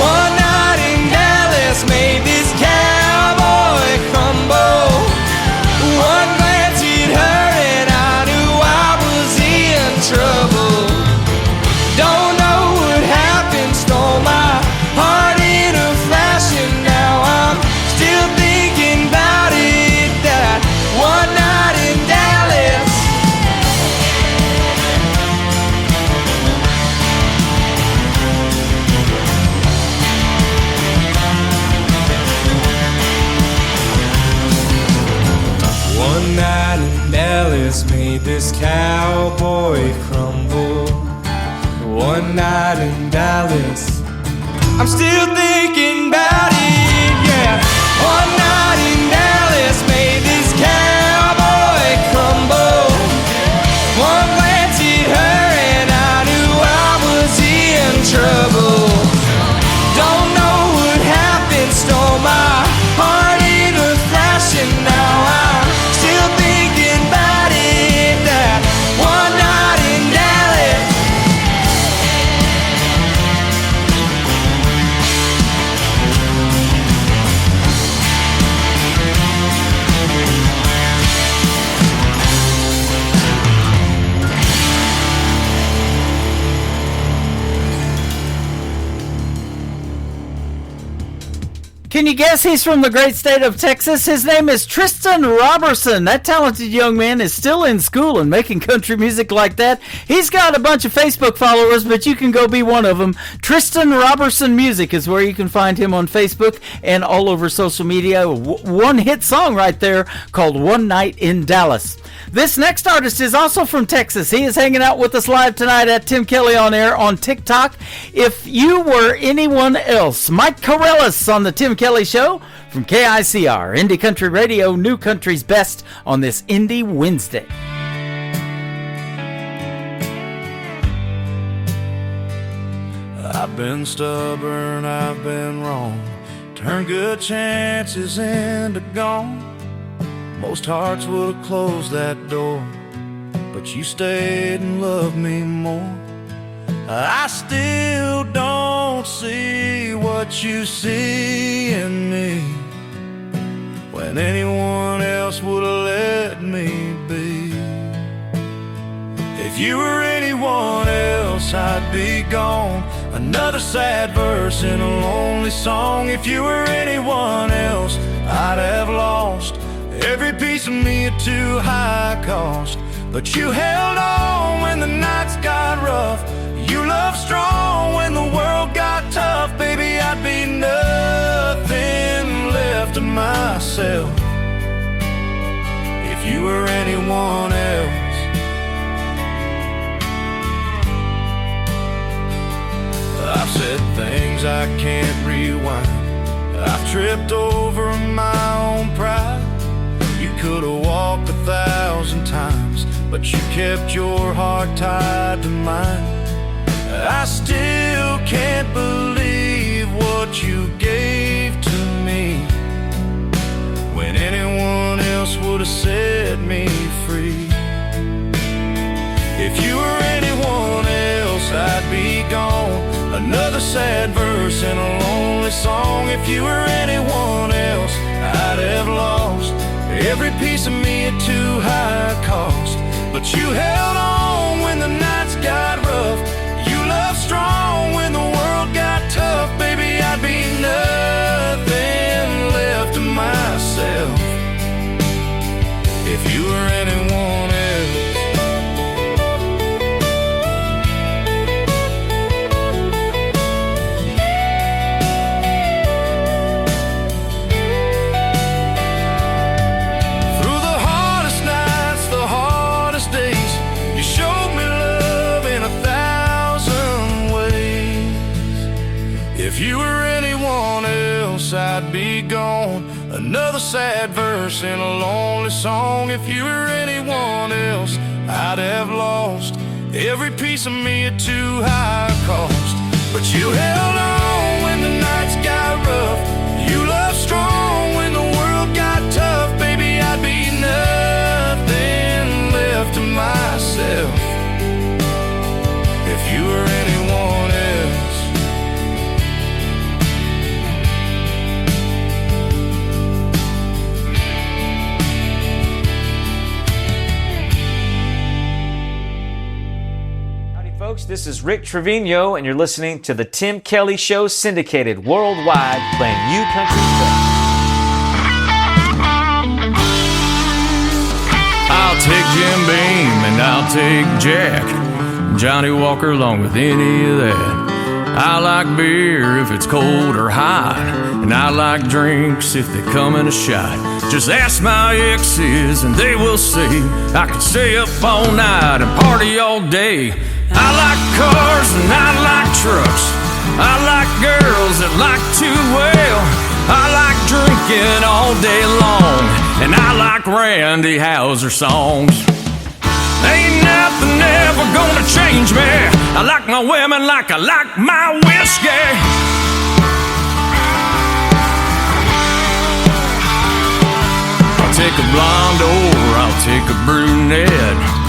One night in Dallas made this cowboy crumble. One glance at her and I knew I was in trouble. Don't know what happened, stole my heart in a flash, and now I'm still thinking about it. That one night in Dallas. One night in Dallas made this cowboy crumble. One night in Dallas, I'm still thinking about it, yeah. One night in Dallas made this cowboy crumble. One glance at her and I knew I was in trouble. Don't know what happened, stole my heart in a flash, and now I'm still thinking about it. That one night in Dallas. Can you guess he's from the great state of Texas? His name is Tristan Robertson. That talented young man is still in school and making country music like that. He's got a bunch of Facebook followers, but you can go be one of them. Tristan Robertson Music is where you can find him on Facebook and all over social media. One hit song right there called One Night in Dallas. This next artist is also from Texas. He is hanging out with us live tonight at Tim Kelly On Air on TikTok. If You Were Anyone Else, Mike Corellis on the Tim Kelly Show from KICR, Indie Country Radio, New Country's best on this Indie Wednesday. I've been stubborn, I've been wrong, turned good chances into gone. Most hearts would have closed that door, but you stayed and loved me more. I still don't see what you see in me, when anyone else would have let me be. If you were anyone else, I'd be gone. Another sad verse in a lonely song. If you were anyone else, I'd have lost every piece of me at too high cost. But you held on when the nights got rough. You loved strong when the world got tough. Baby, I'd be nothing left of myself you were anyone else. I've said things I can't rewind. I've tripped over my own pride. You could have walked 1,000 times, but you kept your heart tied to mine. I still can't believe what you gave to me, when anyone else would have set me free. If you were anyone else, I'd be gone. Another sad verse in a lonely song. If you were anyone else, I'd have lost every piece of me at too high cost. But you held on when the nights got rough. You loved strong when the world got tough. Baby, I'd be nothing left of myself if you were anyone else. If you were anyone else, I'd be gone. Another sad verse in a lonely song. If you were anyone else, I'd have lost every piece of me at too high cost. But you held on when the nights got rough. You loved strong when the world got tough. Baby, I'd be nothing left of myself if you were anyone else. Folks, this is Rick Trevino, and you're listening to the Tim Kelly Show, syndicated worldwide, playing you country stuff. I'll take Jim Beam and I'll take Jack, Johnny Walker along with any of that. I like beer if it's cold or hot, and I like drinks if they come in a shot. Just ask my exes and they will say I can stay up all night and party all day. I like cars and I like trucks. I like girls that like to wail. I like drinking all day long, and I like Randy Houser songs. Ain't nothing ever gonna change me. I like my women like I like my whiskey. I'll take a blonde or I'll take a brunette.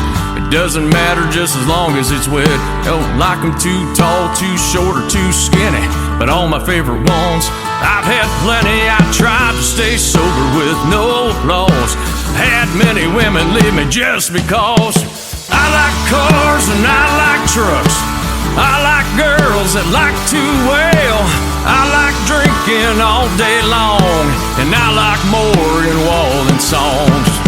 Doesn't matter just as long as it's wet. Don't like them too tall, too short, or too skinny, but all my favorite ones, I've had plenty. I tried to stay sober with no flaws. Had many women leave me just because. I like cars and I like trucks. I like girls that like to wail. I like drinking all day long, and I like Morgan Wallen songs.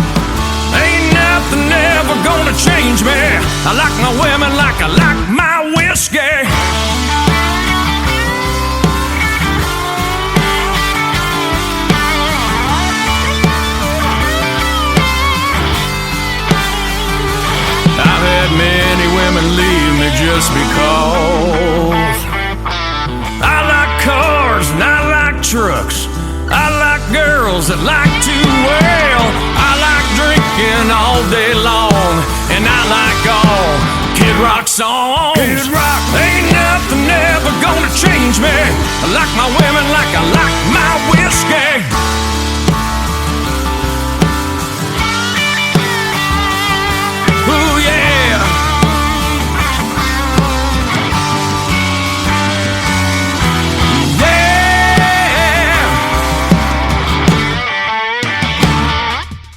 Ain't nothing ever gonna change me. I like my women like I like my whiskey. I've had many women leave me just because. I like cars and I like trucks. I like girls that like to wail. I like drinking all day long, and I like all Kid Rock songs. Kid Rock. Ain't nothing ever gonna change me. I like my women like I like my whiskey. Ooh yeah.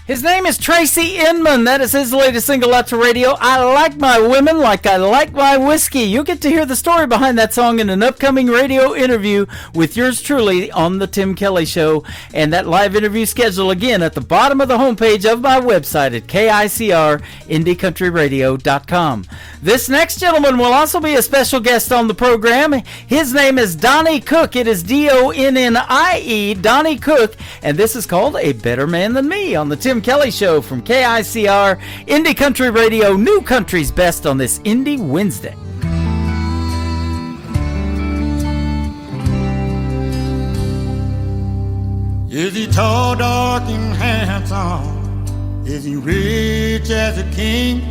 His name is Tracy Inman. That is his latest single out to radio. I like my women like I like my whiskey. You'll get to hear the story behind that song in an upcoming radio interview with yours truly on the Tim Kelly Show. And that live interview schedule again at the bottom of the homepage of my website at KICRIndieCountryRadio.com. This next gentleman will also be a special guest on the program. His name is Donnie Cook. It is Donnie, Donnie Cook. And this is called A Better Man Than Me on the Tim Kelly Show. Show from KICR, Indie Country Radio, New Country's Best on this Indie Wednesday. Is he tall, dark, and handsome? Is he rich as a king?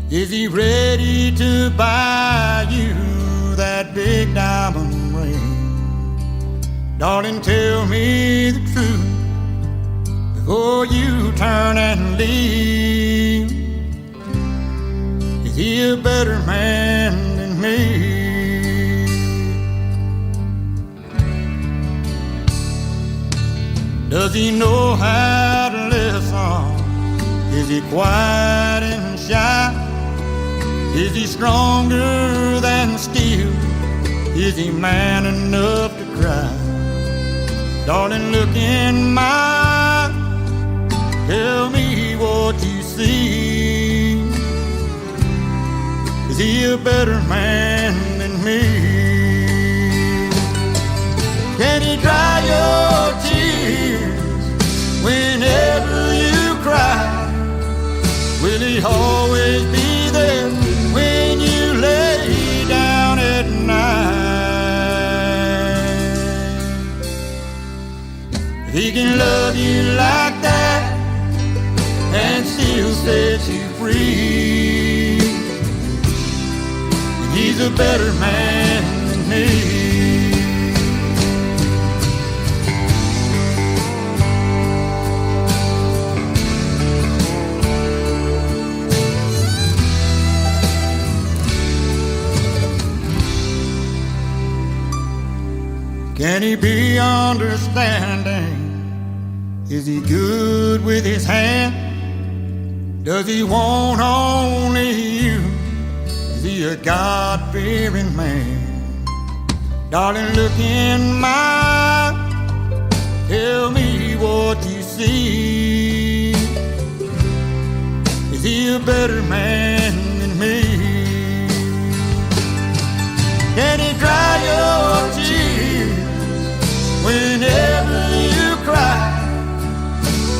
Is he ready to buy you that big diamond ring? Darling, tell me the truth before you turn and leave. Is he a better man than me? Does he know how to listen? Is he quiet and shy? Is he stronger than steel? Is he man enough to cry? Darling, look in my eyes. Tell me what you see. Is he a better man than me? Can he dry your tears whenever you cry? Will he always be there when you lay down at night? He can love you like that and still set you free. And he's a better man than me. Can he be understanding? Is he good with his hand? Does he want only you? Is he a God-fearing man? Darling, look in my eyes. Tell me what you see. Is he a better man than me? Can he dry your tears whenever you cry?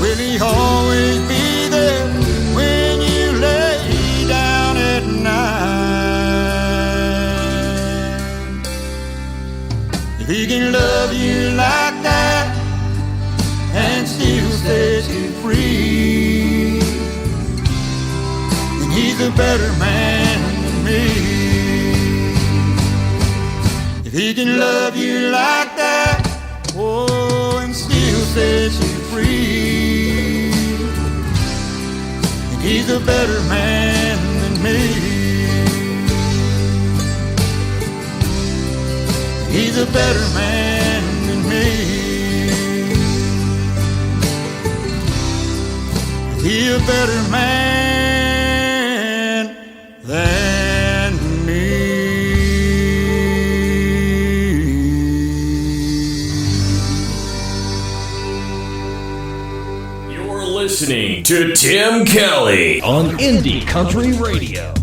Will he always be there when you lay down at night? If he can love you like that and still set you free, then he's a better man than me. If he can love you like that, oh, and still set you free, and he's a better man than me. He's a better man than me. He's a better man than me. Listening to Tim Kelly on Indie Country Radio.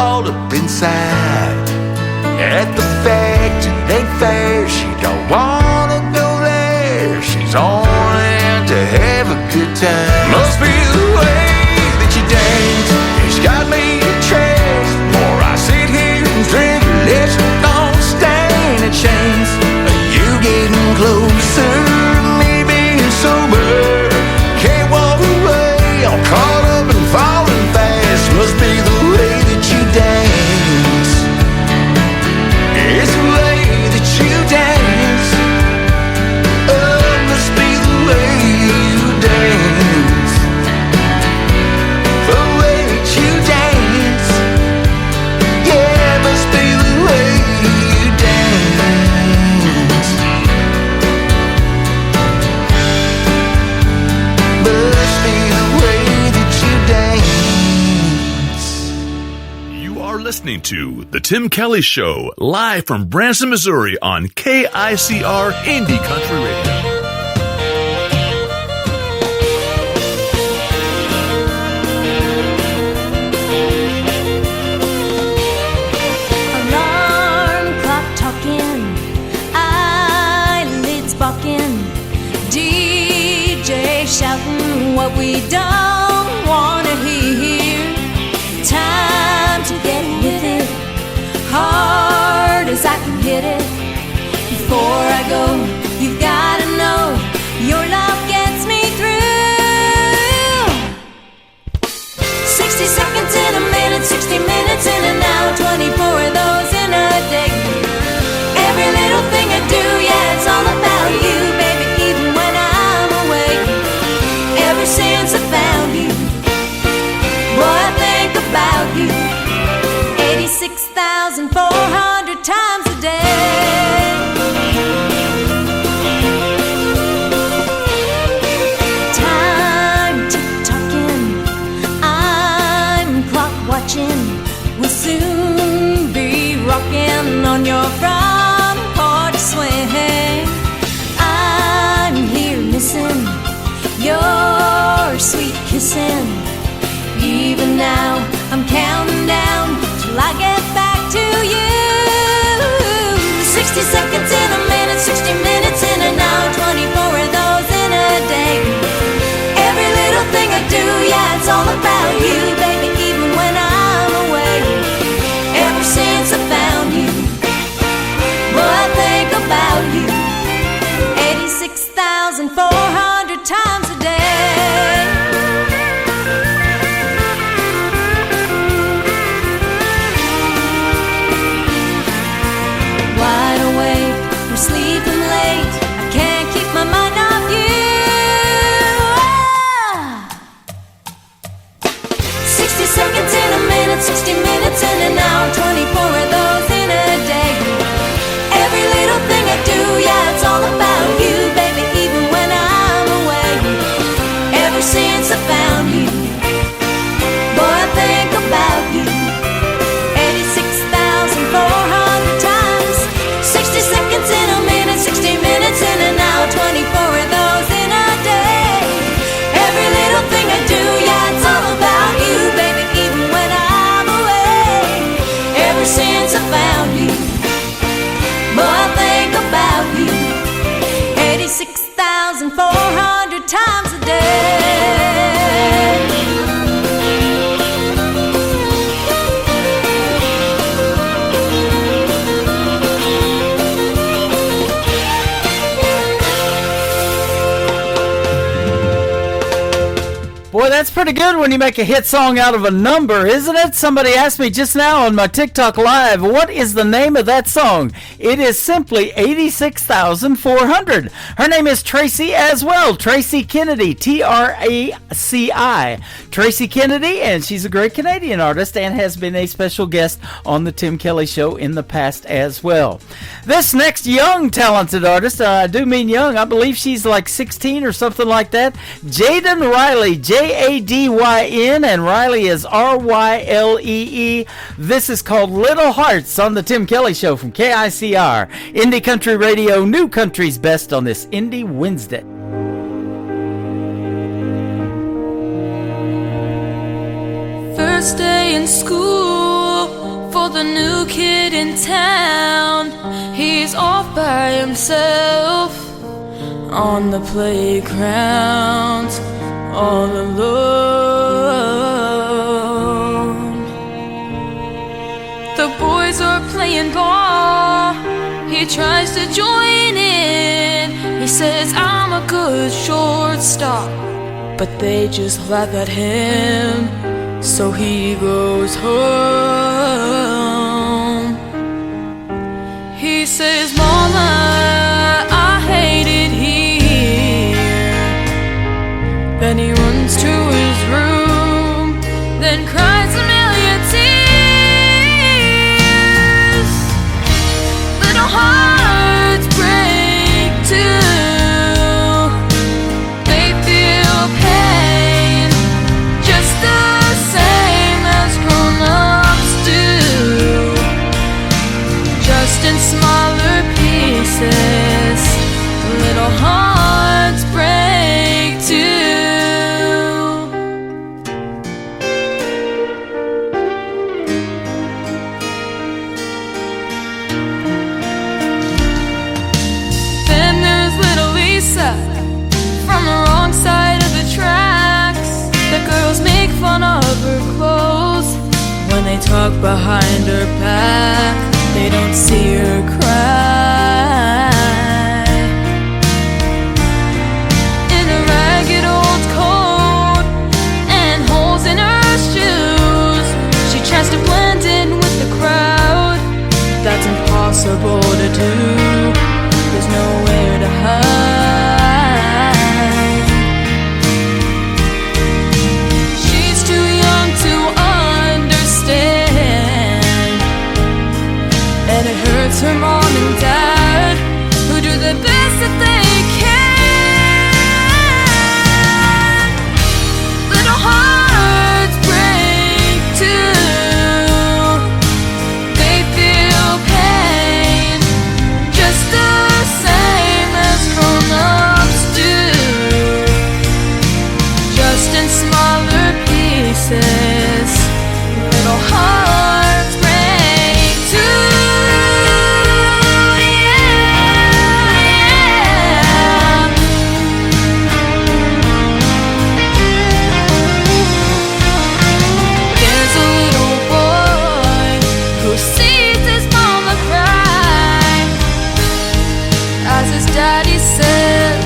all up inside. At the fact it ain't fair, she don't wanna go there. She's only out to have a good time. Must be the way that you dance, it's got me entranced. More I sit here and drink, less I don't stand a chance. You getting closer, me being sober. Can't walk away, I'm caught up and falling fast. Must be the way that you dance. It's the way that you dance. Oh, must be the way you dance. The way that you dance. Yeah, must be the way you dance. Must be the way that you dance. You are listening to The Tim Kelly Show, live from Branson, Missouri on KICR Indie Country Radio. Alarm clock talking, eyelids bucking, DJ shouting what we don't want to hear. Time to get with it, hard as I can hit it. Before I go, you've gotta know your love gets me through. 60 seconds in a minute, 60 minutes in an hour, 24 of those in a day. Every little thing I do, yeah, it's all about you, baby, even when I'm away. Ever since I found you, boy, I think about you 86,400 times a day. Time tick-tocking, I'm clock watching. We'll soon be rocking on your front porch swing. I'm here missing your sweet kissing. Even now, I'm counting down till I get back to you. 60 seconds in a minute, 60 minutes in an hour, 24 of those in a day. Every little thing I do, yeah, it's all about you, baby, even when I'm away. Ever since I found you, boy, I think about you 86,400 times a day. Wide awake, we're sleeping late, I can't keep my mind off you. Ah! 60 seconds in a minute, 60 minutes in an hour, 24 of those in a day. Every little thing I do, yeah, it's all about you, baby, even when I'm away. Ever since I found you, boy, I think about you 86,400 times. 60 seconds in a minute, 60 minutes in an hour, 24 of those in a day. Every little thing I do, yeah, it's all about you, baby, even when I'm away. Ever since I found you, boy, I think about you 86,400 times a day. Boy, that's pretty good when you make a hit song out of a number, isn't it? Somebody asked me just now on my TikTok Live, what is the name of that song? It is simply 86,400. Her name is Tracy as well. Tracy Kennedy, T-R-A-C-I. Tracy Kennedy, and she's a great Canadian artist and has been a special guest on the Tim Kelly Show in the past as well. This next young talented artist, I do mean young, I believe she's like 16 or something like that, Jaden Riley, J-A-D-Y-N, and Riley is R-Y-L-E-E. This is called Little Hearts on the Tim Kelly Show from KICR, Indie Country Radio, New Country's Best on this Indie Wednesday. First day in school, the new kid in town. He's off by himself on the playground, all alone. The boys are playing ball. He tries to join in. He says, I'm a good shortstop, but they just laugh at him. So he goes home. He says, Mama, I hate it here. Then he runs to his room, then cries a million tears. Little hearts break too. They feel pain just the same as grown-ups do, just in smaller pieces. Little hearts break too. Then there's little Lisa from the wrong side of the tracks. The girls make fun of her clothes when they talk behind her back. They don't see her cry. In a ragged old coat and holes in her shoes, she tries to blend in with the crowd. That's impossible to do. There's nowhere to hide. She's too young to understand, and it hurts her mom and dad, who do the best that they can. Little hearts break too. They feel pain just the same as grown-ups do, just in smaller pieces. Little hearts break too. There's a little boy who sees his mama cry as his daddy says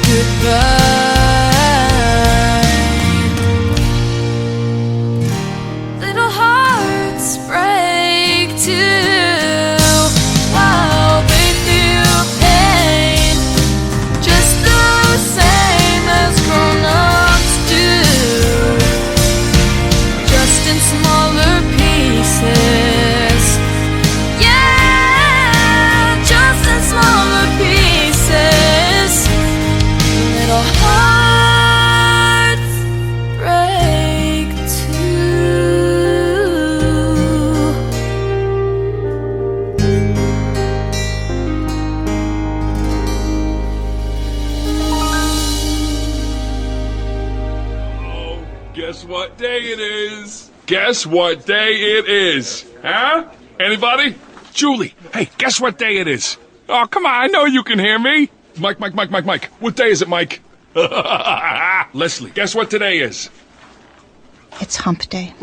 goodbye. Little hearts break too. Wow, they feel pain just the same as grown-ups do, just in smaller pieces. Yeah, just in smaller pieces. Little hearts break too. Guess what day it is? Guess what day it is? Huh? Anybody? Julie, hey, guess what day it is? Oh, come on, I know you can hear me. Mike. What day is it, Mike? Leslie, guess what today is? It's hump day.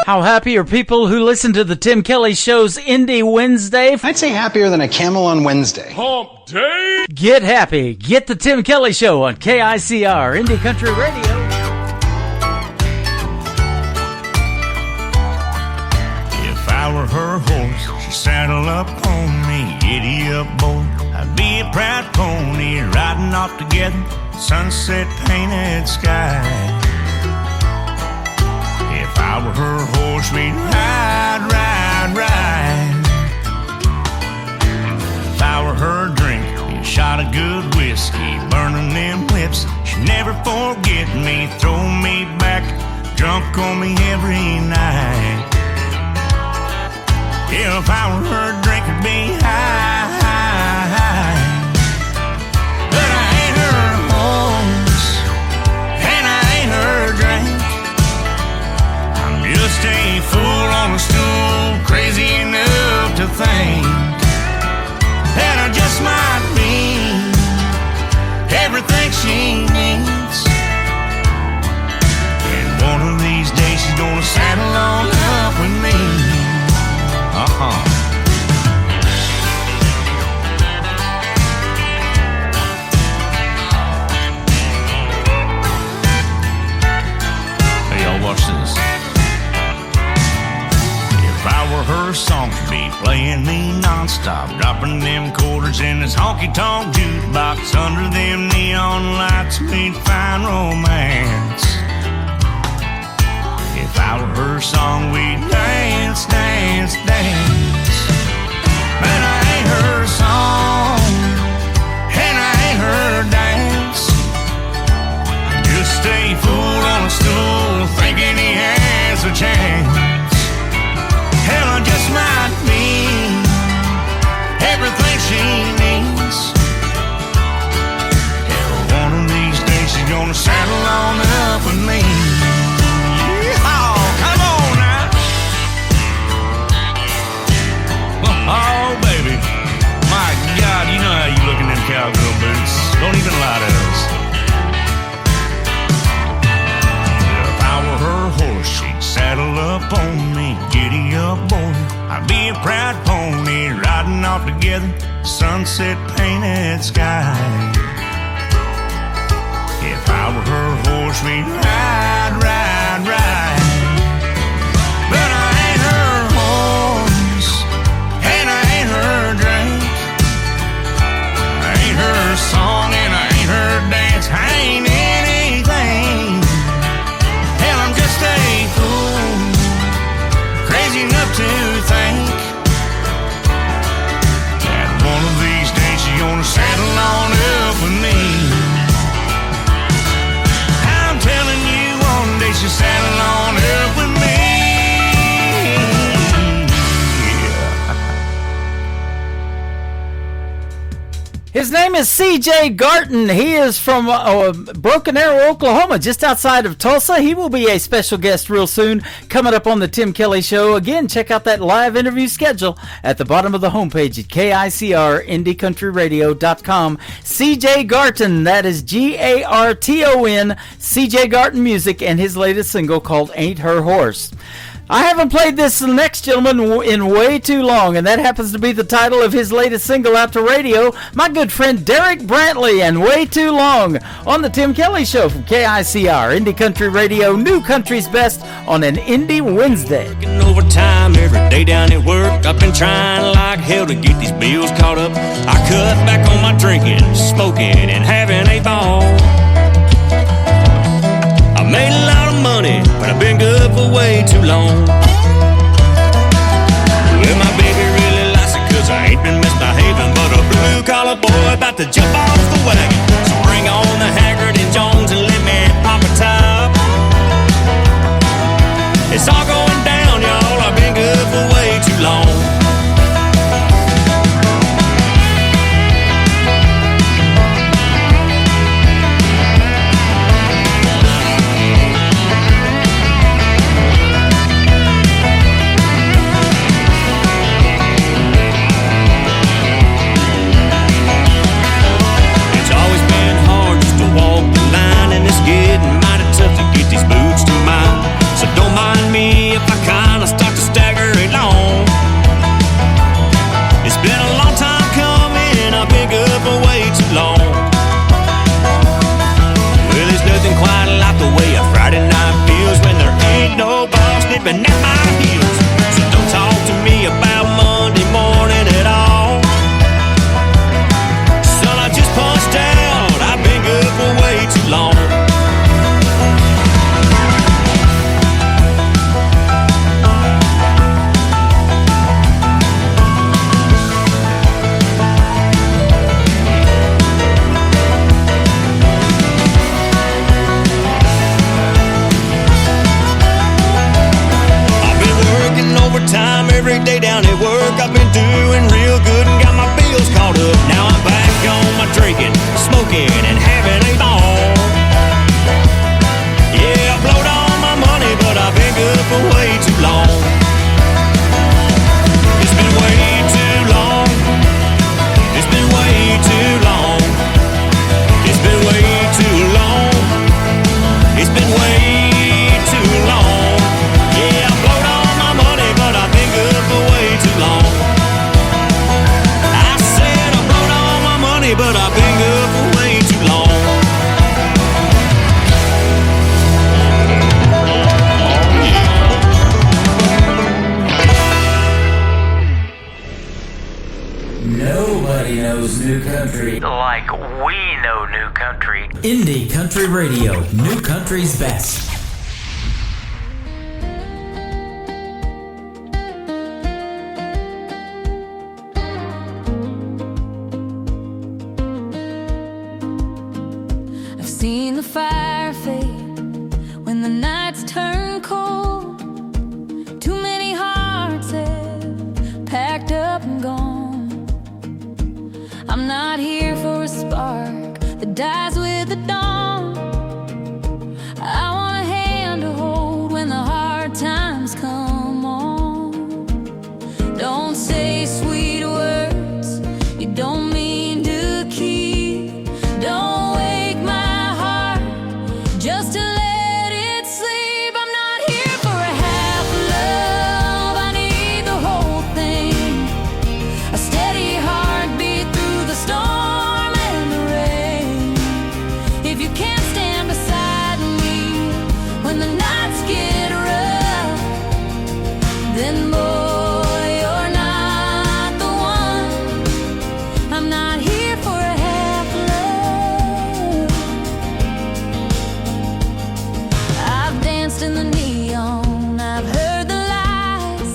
How happy are people who listen to the Tim Kelly Show's Indie Wednesday? I'd say happier than a camel on Wednesday. Hump day? Get happy. Get the Tim Kelly Show on KICR, Indie Country Radio. If I were her horse, she'd saddle up on me. Giddy up, boy, I'd be a proud pony, riding off together, sunset painted sky. If I were her horse, we'd ride, ride, ride. If I were her drink, be a shot of good whiskey, burning them lips. She'd never forget me, throw me back, drunk on me every night. If I were her drink, it'd be high, high, high. But I ain't her horse, and I ain't her drink. I'm just a fool on a stool, she needs. And one of these days she's gonna saddle on up with me. Hey, y'all, watch this. If I were her song, she'd be playing me nonstop, dropping them quarters in this honky-tonk jukebox. Under them neon lights, we'd find romance. If I were her song, we'd dance, dance, dance. But I ain't her song, and I ain't her dance. Just stay fooled on a stool, thinking he has a chance. Hell, I just might be everything she needs. Hell, one of these days she's gonna saddle on up with me. Oh, come on now. Oh, baby. My God, you know how you look in them cowgirl boots. Don't even lie to us. If I were her horse, she'd saddle up on me. Giddy up, boy. I'd be a proud pony riding off together, sunset painted sky. If I were her horse, we'd ride, ride, ride. But I ain't her horse, and I ain't her drink. I ain't her song, and I ain't her dance. I ain't anything. Hell, I'm just a fool, crazy enough to think that one of these days she's gonna saddle on up with me. I'm telling you, one day she'll saddle on up with me. His name is C.J. Garton. He is from Broken Arrow, Oklahoma, just outside of Tulsa. He will be a special guest real soon, coming up on the Tim Kelly Show. Again, check out that live interview schedule at the bottom of the homepage at KICRIndieCountryRadio.com. C.J. Garton, that is Garton, C.J. Garton Music, and his latest single called Ain't Her Horse. I haven't played this next gentleman in way too long, and that happens to be the title of his latest single out to radio. My good friend Derek Brantley and Way Too Long on the Tim Kelly Show from KICR, Indie Country Radio, New Country's Best on an Indie Wednesday. Working overtime every day down at work. I've been trying like hell to get these bills caught up. I cut back on my drinking, smoking, and having a ball. I made a lot of money, but I've been good for way too long. Well, my baby really likes it 'cause I ain't been misbehaving, but a blue-collar boy about to jump off the wagon. So bring on the Haggard and Jones and let me pop a top. It's all going down, y'all. I've been good for way too long. Getting mighty tough to get these boots to mine. So don't mind me if I kinda start to stagger along. It's been a long time coming, I've been good for way too long. Well, there's nothing quite like the way a Friday night feels when there ain't no boss nipping at my heels. So don't talk to me about Monday morning at all. Son, I just punched out, I've been good for way too long. Time every day down at work. I've been doing real good and got my bills caught up. Now I'm back on my drinking, smoking, and having a ball. Yeah, I blowed all my money, but I've been good for way too long. It's been way too long. It's been way too long. It's been way too knows new country. Like we know new country. Indie Country Radio, new country's best. I've seen the fire fade when the nights turn cold. Too many hearts have packed up and gone. I'm not here for a spark that dies with the dawn. I want a hand to hold when the hard times come on. Don't say sweet words you don't mean to keep. Don't wake my heart just to let it sleep. I'm not here for a half love, I need the whole thing. A steady heartbeat through the storm and the rain. If you can't stand beside me when the nights get rough, then boy, you're not the one. I'm not here for a half love. I've danced in the neon, I've heard the lies,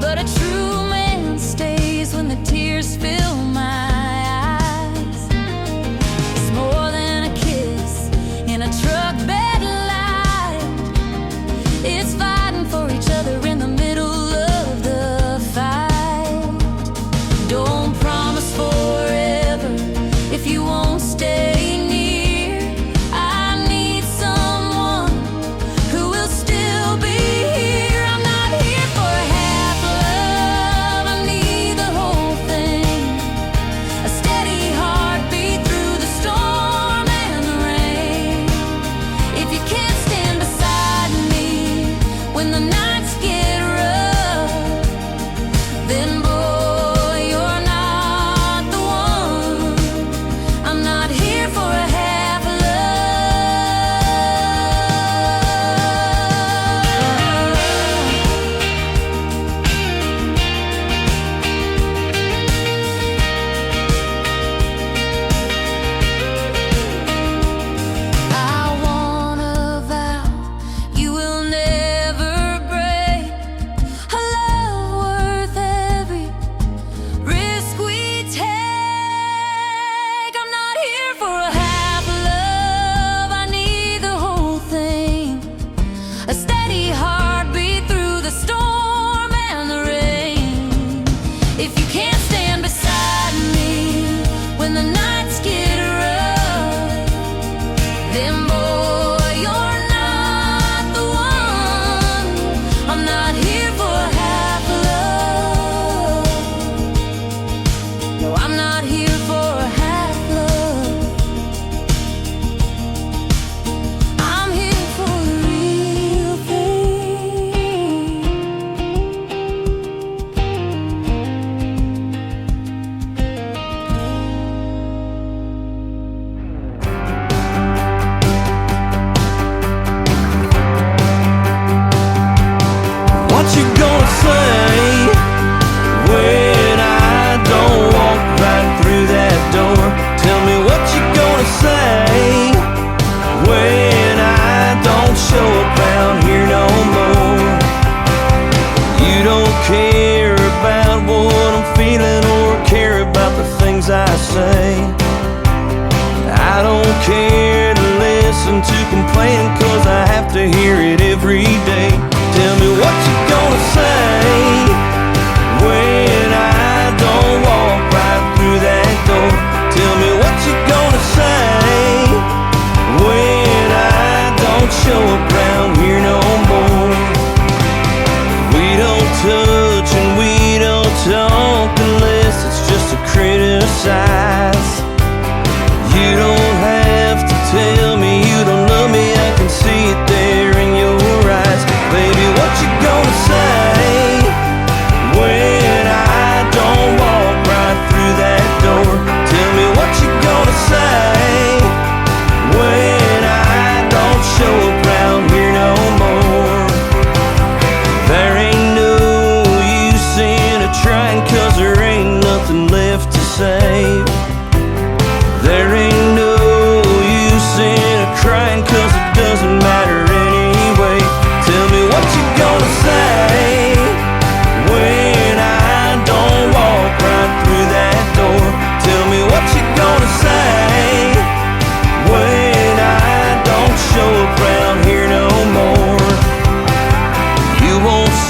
but a true man stays when the tears fill my eyes. It's more than a kiss in a truck bed light. It's fighting for each other in the middle of the fight. Don't promise forever if you won't stay near. I need someone who will still be here. I'm not here for a half love, I need the whole thing. A steady heartbeat through the storm and the rain. If you can't stand beside me when the nights get rough, then boy, you're not the one. I'm not here for a half love. I wanna vow you will never break. A love worth every risk we take. I'm not here for a half love, I need the whole thing. A steady heartbeat through the storm and the rain. If you can't stand beside me when the nights get rough, then boy, you're not the one. I'm not here for a half love. No, I'm not here for a half love. I'm here for the real thing. What you gonna say when I don't walk right through that door? Tell me what you gonna say when I don't show up round here no more. You don't care about what I'm feeling or care about the things I say. I don't care to listen to complaining, 'cause I have to hear it every day. Tell me what you gonna say when I don't walk right through that door. Tell me what you gonna say when I don't show up round here no more. We don't touch and we don't talk unless it's just to criticize. You don't have to tell me you don't love me, I can see it there in your eyes. Baby, what you gonna say when I don't walk right through that door? Tell me what you gonna say when I don't show up round here no more. There ain't no use in trying, 'cause there ain't nothing left to say.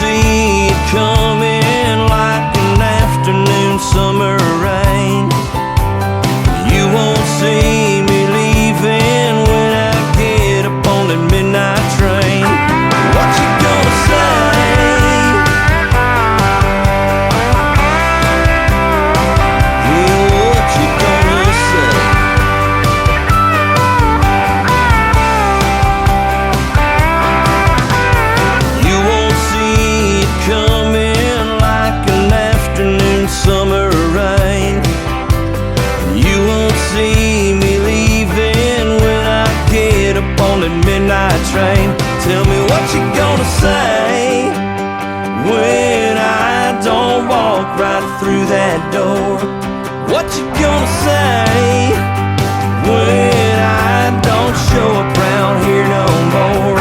see it coming like an afternoon summer rain. You won't see me leaving when I get up on that midnight train. What you gonna say? Yeah, what you gonna say? You won't see it coming like an afternoon summer rain. You won't see me leaving when I get up on that midnight train. Tell me what you gonna say when I don't walk right through that door. What you gonna say when I don't show up round here no more?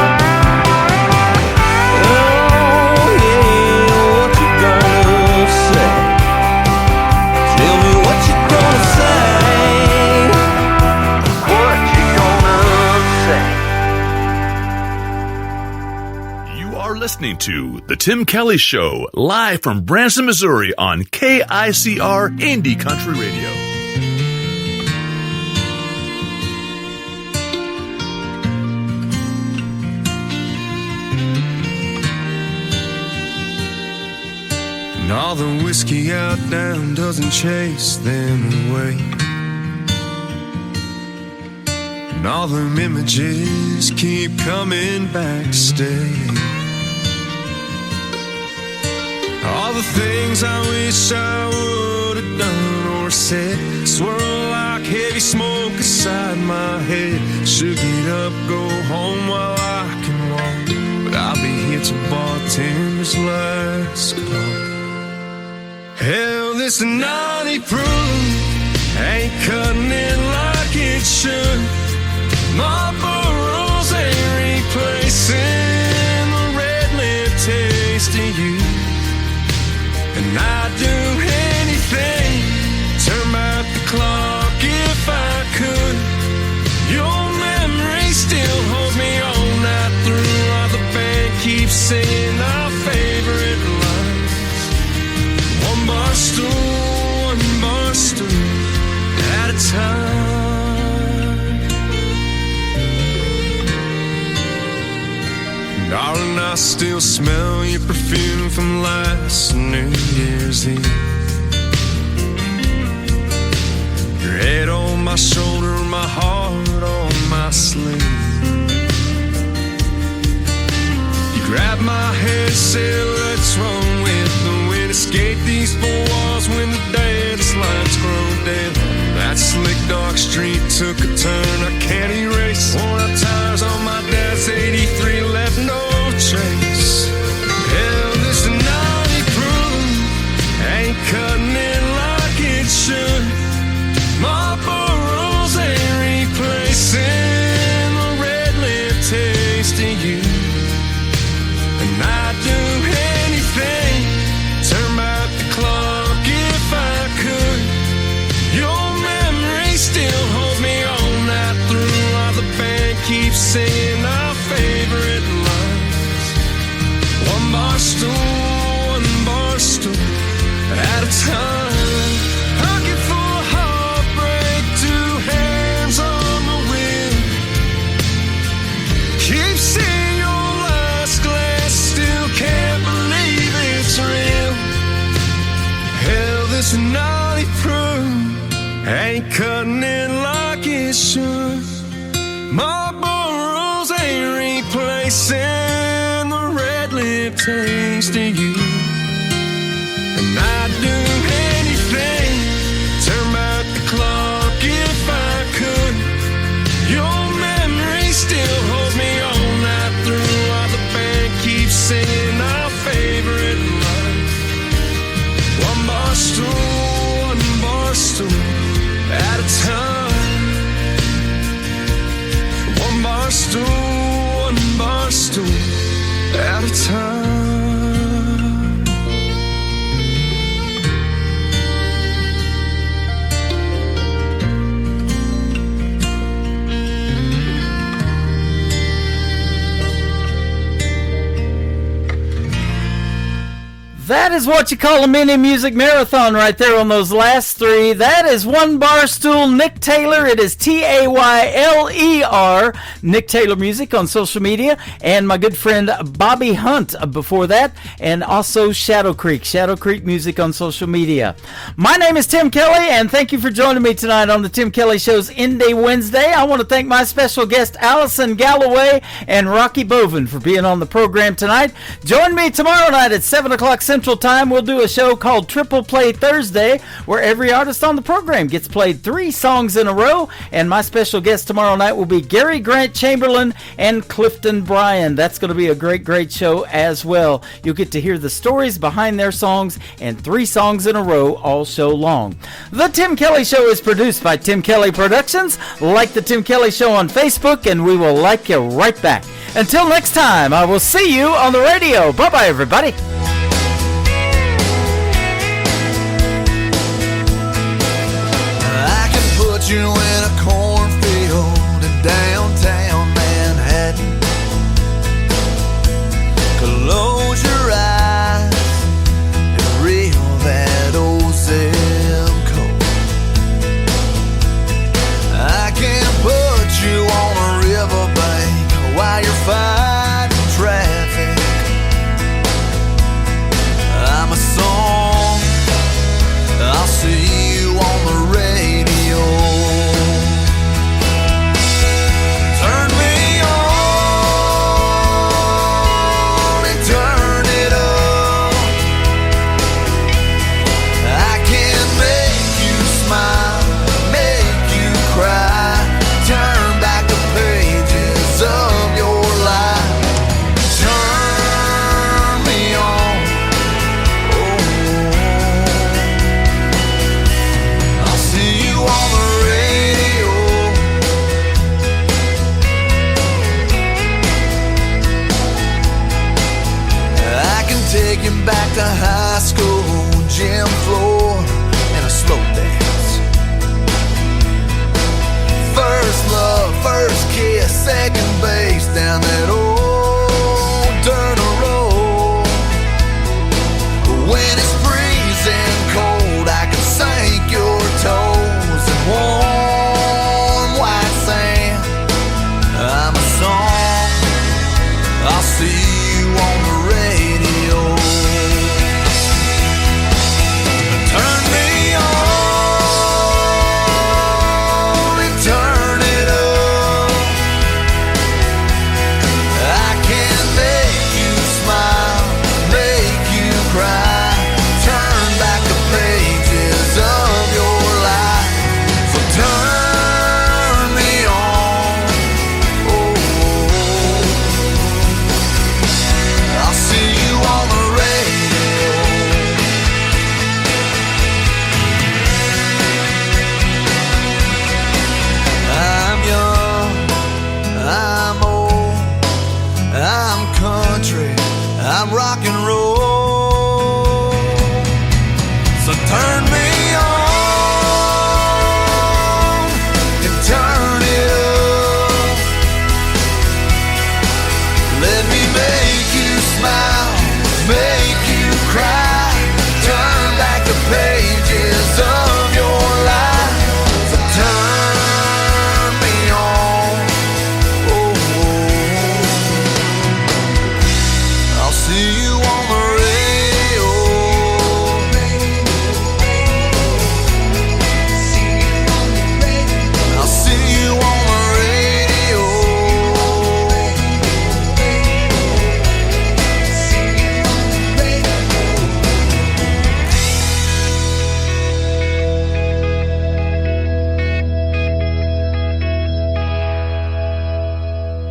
Oh yeah, what you gonna say? Tell me what you gonna say. What you gonna say? You are listening to The Tim Kelly Show, live from Branson, Missouri on KICR Indie Country Radio. And all the whiskey out down doesn't chase them away. And all them images keep coming back to stay. All the things I wish I would have done or said swirl like heavy smoke inside my head. Should get up, go home while I can walk, but I'll be here till bartender's last call. Hell, this naughty proof ain't cutting it like it should. Marlboro's ain't replacing the red lip taste of you. And I'd do anything, turn back the clock if I could. Your memory still holds me all night through, while the band keeps singing our favorite lines. One bar stool at a time. Darling, I still smell your perfume from last New Year's Eve. Your head on my shoulder, my heart on my sleeve. You grabbed my hand, said let's run with the wind. Escape these four walls when the dance lights grow dim. That slick dark street took a turn I can't erase. Worn out tires on my dad's 83 left no trace. Hell, this naughty proof ain't cutting it like it should. Marlboro's ain't replacing the red lip taste of you. And I'd do anything, turn back the clock if I could. Your memory still holds me all night through, while the band keeps singing our favorite lines. One bar stool at a time. Looking for heartbreak, two hands on the wheel. Keep seeing your last glass, still can't believe it's real. Hell, this naughty proof ain't cutting it like it should. Marlboro's ain't replacing the red lip taste of you. And I'd do anything, turn back the clock if I could. Your memory still holds me all night through, while the band keeps singing our favorite line. One bar stool at a time. One bar stool at a time. That is what you call a mini music marathon right there on those last three. That is One Bar Stool, Nick Taylor. It is Tayler, Nick Taylor Music on social media. And my good friend Bobby Hunt before that. And also Shadow Creek Music on social media. My name is Tim Kelly, and thank you for joining me tonight on the Tim Kelly Show's Indie Wednesday. I want to thank my special guest Allison Galloway and Rocky Boven for being on the program tonight. Join me tomorrow night at 7 o'clock Central Time. We'll do a show called Triple Play Thursday, where every artist on the program gets played 3 songs in a row. And my special guest tomorrow night will be Gary Grant Chamberlain and Clifton Bryan. That's going to be a great show as well. You'll get to hear the stories behind their songs and 3 songs in a row all show long. The Tim Kelly Show is produced by Tim Kelly Productions. Like the Tim Kelly Show on Facebook, and we will like you right back. Until next time, I will see you on the radio. Bye-bye, everybody. Put you in a cornfield in downtown Manhattan. Close your eyes and reel that old zip code. I can put you on a riverbank while you're fighting traffic. I'm a song, I'll see you on the radio. Turn me on and turn it up. I can make you smile, make you cry, turn back the pages of your life. Turn me on, oh, I'll see you on the radio. I can take you back to high school, gym floor, and a slow dance. First love, first kiss, second base.